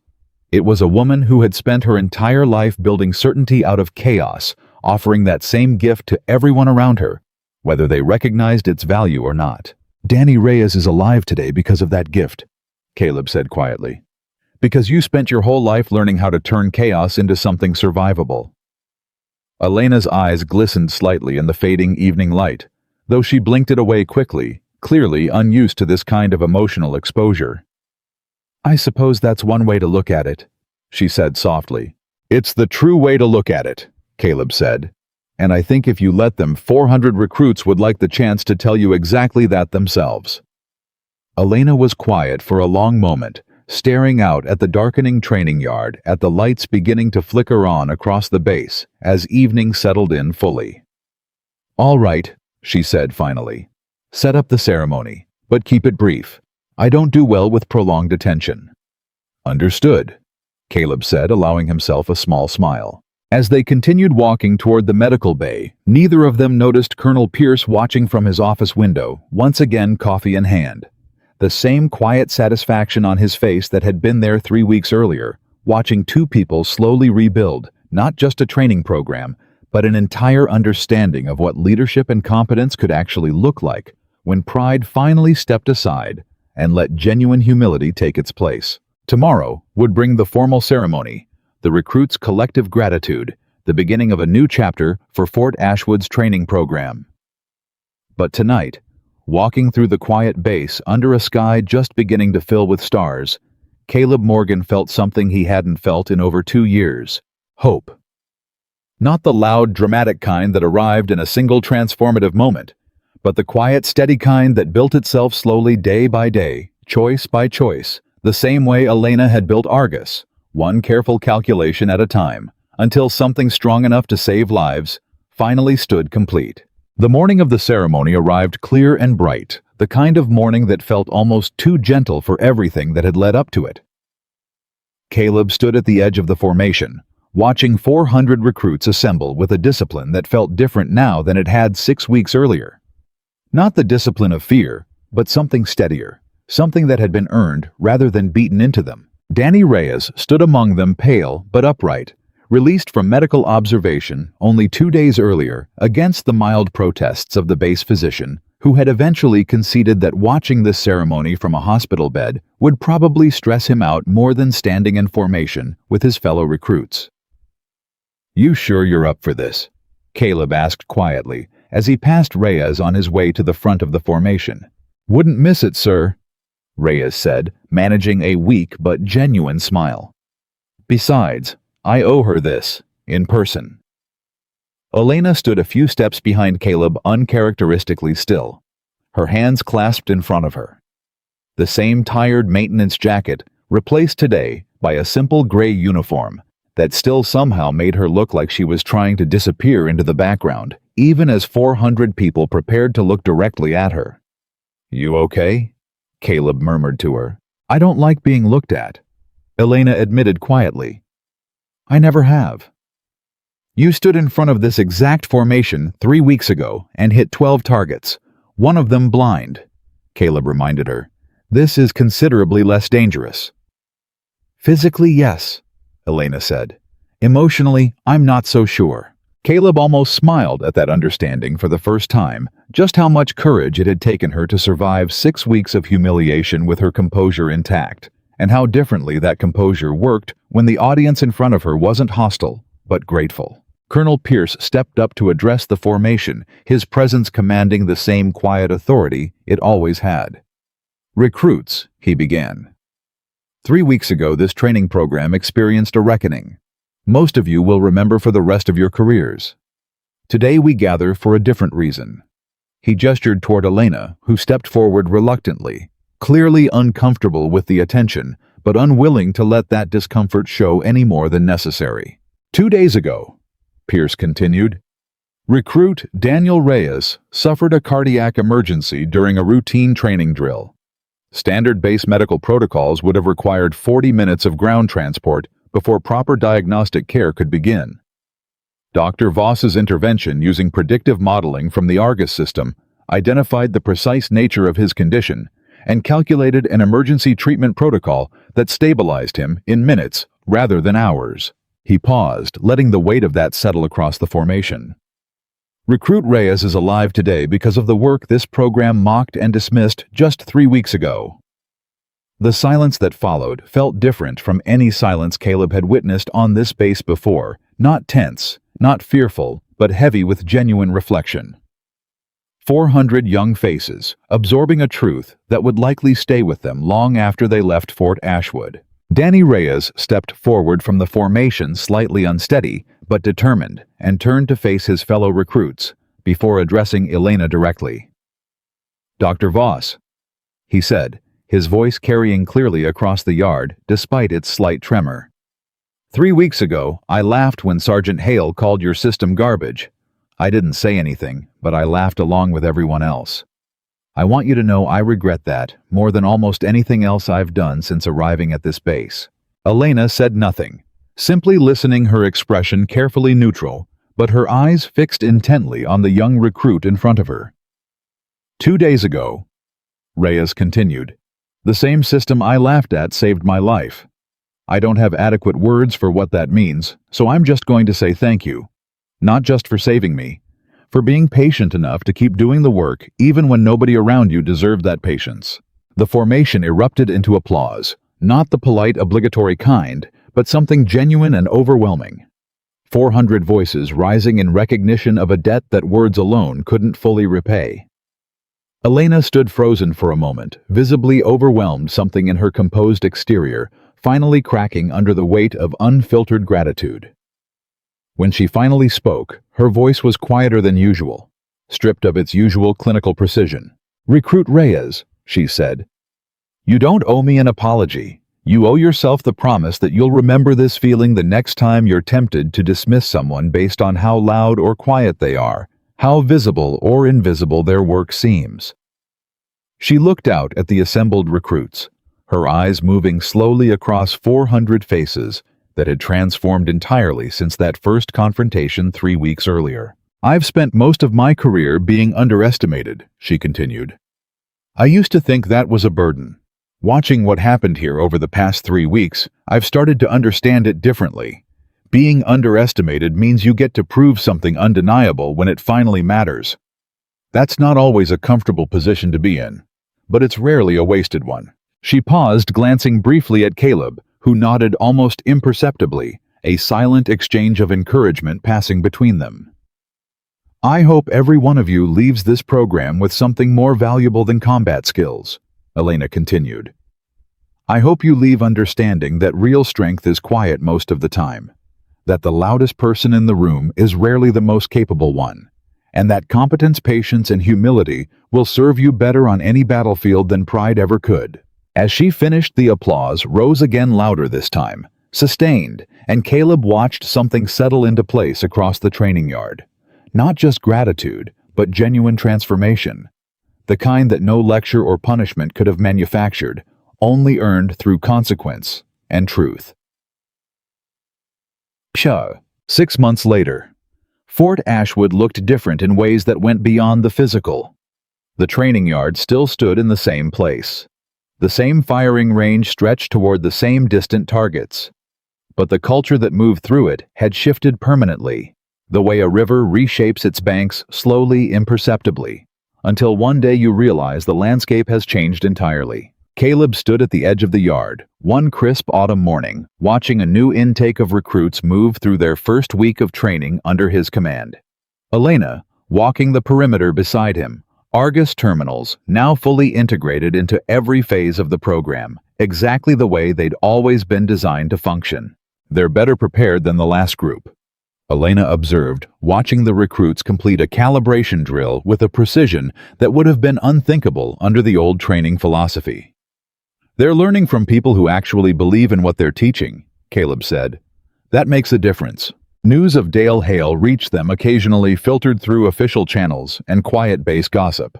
It was a woman who had spent her entire life building certainty out of chaos, offering that same gift to everyone around her, whether they recognized its value or not. "Danny Reyes is alive today because of that gift," Caleb said quietly. "Because you spent your whole life learning how to turn chaos into something survivable." Elena's eyes glistened slightly in the fading evening light, though she blinked it away quickly, clearly unused to this kind of emotional exposure. "I suppose that's one way to look at it," she said softly. "It's the true way to look at it," Caleb said. "And I think if you let them, 400 recruits would like the chance to tell you exactly that themselves." Elena was quiet for a long moment, staring out at the darkening training yard at the lights beginning to flicker on across the base as evening settled in fully. "All right," she said finally. "Set up the ceremony, but keep it brief. I don't do well with prolonged attention." "Understood," Caleb said, allowing himself a small smile. As they continued walking toward the medical bay, neither of them noticed Colonel Pierce watching from his office window, once again coffee in hand. The same quiet satisfaction on his face that had been there 3 weeks earlier, watching two people slowly rebuild, not just a training program, but an entire understanding of what leadership and competence could actually look like when pride finally stepped aside and let genuine humility take its place. Tomorrow would bring the formal ceremony, the recruits' collective gratitude, the beginning of a new chapter for Fort Ashwood's training program. But tonight, walking through the quiet base under a sky just beginning to fill with stars, Caleb Morgan felt something he hadn't felt in over 2 years: hope. Not the loud, dramatic kind that arrived in a single transformative moment, but the quiet, steady kind that built itself slowly day by day, choice by choice, the same way Elena had built Argus, one careful calculation at a time, until something strong enough to save lives finally stood complete. The morning of the ceremony arrived clear and bright, the kind of morning that felt almost too gentle for everything that had led up to it. Caleb stood at the edge of the formation, watching 400 recruits assemble with a discipline that felt different now than it had 6 weeks earlier. Not the discipline of fear, but something steadier, something that had been earned rather than beaten into them. Danny Reyes stood among them, pale but upright, released from medical observation only 2 days earlier against the mild protests of the base physician, who had eventually conceded that watching this ceremony from a hospital bed would probably stress him out more than standing in formation with his fellow recruits. "You sure you're up for this?" Caleb asked quietly as he passed Reyes on his way to the front of the formation. "Wouldn't miss it, sir," Reyes said, managing a weak but genuine smile. "Besides, I owe her this, in person." Elena stood a few steps behind Caleb, uncharacteristically still, her hands clasped in front of her. The same tired maintenance jacket, replaced today by a simple gray uniform that still somehow made her look like she was trying to disappear into the background, even as 400 people prepared to look directly at her. "You okay?" Caleb murmured to her. "I don't like being looked at," Elena admitted quietly. "I never have." "You stood in front of this exact formation 3 weeks ago and hit 12 targets, one of them blind," Caleb reminded her. "This is considerably less dangerous." "Physically, yes," Elena said. "Emotionally, I'm not so sure." Caleb almost smiled at that understanding for the first time, just how much courage it had taken her to survive 6 weeks of humiliation with her composure intact, and how differently that composure worked when the audience in front of her wasn't hostile, but grateful. Colonel Pierce stepped up to address the formation, his presence commanding the same quiet authority it always had. "Recruits," he began. "3 weeks ago, this training program experienced a reckoning. Most of you will remember for the rest of your careers. Today we gather for a different reason." He gestured toward Elena, who stepped forward reluctantly, clearly uncomfortable with the attention, but unwilling to let that discomfort show any more than necessary. "2 days ago," Pierce continued, "recruit Daniel Reyes suffered a cardiac emergency during a routine training drill. Standard base medical protocols would have required 40 minutes of ground transport before proper diagnostic care could begin. Dr. Voss's intervention using predictive modeling from the Argus system identified the precise nature of his condition and calculated an emergency treatment protocol that stabilized him in minutes rather than hours." He paused, letting the weight of that settle across the formation. "Recruit Reyes is alive today because of the work this program mocked and dismissed just 3 weeks ago." The silence that followed felt different from any silence Caleb had witnessed on this base before, not tense, not fearful, but heavy with genuine reflection. 400 young faces, absorbing a truth that would likely stay with them long after they left Fort Ashwood. Danny Reyes stepped forward from the formation, slightly unsteady, but determined, and turned to face his fellow recruits, before addressing Elena directly. "Dr. Voss," he said, his voice carrying clearly across the yard despite its slight tremor. 3 weeks ago, I laughed when Sergeant Hale called your system garbage. I didn't say anything, but I laughed along with everyone else. I want you to know I regret that more than almost anything else I've done since arriving at this base." Elena said nothing, simply listening, her expression carefully neutral, but her eyes fixed intently on the young recruit in front of her. 2 days ago, Reyes continued, the same system I laughed at saved my life. I don't have adequate words for what that means, so I'm just going to say thank you. Not just for saving me, for being patient enough to keep doing the work even when nobody around you deserved that patience. The formation erupted into applause, not the polite, obligatory kind, but something genuine and overwhelming. 400 voices rising in recognition of a debt that words alone couldn't fully repay. Elena stood frozen for a moment, visibly overwhelmed, something in her composed exterior finally cracking under the weight of unfiltered gratitude. When she finally spoke, her voice was quieter than usual, stripped of its usual clinical precision. "Recruit Reyes," she said, "you don't owe me an apology. You owe yourself the promise that you'll remember this feeling the next time you're tempted to dismiss someone based on how loud or quiet they are, how visible or invisible their work seems." She looked out at the assembled recruits, her eyes moving slowly across 400 faces that had transformed entirely since that first confrontation 3 weeks earlier. "I've spent most of my career being underestimated," she continued. "I used to think that was a burden. Watching what happened here over the past 3 weeks, I've started to understand it differently. Being underestimated means you get to prove something undeniable when it finally matters. That's not always a comfortable position to be in, but it's rarely a wasted one." She paused, glancing briefly at Caleb, who nodded almost imperceptibly, a silent exchange of encouragement passing between them. "I hope every one of you leaves this program with something more valuable than combat skills," Elena continued. "I hope you leave understanding that real strength is quiet most of the time, that the loudest person in the room is rarely the most capable one, and that competence, patience, and humility will serve you better on any battlefield than pride ever could." As she finished, the applause rose again, louder this time, sustained, and Caleb watched something settle into place across the training yard. Not just gratitude, but genuine transformation. The kind that no lecture or punishment could have manufactured, only earned through consequence and truth. 6 months later, Fort Ashwood looked different in ways that went beyond the physical. The training yard still stood in the same place. The same firing range stretched toward the same distant targets. But the culture that moved through it had shifted permanently, the way a river reshapes its banks slowly, imperceptibly, until one day you realize the landscape has changed entirely. Caleb stood at the edge of the yard, one crisp autumn morning, watching a new intake of recruits move through their first week of training under his command. Elena, walking the perimeter beside him, Argus terminals now fully integrated into every phase of the program, exactly the way they'd always been designed to function. "They're better prepared than the last group," Elena observed, watching the recruits complete a calibration drill with a precision that would have been unthinkable under the old training philosophy. "They're learning from people who actually believe in what they're teaching," Caleb said. "That makes a difference." News of Dale Hale reached them occasionally, filtered through official channels and quiet base gossip.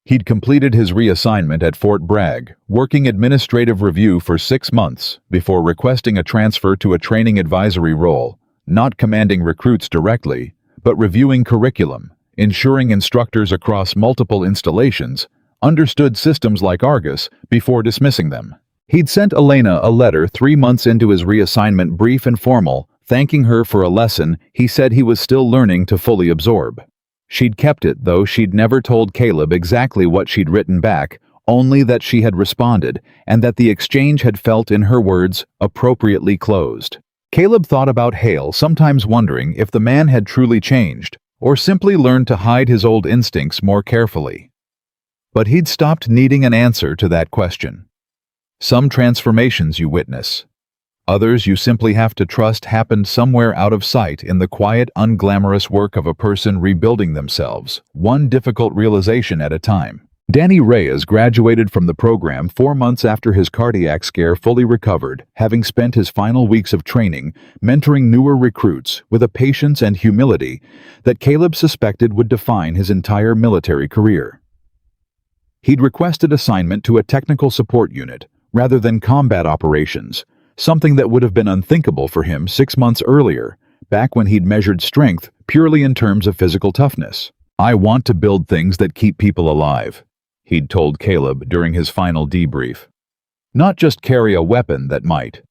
He'd completed his reassignment at Fort Bragg, working administrative review for 6 months before requesting a transfer to a training advisory role, not commanding recruits directly, but reviewing curriculum, ensuring instructors across multiple installations understood systems like Argus before dismissing them. He'd sent Elena a letter 3 months into his reassignment, brief and formal, thanking her for a lesson he said he was still learning to fully absorb. She'd kept it, though she'd never told Caleb exactly what she'd written back, only that she had responded, and that the exchange had felt, in her words, appropriately closed. Caleb thought about Hale, sometimes wondering if the man had truly changed, or simply learned to hide his old instincts more carefully. But he'd stopped needing an answer to that question. Some transformations you witness. Others you simply have to trust happened somewhere out of sight in the quiet, unglamorous work of a person rebuilding themselves, one difficult realization at a time. Danny Reyes graduated from the program 4 months after his cardiac scare fully recovered, having spent his final weeks of training mentoring newer recruits with a patience and humility that Caleb suspected would define his entire military career. He'd requested assignment to a technical support unit rather than combat operations, something that would have been unthinkable for him 6 months earlier, back when he'd measured strength purely in terms of physical toughness. "I want to build things that keep people alive," he'd told Caleb during his final debrief. "Not just carry a weapon that might."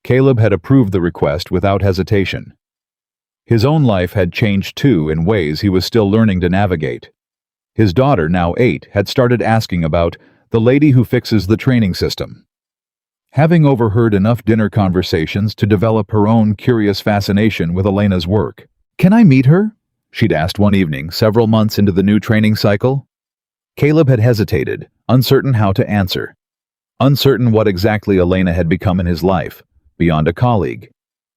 Caleb had approved the request without hesitation. His own life had changed too in ways he was still learning to navigate. His daughter, now 8, had started asking about the lady who fixes the training system. Having overheard enough dinner conversations to develop her own curious fascination with Elena's work. "Can I meet her?" she'd asked one evening, several months into the new training cycle. Caleb had hesitated, uncertain how to answer. Uncertain what exactly Elena had become in his life, beyond a colleague,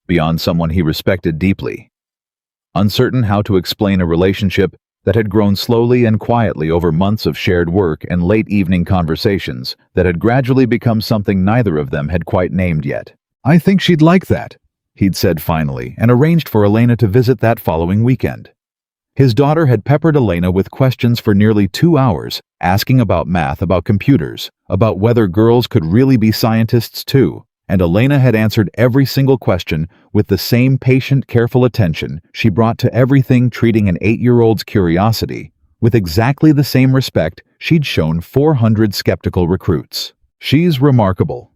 beyond someone he respected deeply. Uncertain how to explain a relationship that had grown slowly and quietly over months of shared work and late evening conversations that had gradually become something neither of them had quite named yet. "I think she'd like that," he'd said finally, and arranged for Elena to visit that following weekend. His daughter had peppered Elena with questions for nearly 2 hours, asking about math, about computers, about whether girls could really be scientists too, and Elena had answered every single question with the same patient, careful attention she brought to everything, treating an 8-year-old's curiosity with exactly the same respect she'd shown 400 skeptical recruits. "She's remarkable,"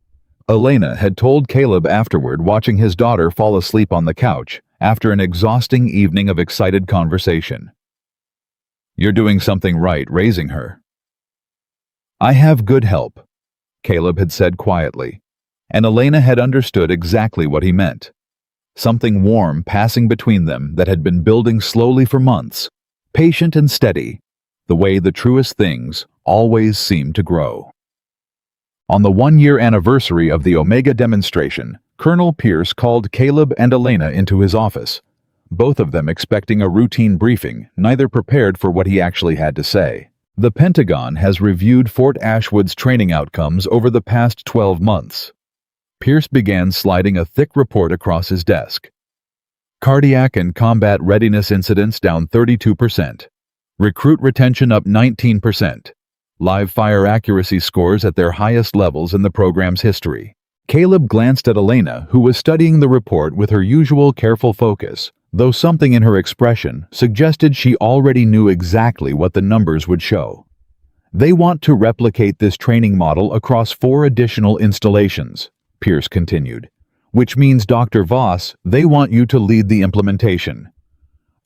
Elena had told Caleb afterward, watching his daughter fall asleep on the couch after an exhausting evening of excited conversation. "You're doing something right raising her." "I have good help," Caleb had said quietly, and Elena had understood exactly what he meant. Something warm passing between them that had been building slowly for months, patient and steady, the way the truest things always seem to grow. On the 1-year anniversary of the Omega demonstration, Colonel Pierce called Caleb and Elena into his office, both of them expecting a routine briefing, neither prepared for what he actually had to say. "The Pentagon has reviewed Fort Ashwood's training outcomes over the past 12 months. Pierce began sliding a thick report across his desk. Cardiac and combat readiness incidents down 32%. Recruit retention up 19%. Live fire accuracy scores at their highest levels in the program's history. Caleb glanced at Elena, who was studying the report with her usual careful focus, though something in her expression suggested she already knew exactly what the numbers would show. "They want to replicate this training model across 4 additional installations," Pierce continued, "which means, Dr. Voss, they want you to lead the implementation."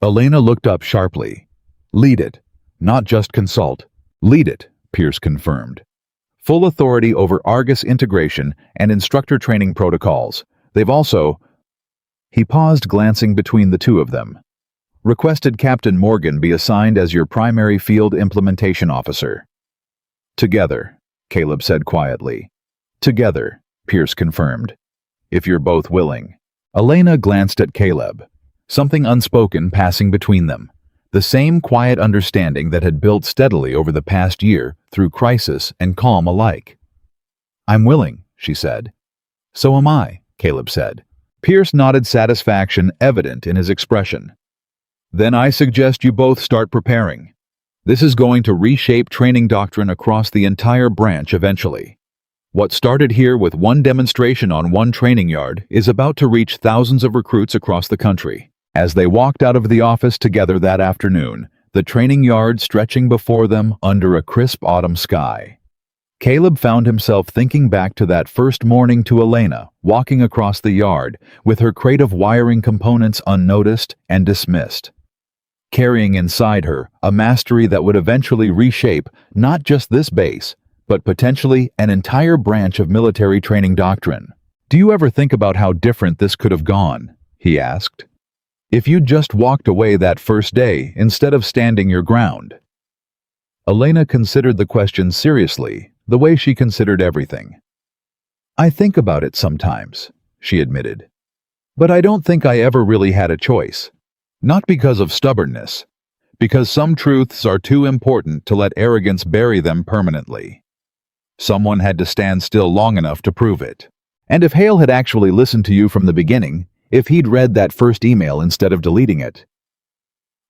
Elena looked up sharply. "Lead it, not just consult. Lead it," Pierce confirmed. "Full authority over Argus integration and instructor training protocols. They've also—" He paused, glancing between the two of them. "Requested Captain Morgan be assigned as your primary field implementation officer." "Together," Caleb said quietly. "Together," Pierce confirmed. "If you're both willing." Elena glanced at Caleb, something unspoken passing between them. The same quiet understanding that had built steadily over the past year through crisis and calm alike. "I'm willing," she said. "So am I," Caleb said. Pierce nodded, satisfaction evident in his expression. "Then I suggest you both start preparing. This is going to reshape training doctrine across the entire branch eventually. What started here with one demonstration on one training yard is about to reach thousands of recruits across the country." As they walked out of the office together that afternoon, the training yard stretching before them under a crisp autumn sky, Caleb found himself thinking back to that first morning to Elena, walking across the yard with her crate of wiring components unnoticed and dismissed, carrying inside her a mastery that would eventually reshape not just this base, but potentially an entire branch of military training doctrine. "Do you ever think about how different this could have gone?" he asked. "If you'd just walked away that first day instead of standing your ground?" Elena considered the question seriously, the way she considered everything. "I think about it sometimes," she admitted. "But I don't think I ever really had a choice. Not because of stubbornness. Because some truths are too important to let arrogance bury them permanently. Someone had to stand still long enough to prove it. And if Hale had actually listened to you from the beginning, if he'd read that first email instead of deleting it,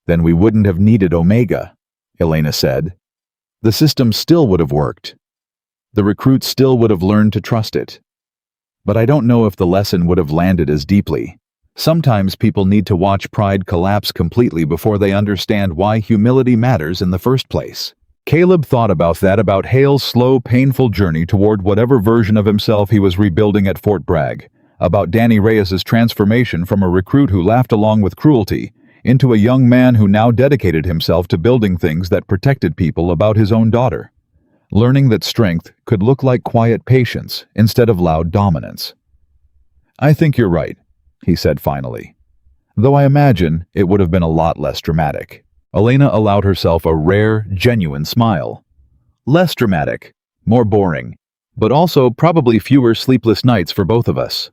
then we wouldn't have needed Omega, Elena said. The system still would have worked. The recruits still would have learned to trust it. But I don't know if the lesson would have landed as deeply. Sometimes people need to watch pride collapse completely before they understand why humility matters in the first place. Caleb thought about Hale's slow, painful journey toward whatever version of himself he was rebuilding at Fort Bragg, about Danny Reyes's transformation from a recruit who laughed along with cruelty into a young man who now dedicated himself to building things that protected people, about his own daughter, learning that strength could look like quiet patience instead of loud dominance. I think you're right, he said finally, though I imagine it would have been a lot less dramatic. Elena allowed herself a rare, genuine smile. Less dramatic, more boring, but also probably fewer sleepless nights for both of us.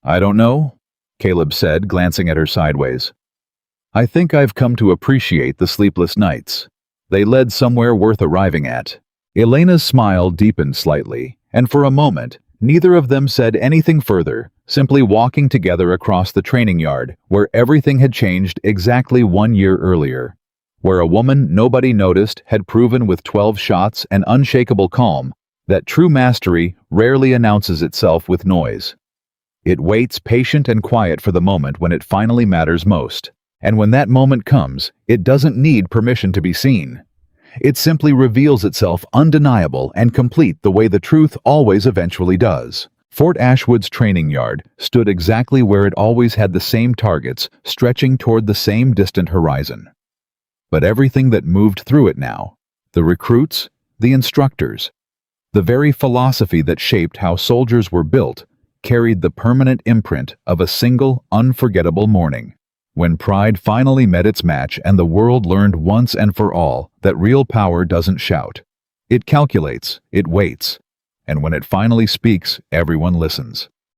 I don't know, Caleb said, glancing at her sideways. I think I've come to appreciate the sleepless nights. They led somewhere worth arriving at. Elena's smile deepened slightly, and for a moment, neither of them said anything further, simply walking together across the training yard, where everything had changed exactly 1 year earlier, where a woman nobody noticed had proven with 12 shots and unshakable calm that true mastery rarely announces itself with noise. It waits patient and quiet for the moment when it finally matters most. And when that moment comes, it doesn't need permission to be seen. It simply reveals itself undeniable and complete the way the truth always eventually does. Fort Ashwood's training yard stood exactly where it always had, the same targets stretching toward the same distant horizon. But everything that moved through it now, the recruits, the instructors, the very philosophy that shaped how soldiers were built, carried the permanent imprint of a single, unforgettable morning, when pride finally met its match and the world learned once and for all that real power doesn't shout. It calculates, it waits, and when it finally speaks, everyone listens.